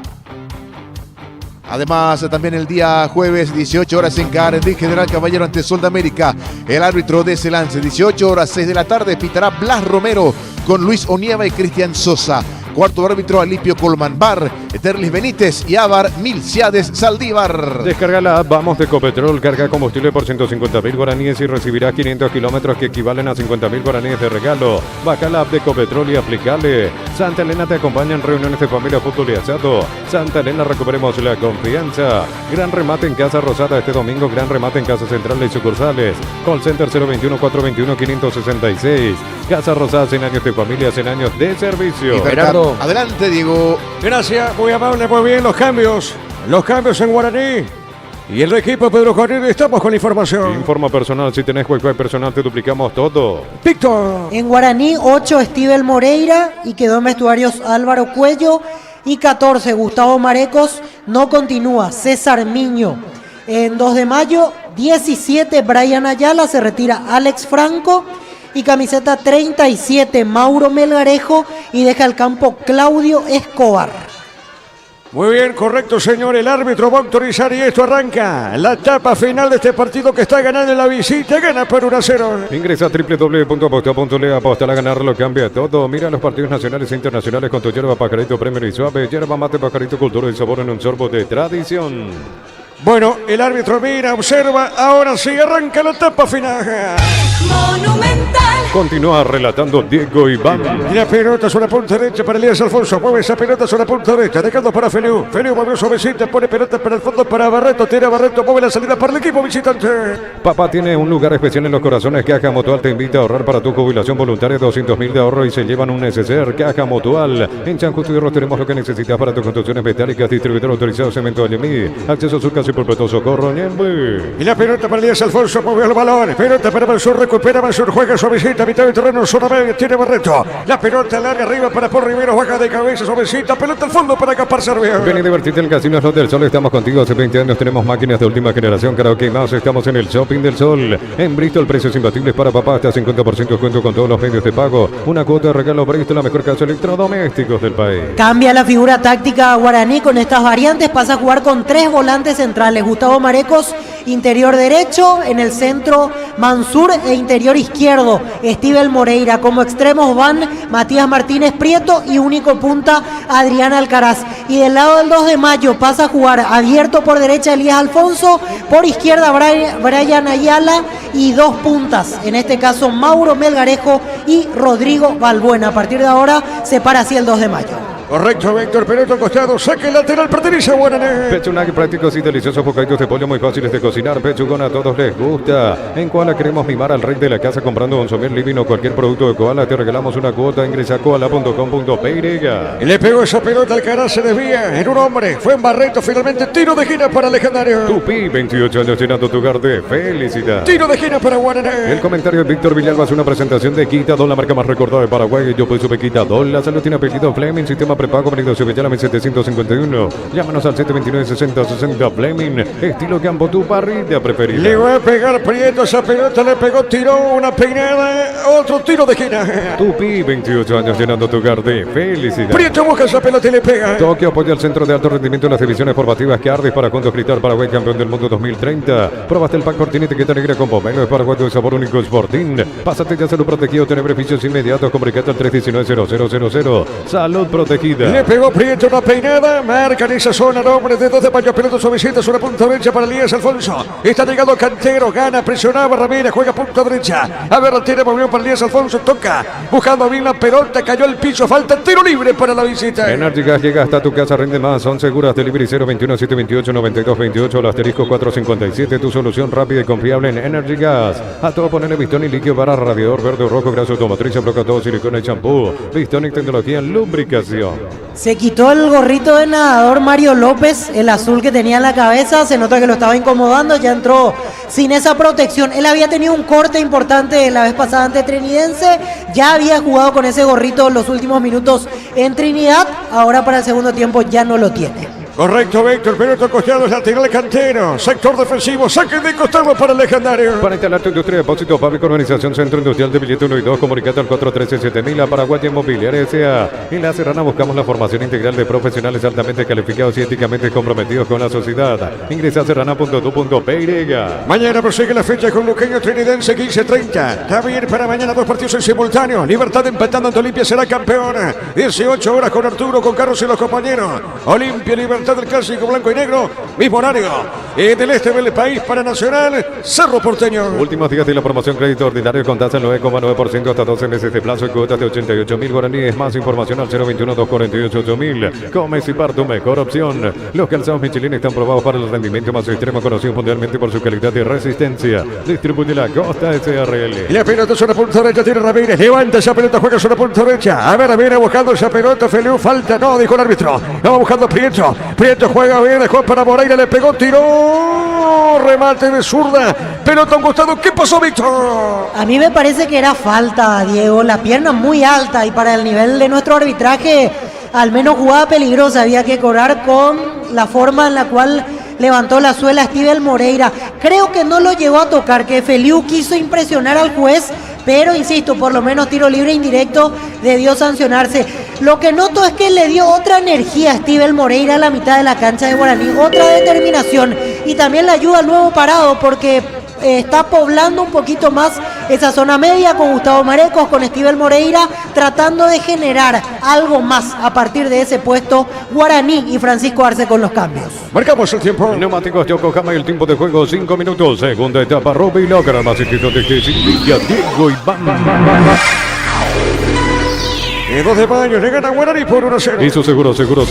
Además, también el día jueves, 18 horas en Carendí, General Caballero ante Sol de América. El árbitro de ese lance, 18 horas, 6 de la tarde, pitará Blas Romero con Luis Onieva y Cristian Sosa. Cuarto árbitro, Alipio Colman Bar, Eterlis Benítez y Ávar Milciades Saldívar. Descarga la app Vamos de Ecopetrol, carga combustible por 150.000 guaraníes y recibirás 500 kilómetros que equivalen a 50.000 guaraníes de regalo. Baja la app de Ecopetrol y aplicale. Santa Elena te acompaña en reuniones de familia, fútbol y asado. Santa Elena, recuperemos la confianza. Gran remate en Casa Rosada este domingo, gran remate en Casa Central y sucursales. Call Center 021-421-566. Casa Rosada, 100 años de familia, 100 años de servicio. Adelante, Diego. Gracias, muy amable, muy bien. Los cambios en guaraní. Y el equipo Pedro Corriere, estamos con información. Informa personal, si tenés Wi-Fi personal te duplicamos todo. Víctor. En guaraní, 8, Estíbal Moreira, y quedó en vestuarios Álvaro Cuello. Y 14, Gustavo Marecos, no continúa, César Miño. En 2 de mayo, 17, Brian Ayala, se retira Alex Franco. Y camiseta 37, Mauro Melgarejo, y deja el campo Claudio Escobar. Muy bien, correcto, señor. El árbitro va a autorizar y esto arranca la etapa final de este partido que está ganando en la visita. Gana por 1-0. Ingresa a www.aposta.le. Apostar a ganar lo cambia todo. Mira los partidos nacionales e internacionales con tu yerba Pajarito Premier y Suave. Yerba mate Pajarito, cultura y sabor en un sorbo de tradición. Bueno, el árbitro mira, observa. Ahora sí arranca la etapa final. Monumental. Continúa relatando Diego Iván. Y la pelota sobre la punta derecha para Elías Alfonso. Mueve esa pelota sobre la punta derecha. Dejando para Feliu. Feliu movió suavecita. Pone pelota para el fondo para Barreto. Tira Barreto. Mueve la salida para el equipo visitante. Papá tiene un lugar especial en los corazones. Caja Mutual te invita a ahorrar para tu jubilación voluntaria. 200.000 de ahorro y se llevan un neceser. Caja Mutual. En San Justo y Hierro tenemos lo que necesitas para tus construcciones metálicas. Distribuidor autorizado Cemento Allemí. Acceso a su casa y perpetuo socorro. Ñembe. Y la pelota para Elías Alfonso. Movió los balones. Pelota para Mansur. Recupera Mansur. Juega suavecita. Mitad del terreno. Zona media. Tiene Barreto. La pelota larga arriba para Paul Rivero. Juega de cabeza suavecita. Pelota al fondo para Gaspar Servia. Ven y divertirte en el Casino Slot del Sol. Estamos contigo hace 20 años. Tenemos máquinas de última generación. Karaoke y más. Estamos en el Shopping del Sol. En Bristol, precios imbatibles para papá. Hasta 50% de descuento con todos los medios de pago. Una cuota de regalo Bristol, la mejor casa de electrodomésticos del país. Cambia la figura táctica a Guaraní con estas variantes. Pasa a jugar con 3 volantes centrales. Gustavo Marecos, interior derecho. En el centro, Mansur, e interior izquierdo, Estíbal Moreira. Como extremos van Matías Martínez Prieto y único punta Adrián Alcaraz. Y del lado del 2 de mayo pasa a jugar abierto por derecha Elías Alfonso, por izquierda Brian Ayala y 2 puntas, en este caso Mauro Melgarejo y Rodrigo Balbuena. A partir de ahora se para así el 2 de mayo. Correcto, Víctor, pelota al costado, saque lateral, pertenece a Guaraní. Pechunag, prácticos y deliciosos bocaditos de pollo muy fáciles de cocinar. Pechugón, a todos les gusta. En Koala queremos mimar al rey de la casa comprando un somier living o cualquier producto de Koala. Te regalamos una cuota. Ingresa a koala.com.py. Y le pegó esa pelota al cara, se desvía en un hombre. Fue en Barreto, finalmente tiro de esquina para Legendario. Tupi, 28 años llenando tu hogar de felicidad. Tiro de esquina para Guaraní. El comentario de Víctor Villalba es una presentación de Quitadol, la marca más recordada de Paraguay. Yo pues supe Quitadol. La salud tiene apellido Fleming, sistema prepago, venido Sevillana 1751. Llámanos al 729-60-60 Fleming. Estilo campo, tu parrilla preferida. Le va a pegar Prieto, esa pelota le pegó, tiró una peinada, otro tiro de esquina. Tupi, 28 años llenando tu hogar de felicidad. Prieto busca esa pelota y le pega. Tokio apoya al centro de alto rendimiento en las divisiones formativas que Ardis para juntos gritar Paraguay campeón del mundo 2030. Probaste el pack Fortín etiqueta negra con pomelo de Paraguay de sabor único Sporting. Pásate ya salud protegido, tener beneficios inmediatos. Comunicate al 319-0000. Salud protegida. Le pegó Prieto una peinada, marca en esa zona, nombre de 12 paños, pelota suavecita, una punta derecha para Elías Alfonso. Está llegando Cantero, gana, presionaba Ramírez, juega punta derecha. A ver, tiene movimiento para Elías Alfonso, toca, buscando bien la pelota, cayó al piso, falta tiro libre para la visita. Energy Gas llega hasta tu casa, rinde más, son seguras, delivery 021-728-9228, el asterisco 457, tu solución rápida y confiable en Energy Gas. A todo ponerle Bistonic líquido para radiador verde o rojo, graso automotriz, bloca todo, silicona y champú. Bistonic tecnología en lubricación. Se quitó el gorrito de nadador Mario López, el azul que tenía en la cabeza, se nota que lo estaba incomodando, ya entró sin esa protección. Él había tenido un corte importante la vez pasada ante Trinidense, ya había jugado con ese gorrito los últimos minutos en Trinidad, ahora para el segundo tiempo ya no lo tiene. Correcto, Víctor, pelota costado, lateral Cantero, sector defensivo, saque de costado para el legendario. Para instalar tu industria de depósito, Fábrica Organización Centro Industrial de Billete 1 y 2, comunicate al 413-7000 a Paraguay Inmobiliaria S.A. En La Serrana buscamos la formación integral de profesionales altamente calificados y éticamente comprometidos con la sociedad. Ingresa a serrana.tu.py. Mañana prosigue la fecha con Luqueño Trinidense 15:30. También para mañana 2 partidos en simultáneo. Libertad empatando ante Olimpia, será campeona. 18 horas con Arturo, con Carlos y los compañeros. Olimpia, Libertad del Clásico blanco y negro, mismo horario. Del este del país para Nacional, Cerro Porteño. Últimos días de la promoción crédito ordinario con tasa del 9,9% hasta 12 meses de plazo y cuotas de 88.000 guaraníes. Más información al 021-248-8000. Come y par tu mejor opción. Los calzados Michelin están probados para el rendimiento más extremo, conocido mundialmente por su calidad y resistencia. Distribuye la Costa SRL. Y la pelota es una punta derecha, tiene Ramírez. Levanta esa pelota, juega sobre punta derecha. A ver, viene buscando esa pelota. Feliu, falta, no, dijo el árbitro. No, buscando Prieto. Prieto juega bien, dejó para Moreira, le pegó, tiró, remate de zurda, pelota a un costado. ¿Qué pasó, Víctor? A mí me parece que era falta, Diego, la pierna muy alta y para el nivel de nuestro arbitraje, al menos jugada peligrosa, había que cobrar con la forma en la cual levantó la suela Steven Moreira. Creo que no lo llegó a tocar, que Feliu quiso impresionar al juez, pero insisto, por lo menos tiro libre indirecto debió sancionarse. Lo que noto es que le dio otra energía a Steven Moreira a la mitad de la cancha de Guaraní, otra determinación y también le ayuda al nuevo parado porque está poblando un poquito más esa zona media con Gustavo Marecos, con Steven Moreira, tratando de generar algo más a partir de ese puesto Guaraní y Francisco Arce con los cambios. Marcamos el tiempo. Neumáticos Yokohama y el tiempo de juego 5 minutos. Segunda etapa, Roby logra más equipos de Villa, Diego Iván. 2 de mayo, le gana Guaraní por 1-0. Hizo seguro, Chaco.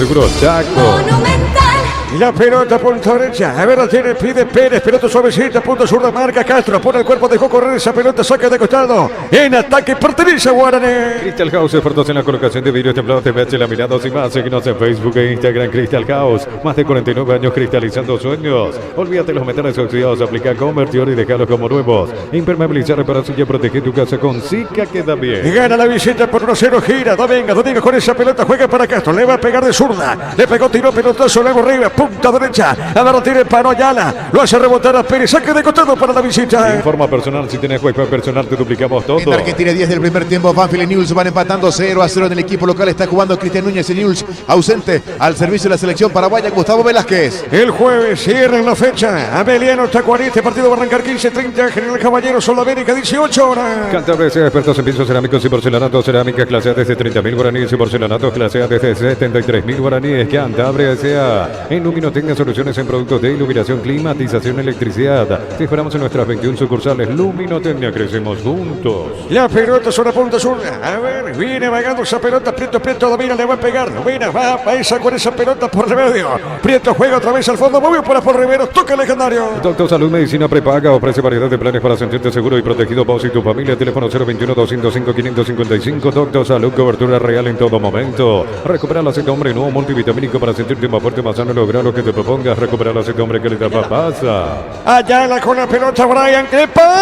La pelota punta derecha, a ver la tiene, pide Pérez, pelota suavecita, punta zurda, marca Castro, pone el cuerpo, dejó correr esa pelota, saca de costado, en ataque, pertenece a Guaraní. Crystal House, expertos en la colocación de vidrios templados, TVH, laminados y más. Síguenos en Facebook e Instagram, Crystal House. Más de 49 años cristalizando sueños. Olvídate los metales oxidados, aplica convertidor y dejarlos como nuevos. Impermeabilizar, reparación y protege tu casa con Zika queda bien. Gana la visita por 1-0, gira, Domingo con esa pelota, juega para Castro, le va a pegar de zurda, le pegó, tiró, pelotazo, luego arriba, punta derecha, ahora tiene para Ayala, lo hace rebotar a Pérez, saque de costado para la visita. Informa personal, si tienes wifi personal te duplicamos todo. En Argentina 10 del primer tiempo, Banfield y Newell's van empatando 0-0 en el equipo local, está jugando Cristian Núñez y Newell's ausente al servicio de la selección paraguaya, Gustavo Velázquez. El jueves cierran la fecha, Abeliano Tacuarí, este partido va a arrancar 15:30, General Caballero, Sudamérica, 18 horas. Cantabria sea expertos en pisos cerámicos y porcelanatos, cerámica clase A desde 30.000 guaraníes y porcelanatos clase A desde 73.000 guaraníes. Cantabria sea en Luminotecnia, soluciones en productos de iluminación, climatización, electricidad. Te esperamos en nuestras 21 sucursales. Luminotecnia, crecemos juntos. La pelota es una punta zurda. A ver, viene vagando esa pelota. Prieto domina, le va a pegar. Domina, va a esa con esa pelota por remedio. Prieto juega otra vez al fondo, movió para por Rivero, toca el legendario. Doctor Salud Medicina Prepaga ofrece variedad de planes para sentirte seguro y protegido vos y tu familia. Teléfono 021-205-555. Doctor Salud, cobertura real en todo momento. Recupera el aceite hombre nuevo multivitamínico para sentirte más fuerte, más sano, lograr lograr lo que te propongas. Recuperar a ese hombre que le da pasa. Ayala con la pelota, Brian Kepa.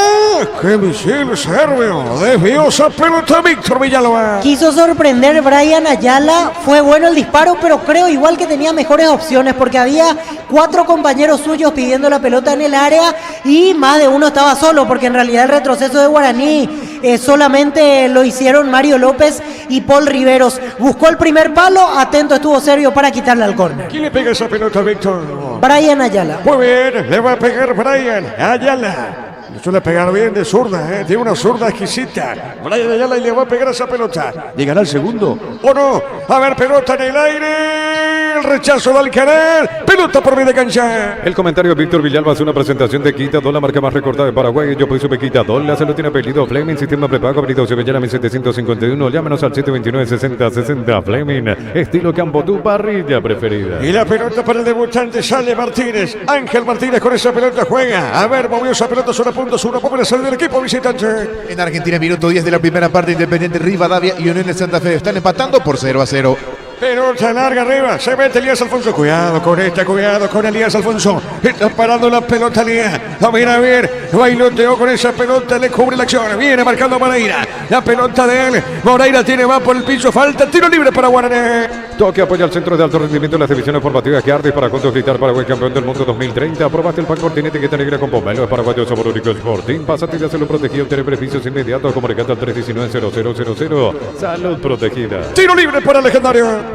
¡Qué misil serbio! Desvió esa pelota Víctor Villalba. Quiso sorprender Brian Ayala, fue bueno el disparo, pero creo igual que tenía mejores opciones porque había 4 compañeros suyos pidiendo la pelota en el área y más de uno estaba solo porque en realidad el retroceso de Guaraní solamente lo hicieron Mario López y Paul Riveros. Buscó el primer palo, atento estuvo Serbio para quitarle al córner. ¿Quién le pega esa pelota, Víctor? Brian Ayala. Muy bien, le va a pegar Brian Ayala. Le suele pegar bien de zurda, tiene una zurda exquisita. Brian Ayala y le va a pegar esa pelota. ¿Llegará el segundo o no? A ver, pelota en el aire. El rechazo de Alcaraz. Pelota por media cancha. El comentario de Víctor Villalba es una presentación de Quitadol, la marca más recordada de Paraguay. Yo pues supe Quitadol, la salud tiene apellido Fleming, sistema prepago, apellido Sevillana 1751. Llámanos al 729-6060 Fleming. Estilo campo, tu parrilla preferida. Y la pelota para el debutante sale Martínez. Ángel Martínez con esa pelota juega. A ver, movió esa pelota sobre puntos. Una pobre salir del equipo visitante. En Argentina, minuto 10 de la primera parte, Independiente Rivadavia y Unión de Santa Fe están empatando por 0-0. Pelota larga arriba, se mete Elías Alfonso. Cuidado con esta, cuidado con Elías Alfonso. Está parando la pelota Elías. A ver, bailoteó con esa pelota, le cubre la acción. Viene marcando Moreira. La pelota de él. Moreira tiene, va por el piso, falta, tiro libre para Guaraní. Toque apoya al centro de alto rendimiento en las divisiones formativas que Ardes para juntos gritar Paraguay campeón del mundo 2030. Aprobaste el pan cortina etiqueta negra con pomelo. Es paraguayo sabor único Sporting. Pásate y hazlo protegido. Obtener beneficios inmediatos. Comunicate al 319-0000. Salud protegida. Tiro libre para el legendario.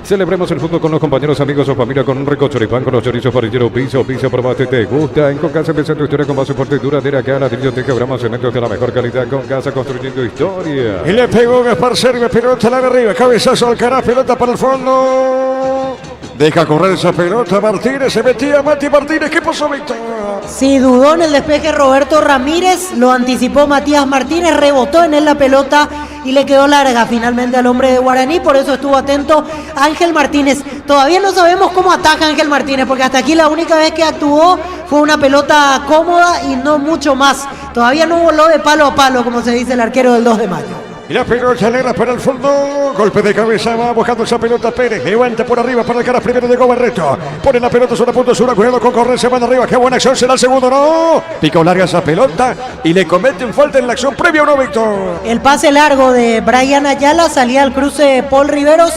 Celebremos el fútbol con los compañeros, amigos o familia con un rico choripán con los chorizos parrilleros Piso. Probate, te gusta. En Concasa empieza tu historia con base fuerte y duradera. Acá ladrillo te quebramos cementos de la mejor calidad. Concasa construyendo historia. Y le pegó Gaspar Serve, pelota larga arriba. Cabezazo Alcaraz, pelota para el fondo. Deja correr esa pelota Martínez, se metía Mati Martínez. ¿Qué pasó, Víctor? Sí, dudó en el despeje Roberto Ramírez, lo anticipó Matías Martínez, rebotó en él la pelota y le quedó larga finalmente al hombre de Guaraní, por eso estuvo atento Ángel Martínez. Todavía no sabemos cómo ataja Ángel Martínez, porque hasta aquí la única vez que actuó fue una pelota cómoda y no mucho más. Todavía no voló de palo a palo, como se dice el arquero del 2 de mayo. Y la pelota negra para el fondo. Golpe de cabeza. Va buscando esa pelota Pérez. Levanta por arriba para el cara primero de Barreto. Pone la pelota sobre punto sur. Cuidado con correr. Se van arriba. Qué buena acción. Será el segundo. No. Picó larga esa pelota. Y le cometen falta en la acción previa o no, Víctor. El pase largo de Brian Ayala. Salía al cruce Paul Riveros.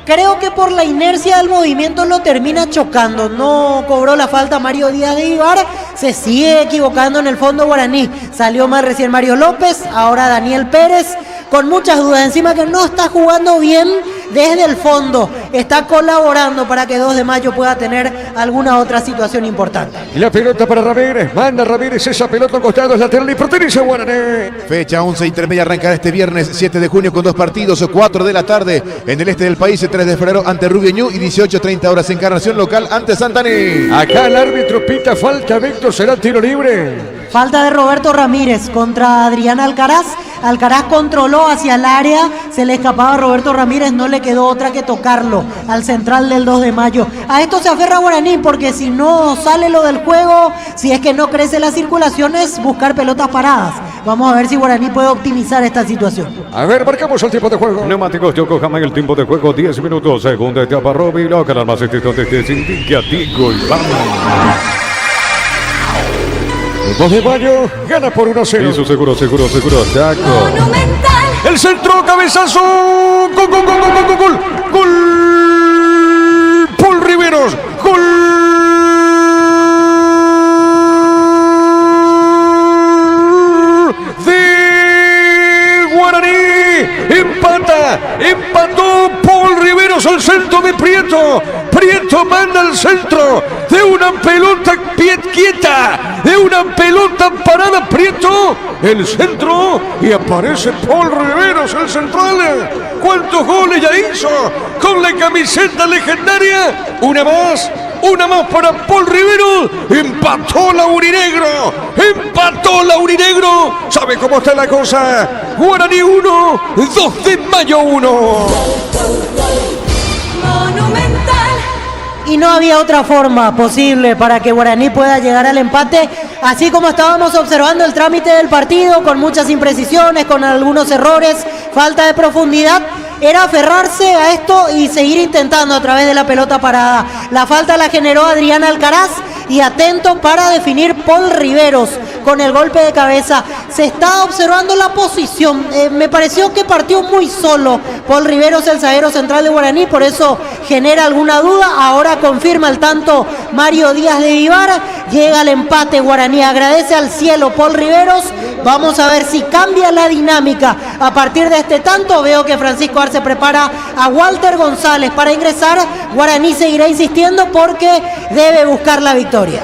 Creo que por la inercia del movimiento lo termina chocando. No cobró la falta Mario Díaz de Ibar. Se sigue equivocando en el fondo Guaraní. Salió más recién Mario López. Ahora Daniel Pérez. Con muchas dudas. Encima que no está jugando bien desde el fondo. Está colaborando para que 2 de mayo pueda tener alguna otra situación importante. Y la pelota para Ramírez. Manda Ramírez esa pelota a costado. Es lateral y pertenece a Guaraní. Fecha 11 intermedia arrancará este viernes 7 de junio con 2 partidos. 4 de la tarde en el este del país. 3 de febrero ante Rubio Ñu y 18:30 horas Encarnación local ante Santaní. Acá el árbitro pita falta, Víctor, será tiro libre. Falta de Roberto Ramírez contra Adrián Alcaraz. Alcaraz controló hacia el área, se le escapaba a Roberto Ramírez, no le quedó otra que tocarlo al central del 2 de mayo. A esto se aferra Guaraní porque si no sale lo del juego, si es que no crece la circulación, es buscar pelotas paradas. Vamos a ver si Guaraní puede optimizar esta situación. A ver, marcamos el tiempo de juego. Neumáticos Yokohama, el tiempo de juego 10 minutos. Segunda etapa Robbie Local, al más donde te indica Tico y vamos. El 2 de mayo gana por 1-0. Eso seguro, Taco. Monumental. El centro, cabezazo. Gol, gol, gol, gol, gol, gol. Gol. Paul Riveros. Gol. De Guaraní. Empató Paul Riveros al centro de Prieto. Prieto manda al centro de una pelota quieta, de una pelota parada Prieto, el centro y aparece Paul Riveros, el central. ¿Cuántos goles ya hizo con la camiseta legendaria? Una más para Paul Riveros. Empató la Urinegro. ¿Sabe cómo está la cosa? Guaraní 1, 2 de mayo 1. Monumental. Y no había otra forma posible para que Guaraní pueda llegar al empate, así como estábamos observando el trámite del partido, con muchas imprecisiones, con algunos errores, falta de profundidad. era aferrarse a esto y seguir intentando a través de la pelota parada. La falta la generó Adrián Alcaraz y atento para definir Paul Riveros con el golpe de cabeza. Se está observando la posición. Me pareció que partió muy solo Paul Riveros, el zaguero central de Guaraní, por eso genera alguna duda. Ahora confirma el tanto Mario Díaz de Vivar. Llega el empate Guaraní. Agradece al cielo Paul Riveros. Vamos a ver si cambia la dinámica a partir de este tanto. Veo que Francisco Arce prepara a Walter González para ingresar. Guaraní seguirá insistiendo porque debe buscar la victoria.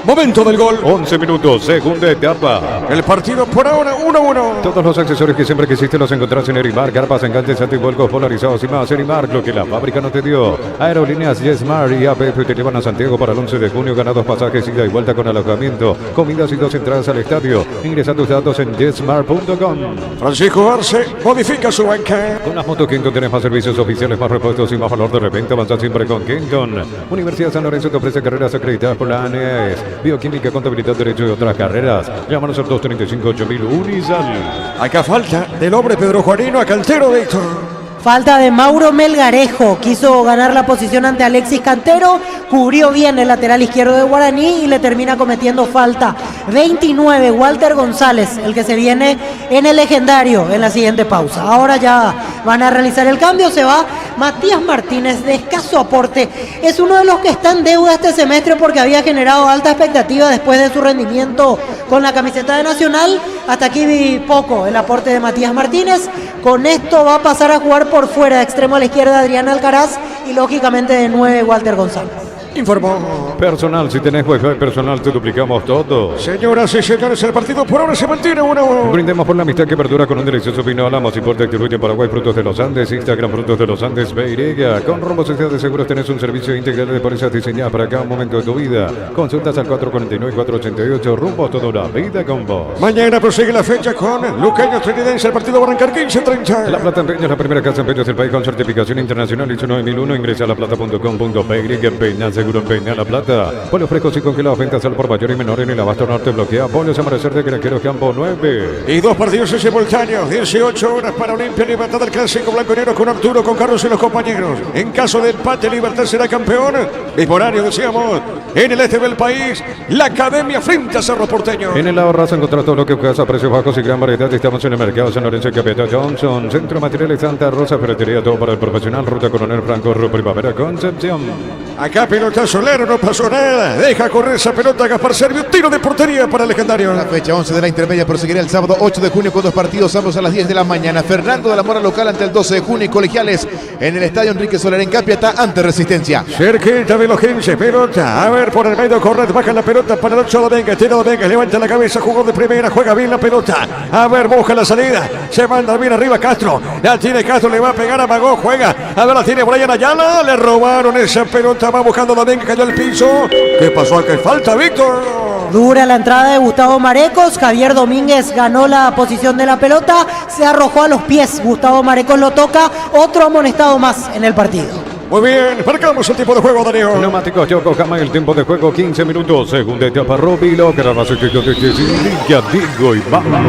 Momento del gol. 11 minutos, segunda etapa. El partido por ahora 1-1. Todos los accesorios que siempre quisiste los encontrás en Erimar. Carpas, enganches, antivuelcos, polarizados y más. Erimar, lo que la fábrica no te dio. Aerolíneas Yesmar y APF te llevan a Santiago para el 11 de junio. Ganados pasajes, ida y vuelta con alojamiento, comidas y 2 entradas al estadio. Ingresa tus datos en yesmar.com. Francisco Arce modifica su banca. Con las motos Kenton tenés más servicios oficiales, más repuestos y más valor de reventa. Avanza siempre con Kenton. Universidad San Lorenzo te ofrece carreras acreditadas por la ANES. Bioquímica, contabilidad, derecho y otras carreras. Llámanos al 235-8000 Unisal. Acá falta del hombre Pedro Juanino a Cantero, Víctor. Falta de Mauro Melgarejo, quiso ganar la posición ante Alexis Cantero, cubrió bien el lateral izquierdo de Guaraní y le termina cometiendo falta. 29, Walter González, el que se viene en el legendario en la siguiente pausa. Ahora ya van a realizar el cambio, se va Matías Martínez, de escaso aporte. Es uno de los que está en deuda este semestre porque había generado alta expectativa después de su rendimiento con la camiseta de Nacional. Hasta aquí vi poco el aporte de Matías Martínez. Con esto va a pasar a jugar por fuera, de extremo a la izquierda Adrián Alcaraz y lógicamente de 9 Walter González. Informó. Personal, si tenés wifi personal te duplicamos todo. Señoras y señores, el partido por ahora se mantiene 1-1. Brindemos por la amistad que perdura con un delicioso vino Alamos, importa distribuye Paraguay, Frutos de los Andes, Instagram Frutos de los Andes, BY. Con Rombo Sociedad de Seguros tenés un servicio integral de pólizas diseñadas para cada momento de tu vida. Consultas al 449-488, rumbo a toda una vida con vos. Mañana prosigue la fecha con Luqueño Trinidense, el partido va a arrancar 15:30. La Plata Empeños, la primera casa empeños del país con certificación internacional ISO 9001. Ingresa a laplata.com.py, Peña Seguro en Peña La Plata. Pollos frescos y congelados, ventas al por mayor y menor en el abasto norte. Bloquea Pollos Amanecer de Granjeros Campo 9. Y 2 partidos en simultáneo, 18 horas para Olimpia Libertad del Clásico Blanco y Negro con Arturo, con Carlos y los compañeros. En caso de empate, Libertad será campeón. Mismo horario, decíamos, en el este del país, la Academia frente a Cerro Porteño. En el ahorras encontrás todo lo que buscas a precios bajos y gran variedad. Estamos en el mercado San Lorenzo y Capitán Johnson. Centro Materiales Santa Rosa, ferretería, todo para el profesional. Ruta Coronel Franco, Primavera, Concepción. Acá pelota Solero, no pasó nada. Deja correr esa pelota Gaspar Servio. Tiro de portería para el legendario. La fecha 11 de la intermedia proseguirá el sábado 8 de junio con 2 partidos, ambos a las 10 de la mañana. Fernando de la Mora local ante el 12 de junio y Colegiales en el estadio Enrique Soler en Capiatá ante Resistencia. Cerquita de los 15, pelota. A ver, por el medio corre, baja la pelota para el 8 Domínguez. Tira Domínguez, levanta la cabeza, jugó de primera, juega bien la pelota. A ver, busca la salida. Se manda bien arriba Castro. La tiene Castro, le va a pegar a Magó, juega. A ver, la tiene Brian Ayala. Le robaron esa pelota, va buscando Domínguez, cayó al piso. ¿Qué pasó? ¿Qué falta, Víctor? Dura la entrada de Gustavo Marecos. Javier Domínguez ganó la posición de la pelota. Se arrojó a los pies. Gustavo Marecos lo toca. Otro amonestado más en el partido. Muy bien, marcamos el tiempo de juego, Darío. Neumáticos Yokohama, el tiempo de juego 15 minutos. Segunda etapa, Robilo, que la base que yo te digo y vamos.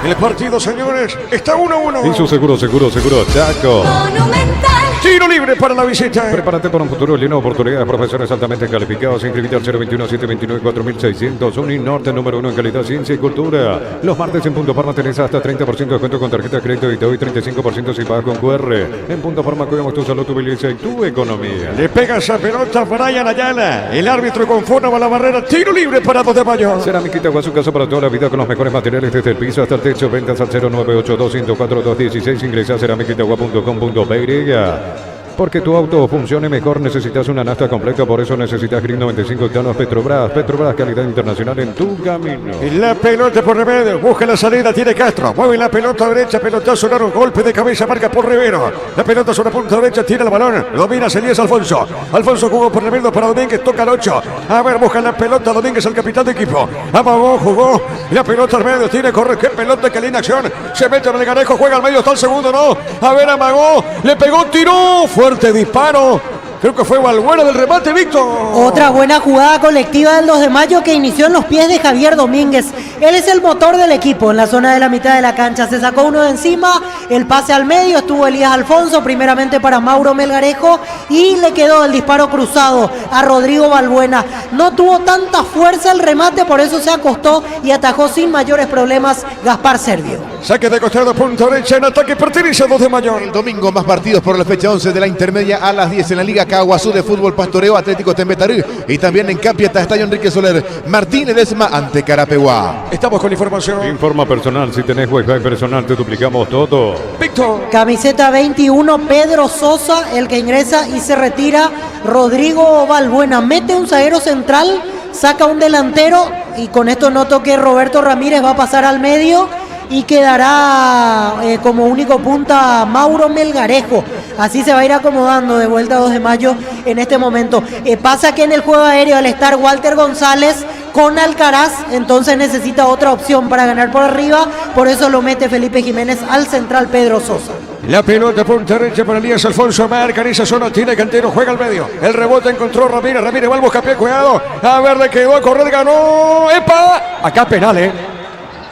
El partido, señores, está 1-1. Y su seguro, Chaco. Monumental. Tiro libre para la visita. Prepárate para un futuro lleno de oportunidades. Profesores altamente calificados. Inscribite al 021-729-4600. Uninorte, número 1 en calidad, ciencia y cultura. Los martes en Punto Farma tenés hasta 30% de descuento con tarjeta de crédito y te doy 35% si pagas con QR. En Punto Farma cuidamos tu salud, tu belleza y tu economía. Le pega esa pelota Brian Ayala. El árbitro conforma la barrera. Tiro libre para 2 de mayo. Cerámica Itagua, su casa para toda la vida con los mejores materiales desde el piso hasta el techo. Ventas al 0982-104-216. Ingresa a cerámicaitagua.com.py. Porque tu auto funcione mejor necesitas una nafta completa, por eso necesitas Green 95 octanos Petrobras. Petrobras, calidad internacional en tu camino. La pelota por Rivero, busca la salida, tiene Castro, mueve la pelota derecha, pelotazo largo, golpe de cabeza, marca por Rivero. La pelota sobre la punta derecha, tira el balón, domina Elías Alfonso. Alfonso jugó por Rivero para Domínguez, toca el 8. A ver, busca la pelota, Domínguez, el capitán de equipo. Amagó, jugó, la pelota al medio, tiene corre, qué pelota, qué linda acción. Se mete en el Garejo, juega al medio, está el segundo, no. A ver, amagó, le pegó, tiró. Fuerte disparo. Creo que fue Balbuena del remate, Víctor. Otra buena jugada colectiva del 2 de mayo que inició en los pies de Javier Domínguez. Él es el motor del equipo en la zona de la mitad de la cancha. Se sacó uno de encima, el pase al medio, estuvo Elías Alfonso, primeramente para Mauro Melgarejo, y le quedó el disparo cruzado a Rodrigo Balbuena. No tuvo tanta fuerza el remate, por eso se acostó y atajó sin mayores problemas Gaspar Servio. Saque de costado, punta derecha, en ataque pertenece a 2 de mayo. El domingo más partidos por la fecha 11 de la intermedia a las 10 en la Liga Caguazú de Fútbol Pastoreo, Atlético Tembetarí, y también en Capiatá, Estadio Enrique Soler, Martín Ledesma ante Carapeguá. Estamos con información. Informa personal, si tenés Wi-Fi personal te duplicamos todo. Víctor. Camiseta 21, Pedro Sosa, el que ingresa y se retira. Rodrigo Balbuena mete un zaguero central, saca un delantero, y con esto noto que Roberto Ramírez va a pasar al medio y quedará como único punta Mauro Melgarejo. Así se va a ir acomodando de vuelta a 2 de mayo en este momento. Pasa que en el juego aéreo, al estar Walter González con Alcaraz, entonces necesita otra opción para ganar por arriba, por eso lo mete Felipe Jiménez al central Pedro Sosa. La pelota punta derecha para Elías Alfonso, marca en esa zona, tiene Cantero, juega al medio. El rebote encontró Ramírez, Ramírez va al buscapié, cuidado. A ver, le quedó a correr, ganó. ¡Epa! Acá penal,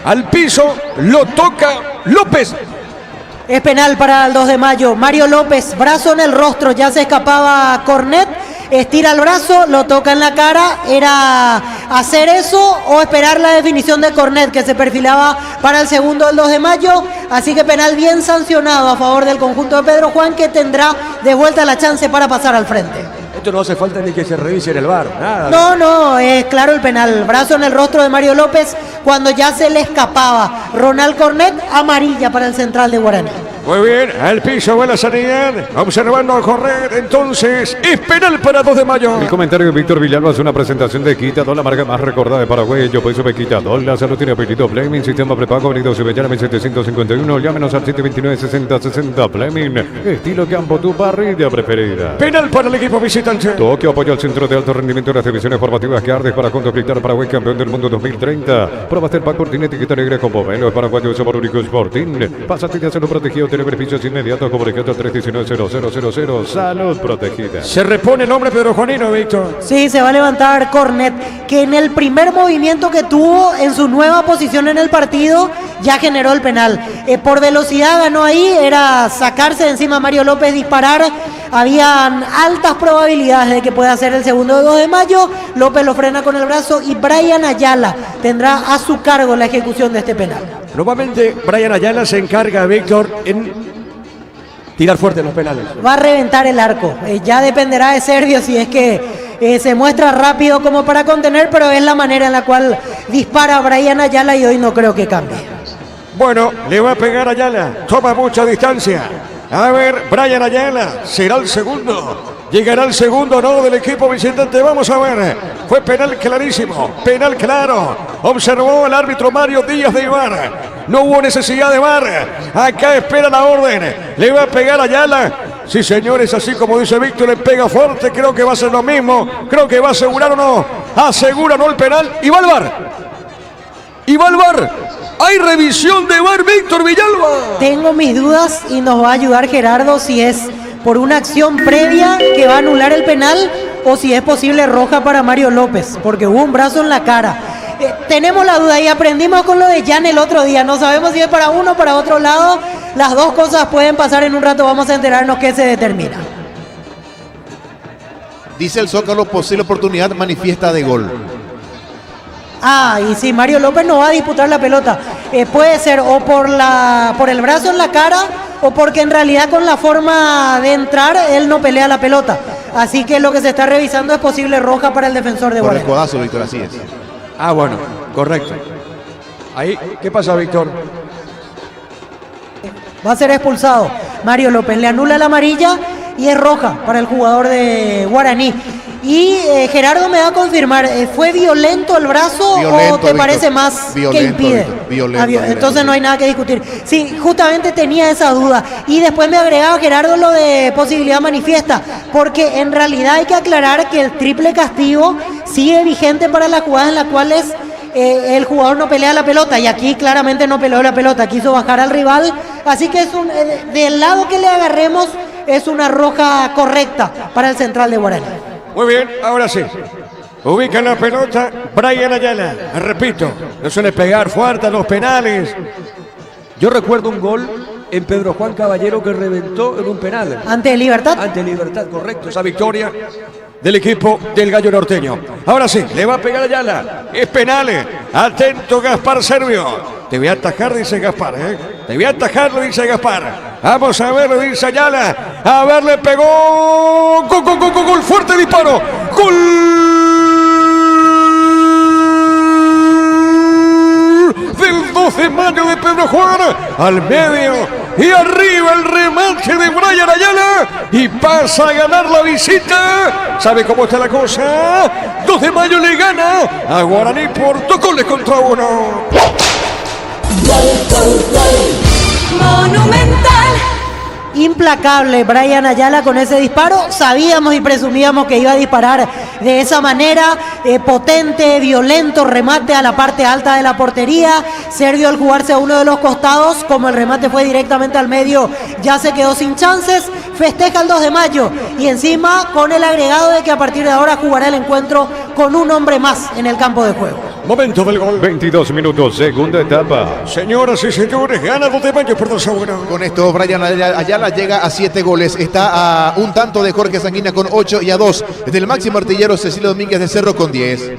al piso, lo toca López. Es penal para el 2 de mayo. Mario López, brazo en el rostro, ya se escapaba Cornet. Estira el brazo, lo toca en la cara. ¿Era hacer eso o esperar la definición de Cornet, que se perfilaba para el segundo del 2 de mayo? Así que penal bien sancionado a favor del conjunto de Pedro Juan, que tendrá de vuelta la chance para pasar al frente. Esto no hace falta ni que se revise en el VAR, nada. No, es claro el penal. Brazo en el rostro de Mario López cuando ya se le escapaba. Ronald Cornet, amarilla para el central de Guaraní. Muy bien, al piso va la sanidad, observando a correr, entonces es penal para 2 de mayo. El comentario de Víctor Villalba es una presentación de Quitadol, la marca más recordada de Paraguay. Yo por eso me Quitadol, la salud tiene apetito. Fleming, sistema prepago, Avenida Cebellana 1751, llámenos al 729-6060. Fleming, estilo campo, tu parrilla preferida. Penal para el equipo visitante. Tokio apoya al centro de alto rendimiento de las divisiones formativas que ardes para contemplar Paraguay campeón del mundo 2030. Probaste el pack Cortina etiqueta negra con pomelo, es paraguayo, sabor único Sporting. Pásate ya se lo protegido, tiene beneficios inmediatos, comunicando al 319-0000. Salud protegida. Se repone el hombre Pedro Juanino, Víctor. Sí, se va a levantar Cornet, que en el primer movimiento que tuvo en su nueva posición en el partido ya generó el penal. Por velocidad ganó ahí, era sacarse de encima a Mario López, disparar. Habían altas probabilidades de que pueda ser el segundo de 2 de mayo. López lo frena con el brazo y Brian Ayala tendrá a su cargo la ejecución de este penal. Nuevamente Brian Ayala se encarga, Víctor, en tirar fuerte los penales. Va a reventar el arco. Ya dependerá de Servio si es que se muestra rápido como para contener, pero es la manera en la cual dispara Brian Ayala y hoy no creo que cambie. Bueno, le va a pegar a Ayala, toma mucha distancia. A ver, Brian Ayala, será el segundo. Llegará el segundo, no, del equipo visitante. Vamos a ver. Fue penal clarísimo, penal claro. Observó el árbitro Mario Díaz de Ibar. No hubo necesidad de VAR. Acá espera la orden. Le va a pegar a Ayala. Sí, señores, así como dice Víctor, le pega fuerte. Creo que va a ser lo mismo. Creo que va a asegurar o no. Asegura no el penal. Y va al VAR. Y va al VAR. Hay revisión de VAR, Víctor Villalba. Tengo mis dudas y nos va a ayudar Gerardo si es por una acción previa que va a anular el penal o si es posible roja para Mario López, porque hubo un brazo en la cara. Tenemos la duda y aprendimos con lo de Jan el otro día. No sabemos si es para uno o para otro lado. Las dos cosas pueden pasar en un rato. Vamos a enterarnos qué se determina. Dice el Zócalo, posible oportunidad manifiesta de gol. Y si Mario López no va a disputar la pelota, puede ser o por el brazo en la cara o porque en realidad con la forma de entrar él no pelea la pelota. Así que lo que se está revisando es posible roja para el defensor de Guaraní. Por el codazo, Víctor, así es. Bueno, correcto. Ahí, ¿qué pasa, Víctor? Va a ser expulsado Mario López, le anula la amarilla y es roja para el jugador de Guaraní. Y Gerardo me va a confirmar, ¿fue violento el brazo o te parece más que impide? Violento. Entonces no hay nada que discutir. Sí, justamente tenía esa duda. Y después me agregaba Gerardo lo de posibilidad manifiesta, porque en realidad hay que aclarar que el triple castigo sigue vigente para las jugadas en las cuales el jugador no pelea la pelota, y aquí claramente no peleó la pelota, quiso bajar al rival, así que es del lado que le agarremos es una roja correcta para el central de Guaraní. Muy bien, ahora sí. Ubica la pelota Brian Ayala. Repito, no suele pegar fuerte a los penales. Yo recuerdo un gol en Pedro Juan Caballero que reventó en un penal. ¿Ante Libertad? Ante Libertad, correcto. Esa victoria del equipo del Gallo Norteño. Ahora sí, le va a pegar Ayala. Es penal. Atento Gaspar Servio. Te voy a atajar, dice Gaspar. Te voy a atajar, lo dice Gaspar. Vamos a ver, lo dice Ayala. A ver, le pegó. Gol, gol, gol, gol, gol. Fuerte disparo. Gol. Del 12 de mayo de Pedro Juan al medio y arriba el remate de Brian Ayala y pasa a ganar la visita. ¿Sabe cómo está la cosa? 2 de mayo le gana a Guaraní por 2 goles contra 1. Monumental. Implacable Brian Ayala con ese disparo. Sabíamos y presumíamos que iba a disparar de esa manera, potente, violento, remate a la parte alta de la portería. Servio, al jugarse a uno de los costados, como el remate fue directamente al medio, ya se quedó sin chances. Festeja el 2 de mayo y encima con el agregado de que a partir de ahora jugará el encuentro con un hombre más en el campo de juego. Momento del gol. 22 minutos, segunda etapa. Señoras y señores, gana 2 de mayo por 2-1. Con esto, Brian Ayala llega a 7 goles. Está a un tanto de Jorge Sanguina con 8 y a 2 desde el máximo artillero Cecilio Domínguez de Cerro con 10.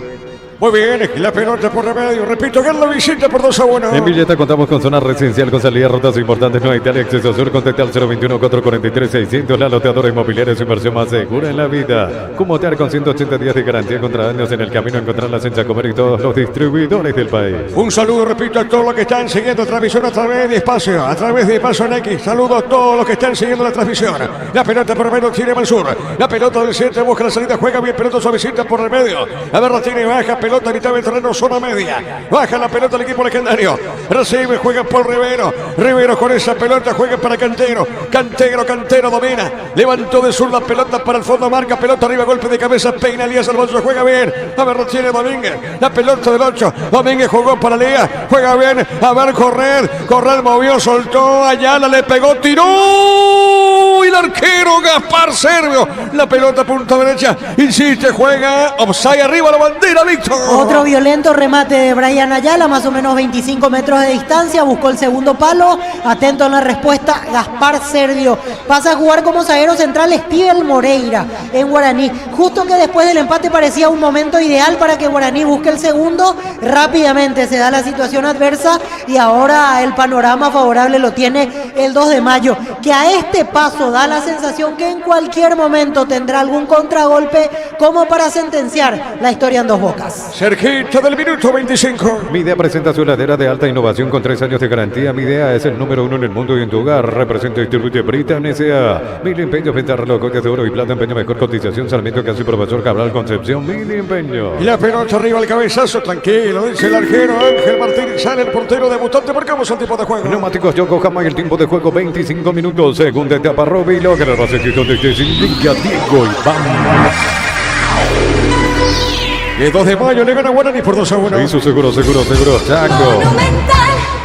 Muy bien, la pelota por remedio. Repito, gana la visita por 2-1. En Villeta contamos con zona residencial con salida a rutas importantes. No Italia, acceso sur. Contacta al 021-443-600. La loteadora inmobiliaria, su inversión más segura en la vida. Cumotear con 180 días de garantía contra daños en el camino. Encontrarlas en Chacomer y todos los distribuidores del país. Un saludo, repito, a todos los que están siguiendo transmisión a través de Espacio, a través de Paso en X. Saludo a todos los que están siguiendo la transmisión. La pelota por remedio tiene Mansur. La pelota del centro busca la salida, juega bien, pelota suavecita por remedio. A ver, la tiene baja, pelota a mitad del terreno, zona media. Baja la pelota el equipo legendario. Recibe, juega por Rivero. Rivero con esa pelota juega para Cantero. Cantero domina. Levantó de sur la pelota para el fondo, marca pelota arriba, golpe de cabeza, peina Elías Alfonso, juega bien. A ver, lo tiene Domínguez. La pelota del 8. Domínguez jugó para Lea, juega bien. A ver, Correr movió, soltó. Ayala le pegó, tiró. Y el arquero Gaspar Servio. La pelota punta derecha. Insiste, juega. Offside arriba la bandera, Víctor. Otro violento remate de Brian Ayala, más o menos 25 metros de distancia, buscó el segundo palo, atento en la respuesta, Gaspar Servio. Pasa a jugar como zaguero central Steven Moreira en Guaraní. Justo que después del empate parecía un momento ideal para que Guaraní busque el segundo, rápidamente se da la situación adversa y ahora el panorama favorable lo tiene el 2 de mayo, que a este paso da la sensación que en cualquier momento tendrá algún contragolpe como para sentenciar la historia en 2 bocas. Cerquita del minuto 25. Midea presenta su heladera de alta innovación con 3 años de garantía. Midea es el número 1 en el mundo y en tu hogar. Representa y distribuye Britan S.A. Mil empeños, venta reloj, joyas de oro y plata, empeño, mejor cotización. Sarmiento, Casi, Profesor Cabral, Concepción. Mil empeño. Y la pelota arriba, el cabezazo, tranquilo, dice el arquero Ángel Martínez. Sale el portero debutante, marcamos el tiempo de juego. Neumáticos Yokohama y el tiempo de juego 25 minutos. Segunda etapa, Roby logra el basecito de Indica Diego Iván. El 2 de mayo le gana Guaraní por 2-1. Hizo seguro, Chaco.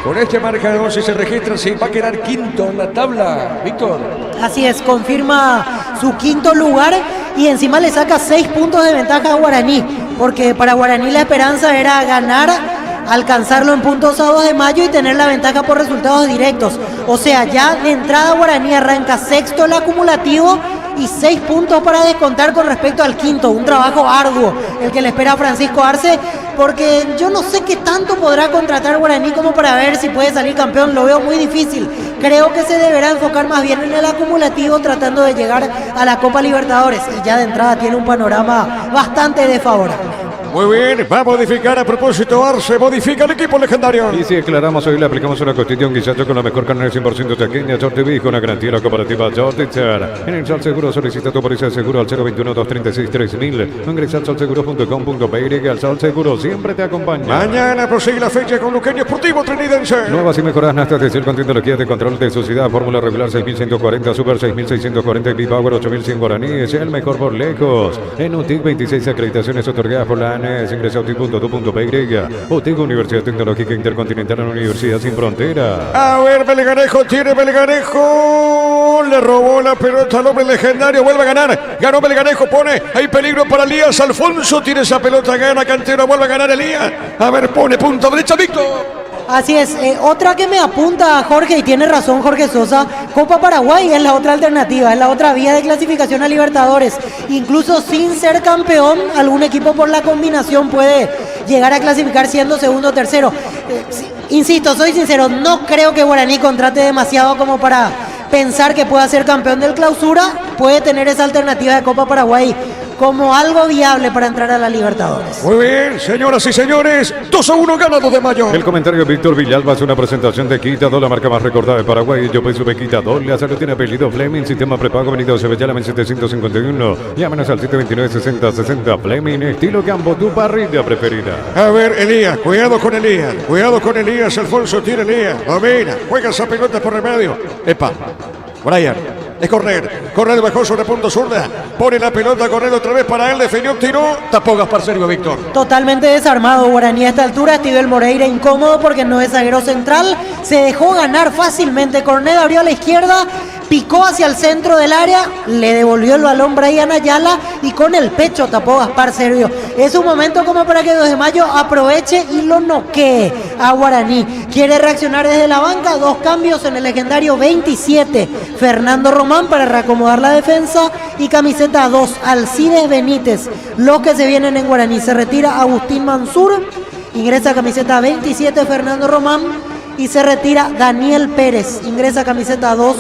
Con este marcador, si se registra, se va a quedar quinto en la tabla, Víctor. Así es, confirma su quinto lugar y encima le saca 6 puntos de ventaja a Guaraní, porque para Guaraní la esperanza era ganar, alcanzarlo en puntos a 2 de mayo y tener la ventaja por resultados directos. O sea, ya de entrada Guaraní arranca sexto el acumulativo y 6 puntos para descontar con respecto al quinto. Un trabajo arduo el que le espera a Francisco Arce, porque yo no sé qué tanto podrá contratar Guaraní como para ver si puede salir campeón. Lo veo muy difícil. Creo que se deberá enfocar más bien en el acumulativo, tratando de llegar a la Copa Libertadores, y ya de entrada tiene un panorama bastante desfavorable. Muy bien, va a modificar a propósito Arce, modifica el equipo legendario. Y si aclaramos, hoy le aplicamos una costilla, un guisacho con la mejor carne 100% chaqueña, Shorty con una garantía de la cooperativa Shorty. En el Sal Seguro solicita tu póliza de seguro al 021-236-3000 o ingresa al salseguro.com.py. Al Sal Seguro siempre te acompaña. Mañana prosigue la fecha con Luqueño Esportivo Trinidense. Nuevas y mejoradas nastas de con tecnología de control de suciedad, fórmula regular 6140, super 6640 y B-Power 8100 Guaraní. Es el mejor por lejos. En UTIC 26 acreditaciones otorgadas por la ANES. Ingresa a utic.tu.py. UTIC, Universidad Tecnológica Intercontinental, Universidad Sin Frontera. A ver, Belgarejo tiene Belgarejo. uno, le robó la pelota al hombre legendario, vuelve a ganar, ganó Melgarejo, pone, hay peligro para Elías Alfonso, tiene esa pelota, gana Cantero, vuelve a ganar Elías, a ver, pone punta derecha, Víctor. Así es, otra que me apunta Jorge, y tiene razón Jorge Sosa, Copa Paraguay es la otra alternativa, es la otra vía de clasificación a Libertadores. Incluso sin ser campeón, algún equipo por la combinación puede llegar a clasificar siendo segundo o tercero. Insisto, soy sincero, no creo que Guaraní contrate demasiado como para pensar que pueda ser campeón del Clausura. Puede tener esa alternativa de Copa Paraguay como algo viable para entrar a la Libertadores. Muy bien, señoras y señores, 2-1 gana 2 de mayo. El comentario de Víctor Villalba es una presentación de Quitadol, la marca más recordada de Paraguay. Yo peso de Quitadol, la salud tiene apellido Fleming, sistema prepago, venido Sevillala en 751. Llámenos al 729-6060 Fleming, estilo campo, tu parrilla preferida. A ver, Elías, cuidado con Elías, Alfonso tiene Elías, domina, juega esa pelota por el medio. Epa, Brian. Es correr bajó sobre punto zurda, pone la pelota, correr otra vez para él, definió, tiró, tapó Gaspar Sergio, Víctor. Totalmente desarmado Guaraní a esta altura, Estíbal Moreira incómodo porque no es zaguero central, se dejó ganar fácilmente, Cornet abrió a la izquierda, picó hacia el centro del área, le devolvió el balón Brian Ayala y con el pecho tapó Gaspar Sergio. Es un momento como para que 2 de mayo aproveche y lo noquee a Guaraní. Quiere reaccionar desde la banca, 2 cambios en el legendario 27, Fernando Román para reacomodar la defensa y camiseta 2, Alcides Benítez. Los que se vienen en Guaraní, se retira Agustín Mansur, ingresa camiseta 27 Fernando Román y se retira Daniel Pérez, ingresa camiseta 2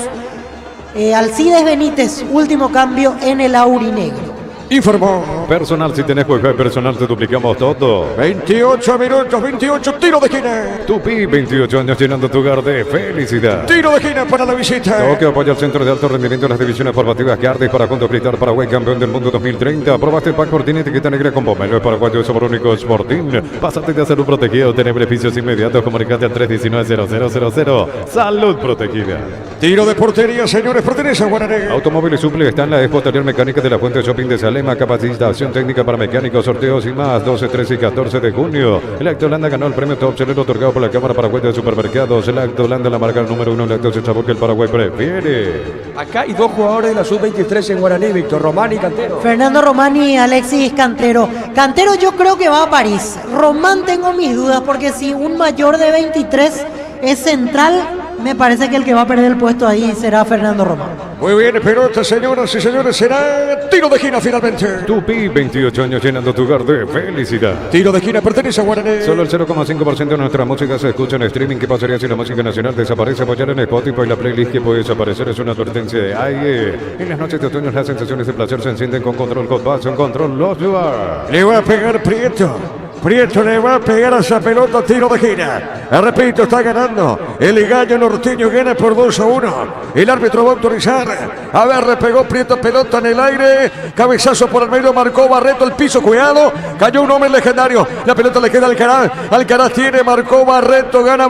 Alcides Benítez, último cambio en el aurinegro. Informó. Personal, si tenés juego de personal, te duplicamos todo. 28 minutos, 28, tiro de esquina. Tupi, 28 años llenando tu hogar de felicidad. Tiro de esquina para la visita. Toque apoya al Centro de Alto Rendimiento de las Divisiones Formativas Gardis para juntos gritar Paraguay campeón del mundo 2030. Probaste el pack Fortín etiqueta negra con pomelo paraguayo de sabor único Sporting. Pásate de salud protegido, tener beneficios inmediatos. Comunicate al 319-0000. Salud protegida. Tiro de portería, señores, pertenece a Guaraní. Automóviles Suple está en la Expo Taller Mecánica de la Fuente Shopping de Salema. Capacitación técnica para mecánicos, sorteos y más. 12, 13 y 14 de junio. Lactolanda ganó el premio Top Seller otorgado por la Cámara Paraguaya de Supermercados. Lactolanda, la marca número 1 lácteos, el sabor que el Paraguay prefiere. Acá hay 2 jugadores de la Sub-23 en Guaraní, Víctor, Román y Cantero. Fernando Román y Alexis Cantero. Cantero yo creo que va a París. Román tengo mis dudas porque si un mayor de 23 es central, me parece que el que va a perder el puesto ahí será Fernando Román. Muy bien, pelota, señoras y señores, será tiro de esquina finalmente. Tupi, 28 años llenando tu hogar de felicidad. Tiro de esquina pertenece a Guaraní. Solo el 0,5% de nuestra música se escucha en streaming. ¿Qué pasaría si la música nacional desaparece? Apoyar en Spotify la playlist que puede desaparecer es una advertencia de aire. En las noches de otoño las sensaciones de placer se encienden con Control Hot Control Los Luar. Le va a pegar Prieto. Prieto le va a pegar a esa pelota, tiro de esquina. Repito, está ganando. El gallo norteño gana por 2-1. El árbitro va a autorizar. A ver, le pegó Prieto, pelota en el aire. Cabezazo por el medio, marcó Barreto, el piso, cuidado. Cayó un hombre legendario. La pelota le queda al Alcaraz. Alcaraz tiene, marcó Barreto, gana,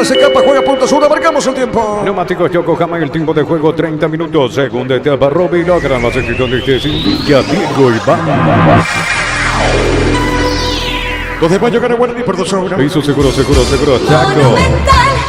se escapa, juega punto sur. Marcamos el tiempo. Neumáticos Yokohama, el tiempo de juego 30 minutos. Segunda etapa, Roby logra más éxito de este indica Diego Iván. 2 de mayo gana Guaraní por 2-1. Piso seguro, Chaco.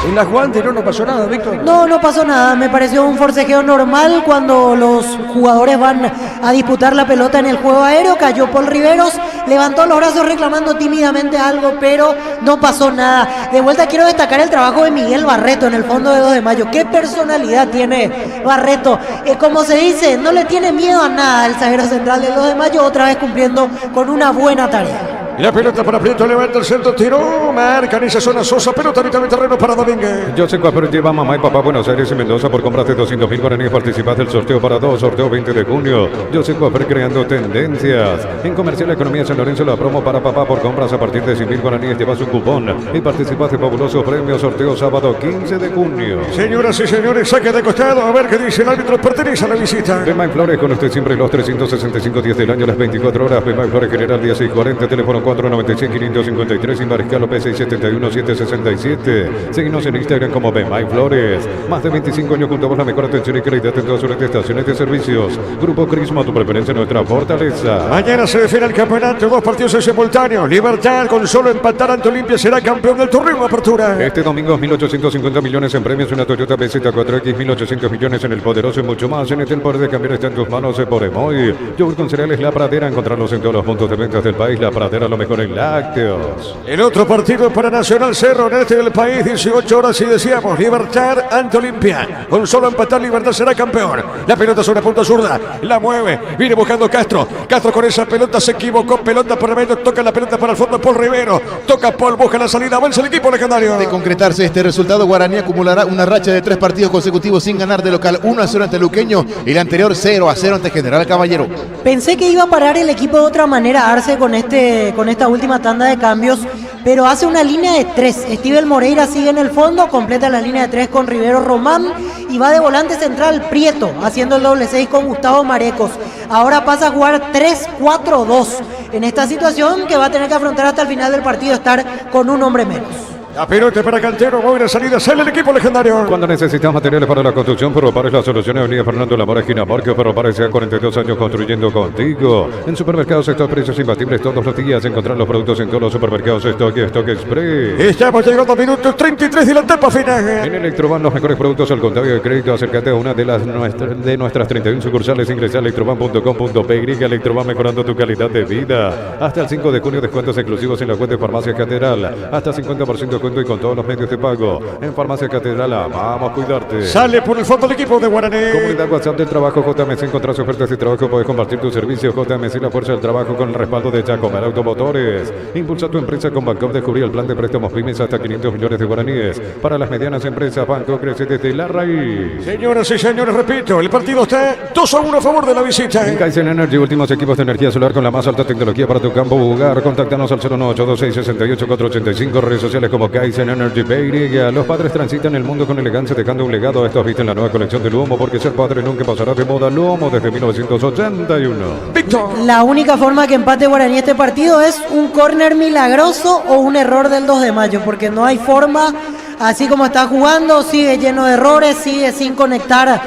En la jugada anterior no pasó nada, Víctor. No pasó nada. Me pareció un forcejeo normal cuando los jugadores van a disputar la pelota en el juego aéreo. Cayó Paul Riveros, levantó los brazos reclamando tímidamente algo, pero no pasó nada. De vuelta quiero destacar el trabajo de Miguel Barreto en el fondo de 2 de mayo. ¿Qué personalidad tiene Barreto? Como se dice, no le tiene miedo a nada el zaguero central de 2 de mayo, otra vez cumpliendo con una buena tarea. Y la pelota para Prieto, levanta el centro, tiró, marca en esa zona Sosa, pelota mitad de terreno para Domínguez. José Cuaper lleva mamá y papá Buenos Aires y Mendoza por comprarte 200.000 guaraníes. Participas del sorteo para 2, sorteo 20 de junio. José Cuaper creando tendencias. En Comercial Economía San Lorenzo, la promo para papá por compras a partir de 100.000 guaraníes. Llevas un cupón y participas de fabuloso premio, sorteo sábado 15 de junio. Señoras y señores, saque de costado, a ver qué dice el árbitro, pertenece a la visita. Bemay Flores con usted siempre los 365 días del año, las 24 horas. Bemay Flores General 1640, teléfono 496-553 y Mariscal P671-767. Seguimos en Instagram como Bemay Flores. Más de 25 años junto a vos, la mejor atención y calidad en todas sus estaciones de servicios. Grupo Crisma, tu preferencia, nuestra fortaleza. Mañana se define el campeonato, 2 partidos en simultáneo. Libertad, con solo empatar ante Olimpia, será campeón del torneo Apertura. Este domingo 1.850 millones en premios, una Toyota BZ4X, 1.800 millones en el poderoso y mucho más. En el poder de cambiar está en tus manos por Emoy. Yogur con cereales La Pradera, encontrarlos en todos los puntos de ventas del país. La Pradera, lo mejor en lácteos. El otro partido para Nacional Cerro, en este del país, 18 horas y decíamos, Libertad ante Olimpia. Con solo empatar, Libertad será campeón. La pelota sobre punta zurda, la mueve, viene buscando Castro. Castro con esa pelota se equivocó, pelota por el medio, toca la pelota para el fondo, Paul Rivero. Toca Paul, busca la salida, avanza el equipo legendario. De concretarse este resultado, Guaraní acumulará una racha de 3 partidos consecutivos sin ganar de local, 1-0 ante Luqueño y el anterior 0-0 ante General Caballero. Pensé que iba a parar el equipo de otra manera, Arce, con esta última tanda de cambios, pero hace una línea de 3. Steven Moreira sigue en el fondo, completa la línea de 3 con Rivero Román y va de volante central Prieto, haciendo el doble 6 con Gustavo Marecos. Ahora pasa a jugar 3-4-2 en esta situación que va a tener que afrontar hasta el final del partido, estar con un hombre menos. La pelota para Cantero, buena salida, sale el equipo legendario. Cuando necesitas materiales para la construcción, Ferropares, la solución. Avenida Fernando Lamora, esquina Marco. Ferropares, ya 42 años construyendo contigo. En supermercados, estos precios imbatibles todos los días. Encontrar los productos en todos los supermercados. Stock Express. Estamos llegando a minutos 33 de la etapa final. En Electroban, los mejores productos al contado de crédito. Acércate a una de nuestras 31 sucursales. Ingresa a electroban.com.py. Electroban, mejorando tu calidad de vida. Hasta el 5 de junio, descuentos exclusivos en la web de Farmacia Catedral. Hasta 50% y con todos los medios de pago. En Farmacia Catedral, vamos a cuidarte. Sale por el fondo el equipo de Guaraní. Comunidad WhatsApp del trabajo JMC. Encontrás ofertas de trabajo, puedes compartir tus servicios. JMC, la fuerza del trabajo con el respaldo de Jacomer Automotores. Impulsa tu empresa con Banco. Descubrí el plan de préstamos pymes hasta 500 millones de guaraníes. Para las medianas empresas, Banco crece desde la raíz. Señoras y señores, repito, el partido está 2-1 a favor de la visita. En Kaizen Energy, últimos equipos de energía solar con la más alta tecnología para tu campo hogar. Contáctanos al 01826688485. Redes sociales como Kaizen Energy PY. Los padres transitan el mundo con elegancia, dejando un legado. Esto has visto en la nueva colección de Luomo, porque ser padre nunca pasará de moda. Luomo desde 1981. Víctor. La única forma que empate Guaraní este partido es un córner milagroso o un error del 2 de mayo, porque no hay forma. Así como está jugando, sigue lleno de errores, sigue sin conectar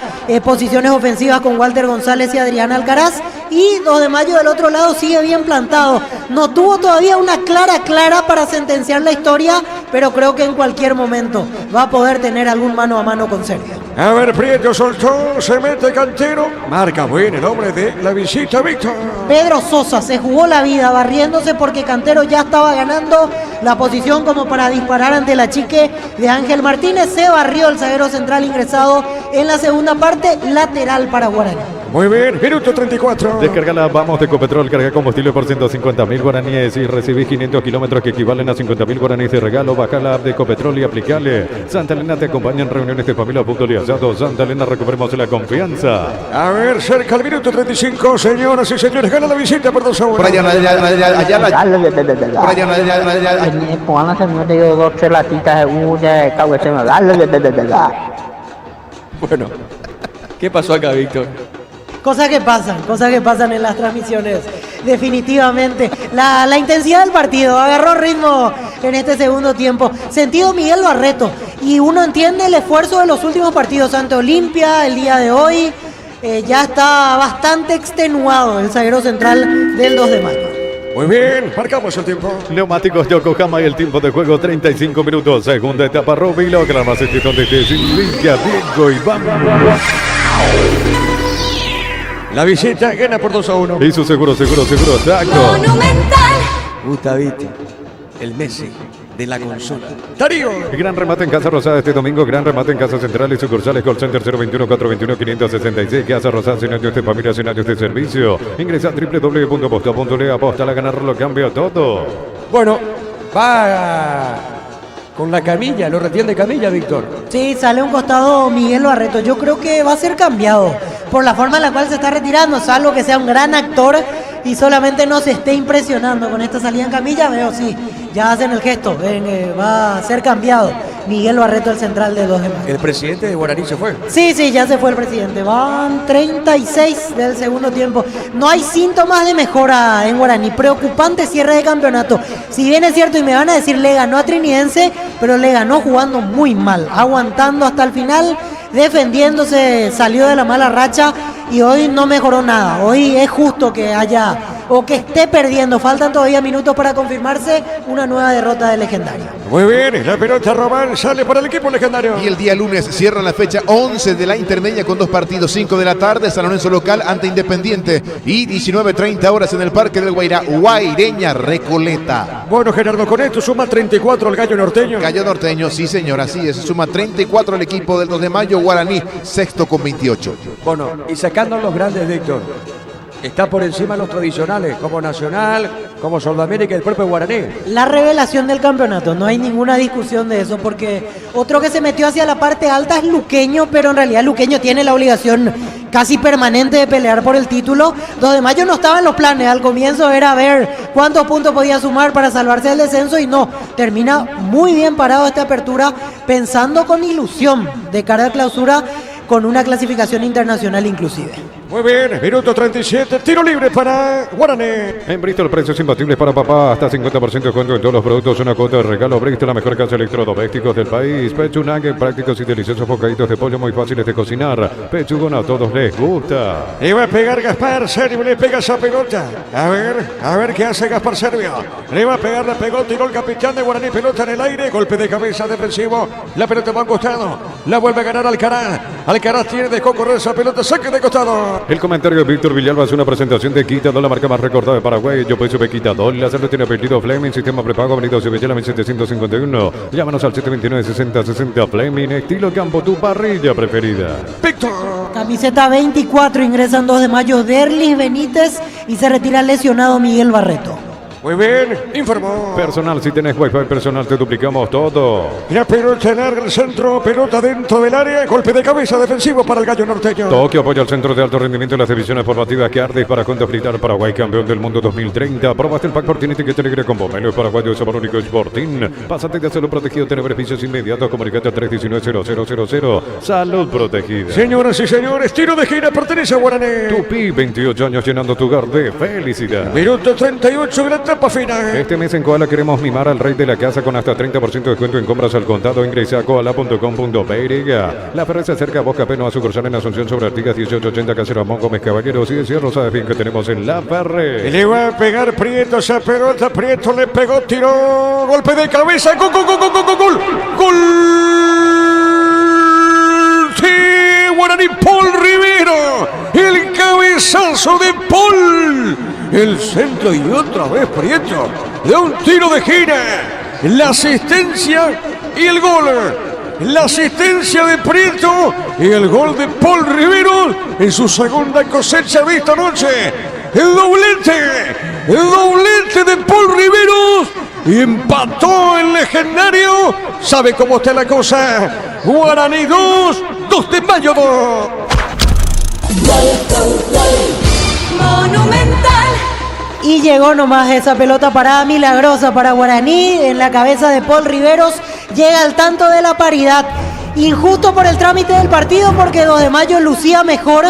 posiciones ofensivas con Walter González y Adrián Alcaraz. Y 2 de mayo del otro lado sigue bien plantado. No tuvo todavía una clara para sentenciar la historia, pero creo que en cualquier momento va a poder tener algún mano a mano con Serbia. A ver, Prieto soltó, se mete Cantero. Marca bien el hombre de la visita, Víctor. Pedro Sosa se jugó la vida barriéndose porque Cantero ya estaba ganando la posición como para disparar ante la chique de Ángel Martínez. Se barrió el zaguero central ingresado en la segunda parte, lateral para Guaraní. Muy bien, minuto 34. Descargala, vamos de Ecopetrol, carga combustible por 150.000 guaraníes y recibí 500 kilómetros que equivalen a 50.000 guaraníes de regalo. Baja la app de Ecopetrol y aplicale. Santa Elena te acompaña en reuniones de familia, fútbol y asado. Santa Elena, recuperemos la confianza. A ver, cerca al minuto 35, señoras y señores, gana la visita por 2-1. Brian Bueno, ¿qué pasó acá, Víctor? Cosas que pasan en las transmisiones, definitivamente. La intensidad del partido agarró ritmo en este segundo tiempo. Sentido Miguel Barreto. Y uno entiende el esfuerzo de los últimos partidos ante Olimpia el día de hoy. Ya está bastante extenuado el zaguero central del 2 de mayo. Muy bien, marcamos el tiempo. Neumáticos Yokohama y el tiempo de juego 35 minutos. Segunda etapa, Roby logra más estilo de Limpia, Diego y vamos. La visita gana por 2-1. Y su seguro, taco. Monumental. Gustavito, el Messi de la consola. Darío. Gran remate en Casa Rosada este domingo. Gran remate en Casa Central y sucursales. Call Center 021-421-566. Casa Rosada, sin años de familia, sin años de servicio. Ingresa a www.posta.le. Aposta a ganar, lo cambia todo. Bueno, va con la camilla, lo retiene camilla, Víctor. Sí, sale un costado Miguel Barreto. Yo creo que va a ser cambiado por la forma en la cual se está retirando, salvo que sea un gran actor y solamente nos esté impresionando con esta salida en camilla. Veo, sí, ya hacen el gesto, va a ser cambiado Miguel Barreto, el central de 2 de Mayo. El presidente de Guaraní se fue. Sí, ya se fue el presidente. Van 36 del segundo tiempo. No hay síntomas de mejora en Guaraní. Preocupante cierre de campeonato. Si bien es cierto, y me van a decir, le ganó a Trinidense, pero le ganó jugando muy mal, aguantando hasta el final, defendiéndose, salió de la mala racha y hoy no mejoró nada. Hoy es justo que haya o que esté perdiendo. Faltan todavía minutos para confirmarse una nueva derrota del Legendario. Muy bien, la pelota Román sale para el equipo Legendario. Y el día lunes cierran la fecha 11 de la intermedia con 2 partidos, 5 de la tarde, San Lorenzo local ante Independiente y 19:30 horas en el Parque del Guairá, Guaireña Recoleta. Bueno, Gerardo, con esto suma 34 el Gallo Norteño. Gallo Norteño, sí señor, así es, suma 34 el equipo del 2 de Mayo, Guaraní sexto con 28. Bueno, y sacando a los grandes, Víctor, está por encima de los tradicionales, como Nacional, como Sudamérica y el propio Guaraní. La revelación del campeonato, no hay ninguna discusión de eso, porque otro que se metió hacia la parte alta es Luqueño, pero en realidad Luqueño tiene la obligación casi permanente de pelear por el título. 2 de Mayo no estaba en los planes, al comienzo era ver cuántos puntos podía sumar para salvarse del descenso y no, termina muy bien parado esta apertura, pensando con ilusión de cara a clausura, con una clasificación internacional inclusive. Muy bien, minuto 37, tiro libre para Guaraní. En Bristol, precios imbatibles para papá, hasta 50% de descuento en todos los productos, una cuota de regalo. Bristol, la mejor casa de electrodomésticos del país. Pechunaguen, prácticos y deliciosos bocaditos de pollo muy fáciles de cocinar. Pechugón, a todos les gusta. Y va a pegar Gaspar Servio, le pega esa pelota. A ver qué hace Gaspar Servio. Le va a pegar, le pegó, tiró el capitán de Guaraní, pelota en el aire, golpe de cabeza defensivo. La pelota va a un costado, la vuelve a ganar Alcaraz. Alcaraz tiene de correr esa pelota, saque de costado. El comentario de Víctor Villalba es una presentación de Quitadol, la marca más recordada de Paraguay. Yo pues sube Quitadol, la salud tiene apellido Fleming, sistema prepago, Avenida Cebellala 1751. Llámanos al 729-6060 Fleming, estilo campo, tu parrilla preferida. Víctor. Camiseta 24, ingresan 2 de Mayo Derlis Benítez y se retira lesionado Miguel Barreto. Muy bien, informó. Personal, si tenés wifi personal te duplicamos todo. La pelota larga el centro, pelota dentro del área, golpe de cabeza defensivo para el Gallo Norteño. Tokio apoya al centro de alto rendimiento en las divisiones formativas que arde para cuando gritar Paraguay campeón del mundo 2030. Probaste el pack Sporting y que negra con Pomelo paraguayo de sabor único Sporting. Pásate de hacerlo protegido, tener beneficios inmediatos. Comunicate al 319-0000. Salud protegida. Señoras y señores, tiro de gira pertenece a Guaraní. Tupi, 28 años llenando tu hogar de felicidad. Minuto 38, gran etapa final. Este mes en Koala queremos mimar al rey de la casa con hasta 30% de descuento en compras al contado. Ingresa a koala.com.py. La Ferre se acerca a Bosca Peno a sucursal en Asunción sobre Artigas 1880 Casero Amón Gómez Caballeros y de Cierro sabe bien que tenemos en La Ferre. Le va a pegar Prieto esa pelota, Prieto le pegó, tiró, golpe de cabeza, gol, gol, gol, gol, gol, gol, gol. Sí, Guaraní, Paul Rivero, el cabezazo de Paul. El centro y otra vez Prieto de un tiro de gira, la asistencia y el gol. La asistencia de Prieto y el gol de Paul Rivero en su segunda cosecha de esta noche. El doblete de Paul Rivero y empató el Legendario. ¿Sabe cómo está la cosa? Guaraní 2, 2 de Mayo 2. Monumental. Y llegó nomás esa pelota parada milagrosa para Guaraní en la cabeza de Paul Riveros. Llega al tanto de la paridad. Injusto por el trámite del partido porque 2 de Mayo lucía mejor,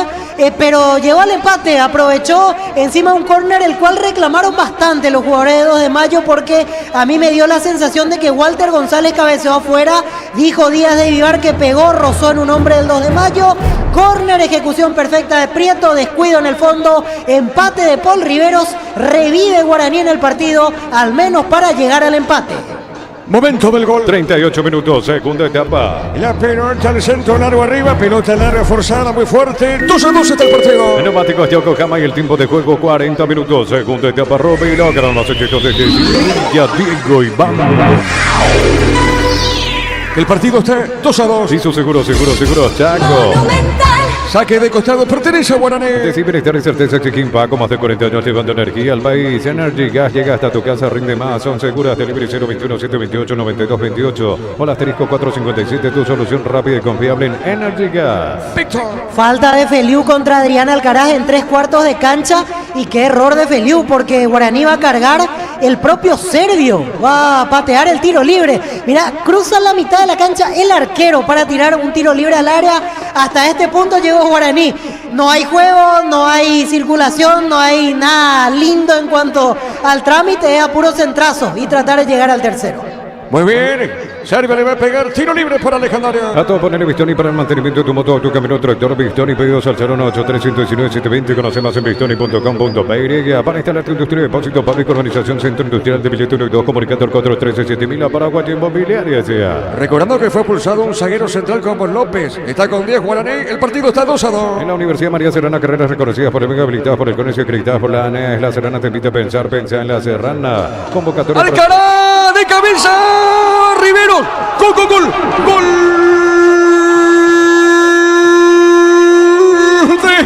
pero llegó al empate. Aprovechó encima un córner el cual reclamaron bastante los jugadores de 2 de Mayo porque a mí me dio la sensación de que Walter González cabeceó afuera. Dijo Díaz de Vivar que pegó, rozó en un hombre del 2 de Mayo. Córner, ejecución perfecta de Prieto, descuido en el fondo, empate de Paul Riveros, revive Guaraní en el partido, al menos para llegar al empate. Momento del gol. 38 minutos, segunda etapa. La pelota al centro largo arriba, pelota larga forzada muy fuerte. 2-2 está el partido. Neumáticos Yokohama y el tiempo de juego 40 minutos, segunda etapa. Roby logran los éxitos de ya Diego Iván. El partido está 2-2. Sí, seguro, Chaco. Monumental. Saque de costado, pertenece a Guaraní. Decir bienestar y certeza Chiquín Paco, más de 40 años llevando energía al país. Energy Gas llega hasta tu casa, rinde más. Son seguras. Delivery 021-728-9228 o el asterisco 457. Tu solución rápida y confiable en Energy Gas. Falta de Feliu contra Adrián Alcaraz en 3/4 de cancha. Y qué error de Feliu, porque Guaraní va a cargar el propio serbio. Va a patear el tiro libre. Mira, cruza la mitad de la cancha el arquero para tirar un tiro libre al área. Hasta este punto llegó Guaraní. No hay juego, no hay circulación, no hay nada lindo en cuanto al trámite. Es a puro centrazo y tratar de llegar al tercero. Muy bien. Serbia le va a pegar tiro libre para Legendaria. A todo poner Bistoni para el mantenimiento de tu moto o tu camioneta tractor. Bistoni, pedidos al 0183119-720. Conoce más en bistoni.com.py. Para instalarte industria, depósito público, organización Centro Industrial de Billete 1 y 2, comunicador 413-7000 a Paraguay Inmobiliaria. Recordando que fue pulsado un zaguero central como López. Está con 10 Guaraní. El partido está 2-2. En la Universidad María Serrana, carreras reconocidas por el MEGA, habilitadas por el CONESIO, acreditadas por la ANEA. La Serrana te invita a pensar en la Serrana. Convocatoria. ¡Alcaraz de cabeza! Rivero. ¡Gol, gol, gol! ¡Gol!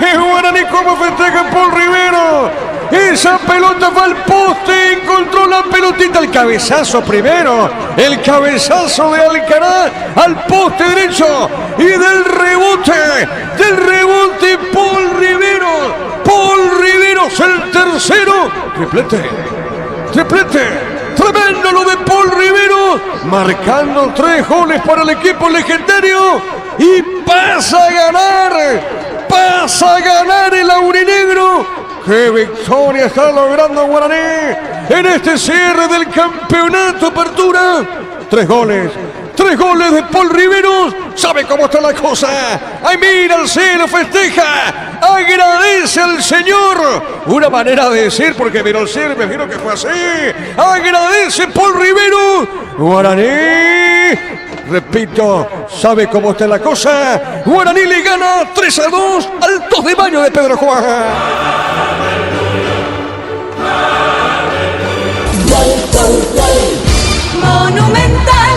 De Guaraní, como festeja Paul Rivero. Esa pelota va al poste, encontró la pelotita, el cabezazo primero, el cabezazo de Alcaraz al poste derecho y del rebote Paul Rivero es el tercero, triplete. Tremendo lo de Paul Rivero, marcando 3 goles para el equipo legendario y pasa a ganar el aurinegro. ¡Qué victoria está logrando Guaraní en este cierre del campeonato Apertura! 3 goles de Paul Rivero. ¿Sabe cómo está la cosa? ¡Ay, mira el cielo, festeja! ¡Agradece al Señor! Una manera de decir, porque miró el cielo y me imagino que fue así. ¡Agradece Paul Rivero! Guaraní, repito, ¿sabe cómo está la cosa? Guaraní le gana 3-2 al 2 de mayo de Pedro Juan. Monumental.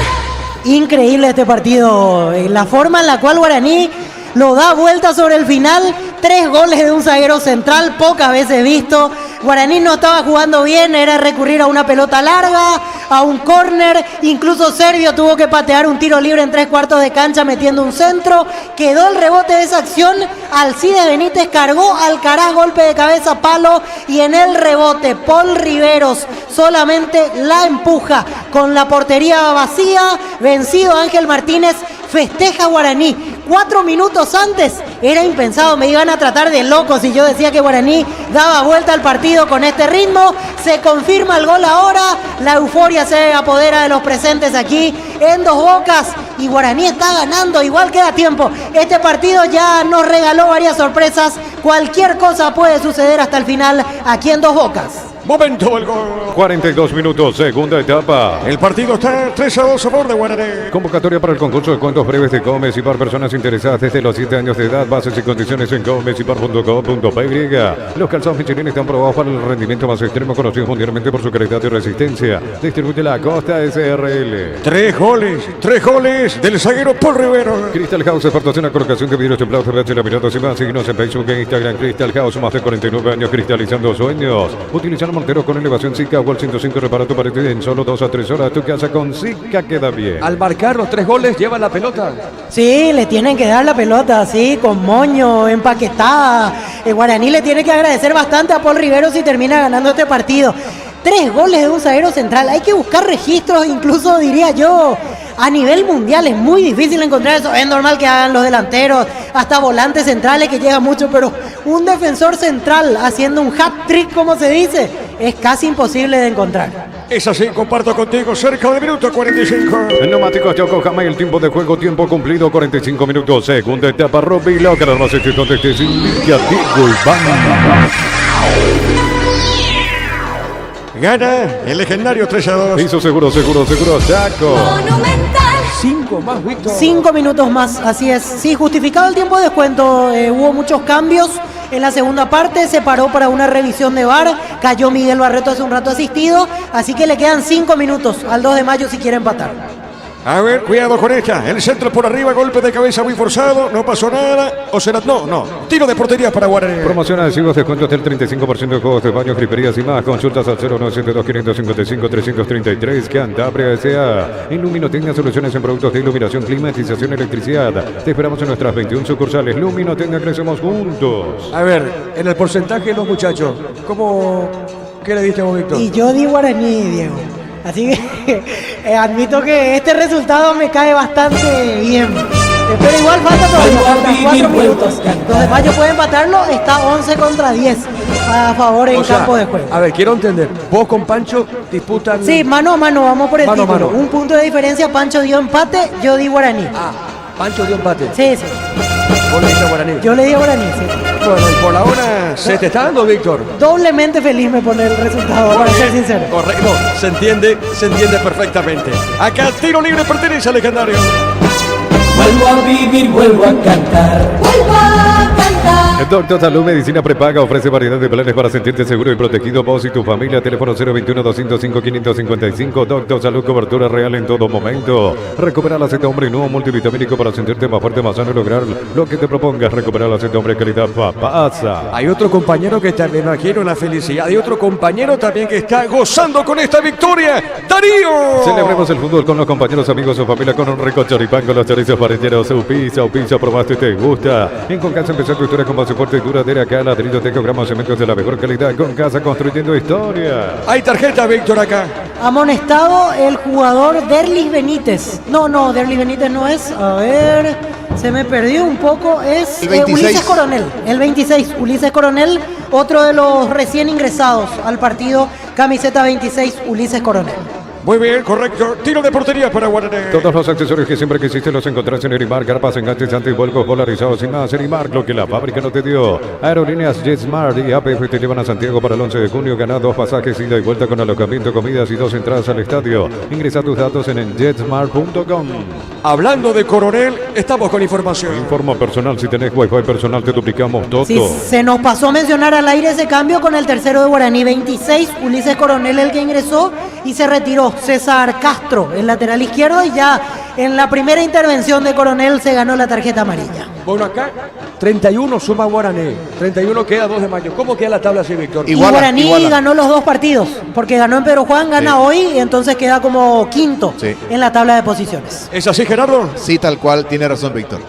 Increíble este partido, la forma en la cual Guaraní lo da vuelta sobre el final. 3 goles de un zaguero central, pocas veces visto. Guaraní no estaba jugando bien, era recurrir a una pelota larga, a un córner. Incluso Serbio tuvo que patear un tiro libre en 3/4 de cancha metiendo un centro. Quedó el rebote de esa acción. Alcides Benítez cargó, Alcaraz golpe de cabeza, palo. Y en el rebote, Paul Riveros solamente la empuja con la portería vacía. Vencido Ángel Martínez, festeja Guaraní. 4 minutos antes era impensado, me iban a tratar de loco si yo decía que Guaraní daba vuelta al partido con este ritmo. Se confirma el gol ahora, la euforia se apodera de los presentes aquí en Dos Bocas y Guaraní está ganando, igual queda tiempo. Este partido ya nos regaló varias sorpresas, cualquier cosa puede suceder hasta el final aquí en Dos Bocas. Momento el gol. 42 minutos, segunda etapa. El partido está 3-2 a favor de Guaraní. Convocatoria para el concurso de cuentos breves de Gómez y Bar. Personas interesadas desde los 7 años de edad. Bases y condiciones en gomezybar.com.py. Los calzados Michelin están probados para el rendimiento más extremo, conocidos mundialmente por su calidad y resistencia. Distribuye la Costa SRL. 3 goles del zaguero Paul Rivero. Crystal House, exportación a colocación de vidrios templados, CBH, laminados y más. Síguenos en Facebook e Instagram. Crystal House, más de 49 años cristalizando sueños. Utilizando Montero con elevación Zika, Wall 105, repara tu pared en solo 2 a 3 horas. Tu casa con Zika queda bien. Al marcar los 3 goles, llevan la pelota. Sí, le tienen que dar la pelota así, con moño, empaquetada. El Guaraní le tiene que agradecer bastante a Paul Rivero si termina ganando este partido. 3 goles de un zaguero central. Hay que buscar registros, incluso diría yo, a nivel mundial. Es muy difícil encontrar eso. Es normal que hagan los delanteros, hasta volantes centrales que llegan mucho, pero un defensor central haciendo un hat-trick, como se dice, es casi imposible de encontrar. Es así, comparto contigo, cerca del minuto 45. El neumático Yokohama y el tiempo de juego, tiempo cumplido, 45 minutos. Segunda etapa, Robbie Locker, no sé si donde estés, Diego Iván. Gana el legendario 3-2. Hizo seguro, Chaco. Monumental. 5 más, Víctor. 5 minutos más, así es. Sí, justificado el tiempo de descuento. Hubo muchos cambios en la segunda parte. Se paró para una revisión de VAR. Cayó Miguel Barreto hace un rato asistido. Así que le quedan 5 minutos al 2 de mayo si quiere empatar. A ver, cuidado con esta. El centro por arriba, golpe de cabeza muy forzado. No pasó nada. O será, no. Tiro de portería para Guaraní. Promoción adhesivos, descuentos del 35% de juegos de baños, griferías y más. Consultas al 0972-555-333. Cantabria S.A. Iluminotecnia, soluciones en productos de iluminación, climatización, electricidad. Te esperamos en nuestras 21 sucursales. Luminotecnia, crecemos juntos. A ver, en el porcentaje los muchachos, ¿qué le diste vos, Víctor? Y yo di Guaraní, Diego. Así que admito que este resultado me cae bastante bien. Pero igual falta todavía 4 minutos. Los de Mayo pueden empatarlo, está 11 contra 10 a favor en campo de juego. A ver, quiero entender. Vos con Pancho disputan... Sí, mano a mano, vamos por el mano título. a mano. Un punto de diferencia, Pancho dio empate, yo di Guaraní. Pancho dio empate. Sí. Vos le diste Guaraní. Yo le di a Guaraní, sí. Bueno, y por la hora se te está dando, Víctor. Doblemente feliz me pone el resultado, para ser sincero. Correcto, se entiende perfectamente. Acá tiro libre pertenece al legendario. Vuelvo a vivir, vuelvo a cantar. Vuelvo a cantar. Doctor Salud Medicina Prepaga ofrece variedad de planes para sentirte seguro y protegido vos y tu familia. Teléfono 021-205-555. Doctor Salud, cobertura real en todo momento. Recupera la Z Hombre nuevo multivitamínico para sentirte más fuerte, más sano y lograr lo que te propongas. Recupera la Z Hombre calidad papasa. Hay otro compañero que también no quiero la felicidad. Hay otro compañero también que está gozando con esta victoria. ¡Darío! Celebremos el fútbol con los compañeros, amigos o familia con un rico choripán con los chorizos parrilleros. Su pizza, probaste y te gusta. En Concasa empezó tu historia con base fuerte y duradera. Acá ladrillos, tecogramas, cementos de la mejor calidad. Con Casa construyendo historia. Hay tarjeta, Víctor, acá. Amonestado el jugador Derlis Benítez. No, Derlis Benítez no es. A ver, se me perdió un poco. Es El 26. Ulises Coronel. El 26, Ulises Coronel, otro de los recién ingresados al partido. Camiseta 26, Ulises Coronel. Muy bien, correcto. Tiro de portería para Guaraní. Todos los accesorios que siempre quisiste los encontrás en Erimark. Carpas, enganches, antivuelcos, polarizados y más. Erimark, lo que la fábrica no te dio. Aerolíneas JetSmart y APF te llevan a Santiago para el 11 de junio. Gana 2 pasajes, ida y vuelta con alojamiento, comidas y 2 entradas al estadio. Ingresa tus datos en jetsmart.com. Hablando de Coronel, estamos con información. Informa personal, si tenés wifi personal te duplicamos todo. Sí, se nos pasó a mencionar al aire ese cambio con el tercero de Guaraní. 26, Ulises Coronel el que ingresó y se retiró César Castro, el lateral izquierdo, y ya en la primera intervención de Coronel se ganó la tarjeta amarilla. Bueno, acá 31 suma Guaraní. 31 queda 2 de mayo. ¿Cómo queda la tabla así, Víctor? Y Guaraní ganó los 2 partidos, porque ganó en Pedro Juan, gana hoy, y entonces queda como quinto en la tabla de posiciones. ¿Es así, Gerardo? Sí, tal cual, tiene razón Víctor.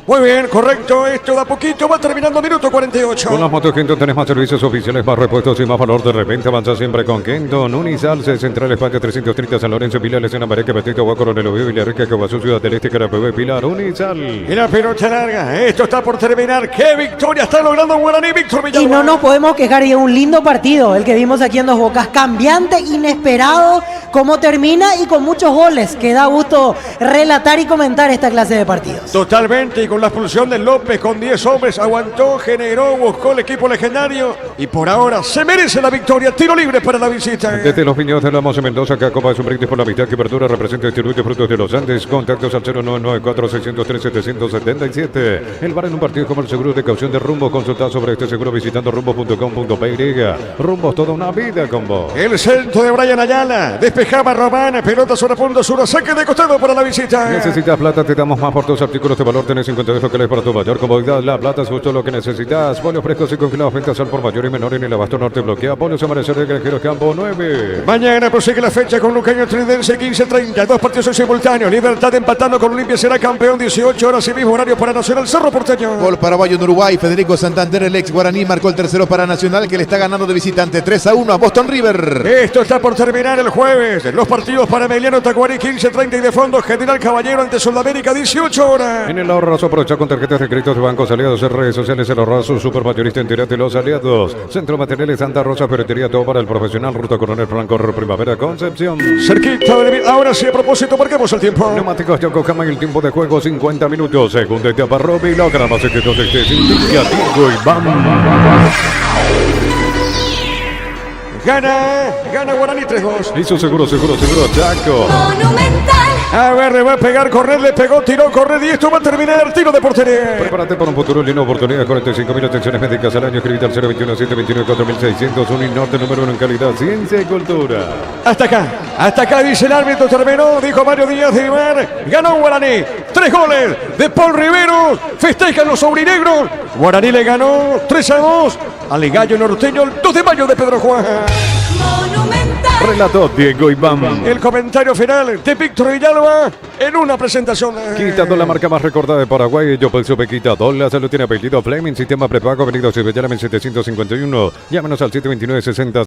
Muy bien, correcto. Esto da poquito, va terminando minuto 48. Con las motos Kenton tenés más servicios oficiales, más repuestos y más valor de repente. Avanza siempre con Kenton. Unisalce, Central Espacio 330, San Lorenzo, Pilar, Escena, Mareque, Petito, Agua, Coronel, Oviedo, Villarrica, Caguazú, Ciudad del Este, Carapebé, Pilar, Unisal. Y la pelota larga. Esto está por terminar. ¡Qué victoria está logrando Guaraní, Víctor Villalobos! Y no nos podemos quejar, y es un lindo partido el que vimos aquí en Dos Bocas. Cambiante, inesperado, cómo termina y con muchos goles, que da gusto relatar y comentar esta clase de partidos. Totalmente, y con la expulsión de López con 10 hombres, aguantó, generó, buscó el equipo legendario y por ahora se merece la victoria. Tiro libre para la visita. Desde los viñedos de Lamos en Mendoza, acá Copa es un brindis por la amistad que Verdura representa el Distribuidor de Frutos de los Andes. Contactos al 0994-603-777. El bar en un partido como el seguro de caución de Rumbo. Consulta sobre este seguro visitando rumbo.com.py. Rumbo, toda una vida con vos. El centro de Brian Ayala, despejaba Román, pelota sobre fondo sur, saque de costado para la visita. Necesitas plata, te damos más por tus artículos de valor. Tenés 52 locales para tu mayor comodidad. La plata es justo lo que necesitas. Bonos frescos y congelados, ventas al por mayor y menor en el abasto norte bloquea. Bonos amanecer de Granjeros Campo 9. Mañana prosigue la fecha con Lucaño Tridense 15:30. 2 partidos en simultáneo. Libertad empatando con Olimpia, será campeón 18 horas y mismo horario para Nacional Cerro Porteño. Gol paraguayo en Uruguay. Federico Santander, el ex Guaraní, marcó el tercero para Nacional, que le está ganando de visitante 3-1 a Boston River. Esto está por terminar el jueves. Los partidos para Emiliano Tacuarí 15:30 y de fondo General Caballero ante Sudamérica 18 horas. En el ahorrazo aprovecha con tarjetas de créditos de bancos aliados en redes sociales. El ahorrazo supermayorista entérate los aliados. Centro Materiales Santa Rosa, ferretería todo para el profesional. Ruta Coronel Franco, Primavera, Concepción. Cerquita de ahora sí, a propósito, marquemos el tiempo. Neumáticos Yokohama y el tiempo de juego 50 minutos. Segunda etapa Roby, logra más éxitos de este Cintia, Tingo y Bam. Gana Guaraní 3-2. Hizo seguro, Chaco. Monumental. A ver, le va a pegar, correr, le pegó, tiró, correr y esto va a terminar. Tiro de portería. Prepárate para un futuro lleno de oportunidades. 45.000 atenciones médicas al año. Escribite al 021-729-4600. Uninorte número 1 en calidad, ciencia y cultura. Hasta acá dice el árbitro, terminó, dijo Mario Díaz de Ibar. Ganó Guaraní. 3 goles de Paul Rivero. Festejan los aurinegros. Guaraní le ganó 3-2 al Gallo Norteño el 2 de mayo de Pedro Juan. Relató Diego Iván. El comentario final de Víctor Villalba en una presentación. Quitador, la marca más recordada de Paraguay. Yo pensé que Quitador, la salud tiene apellido Fleming, sistema prepago, Avenida Cibellana 1751. Llámanos al 729-60.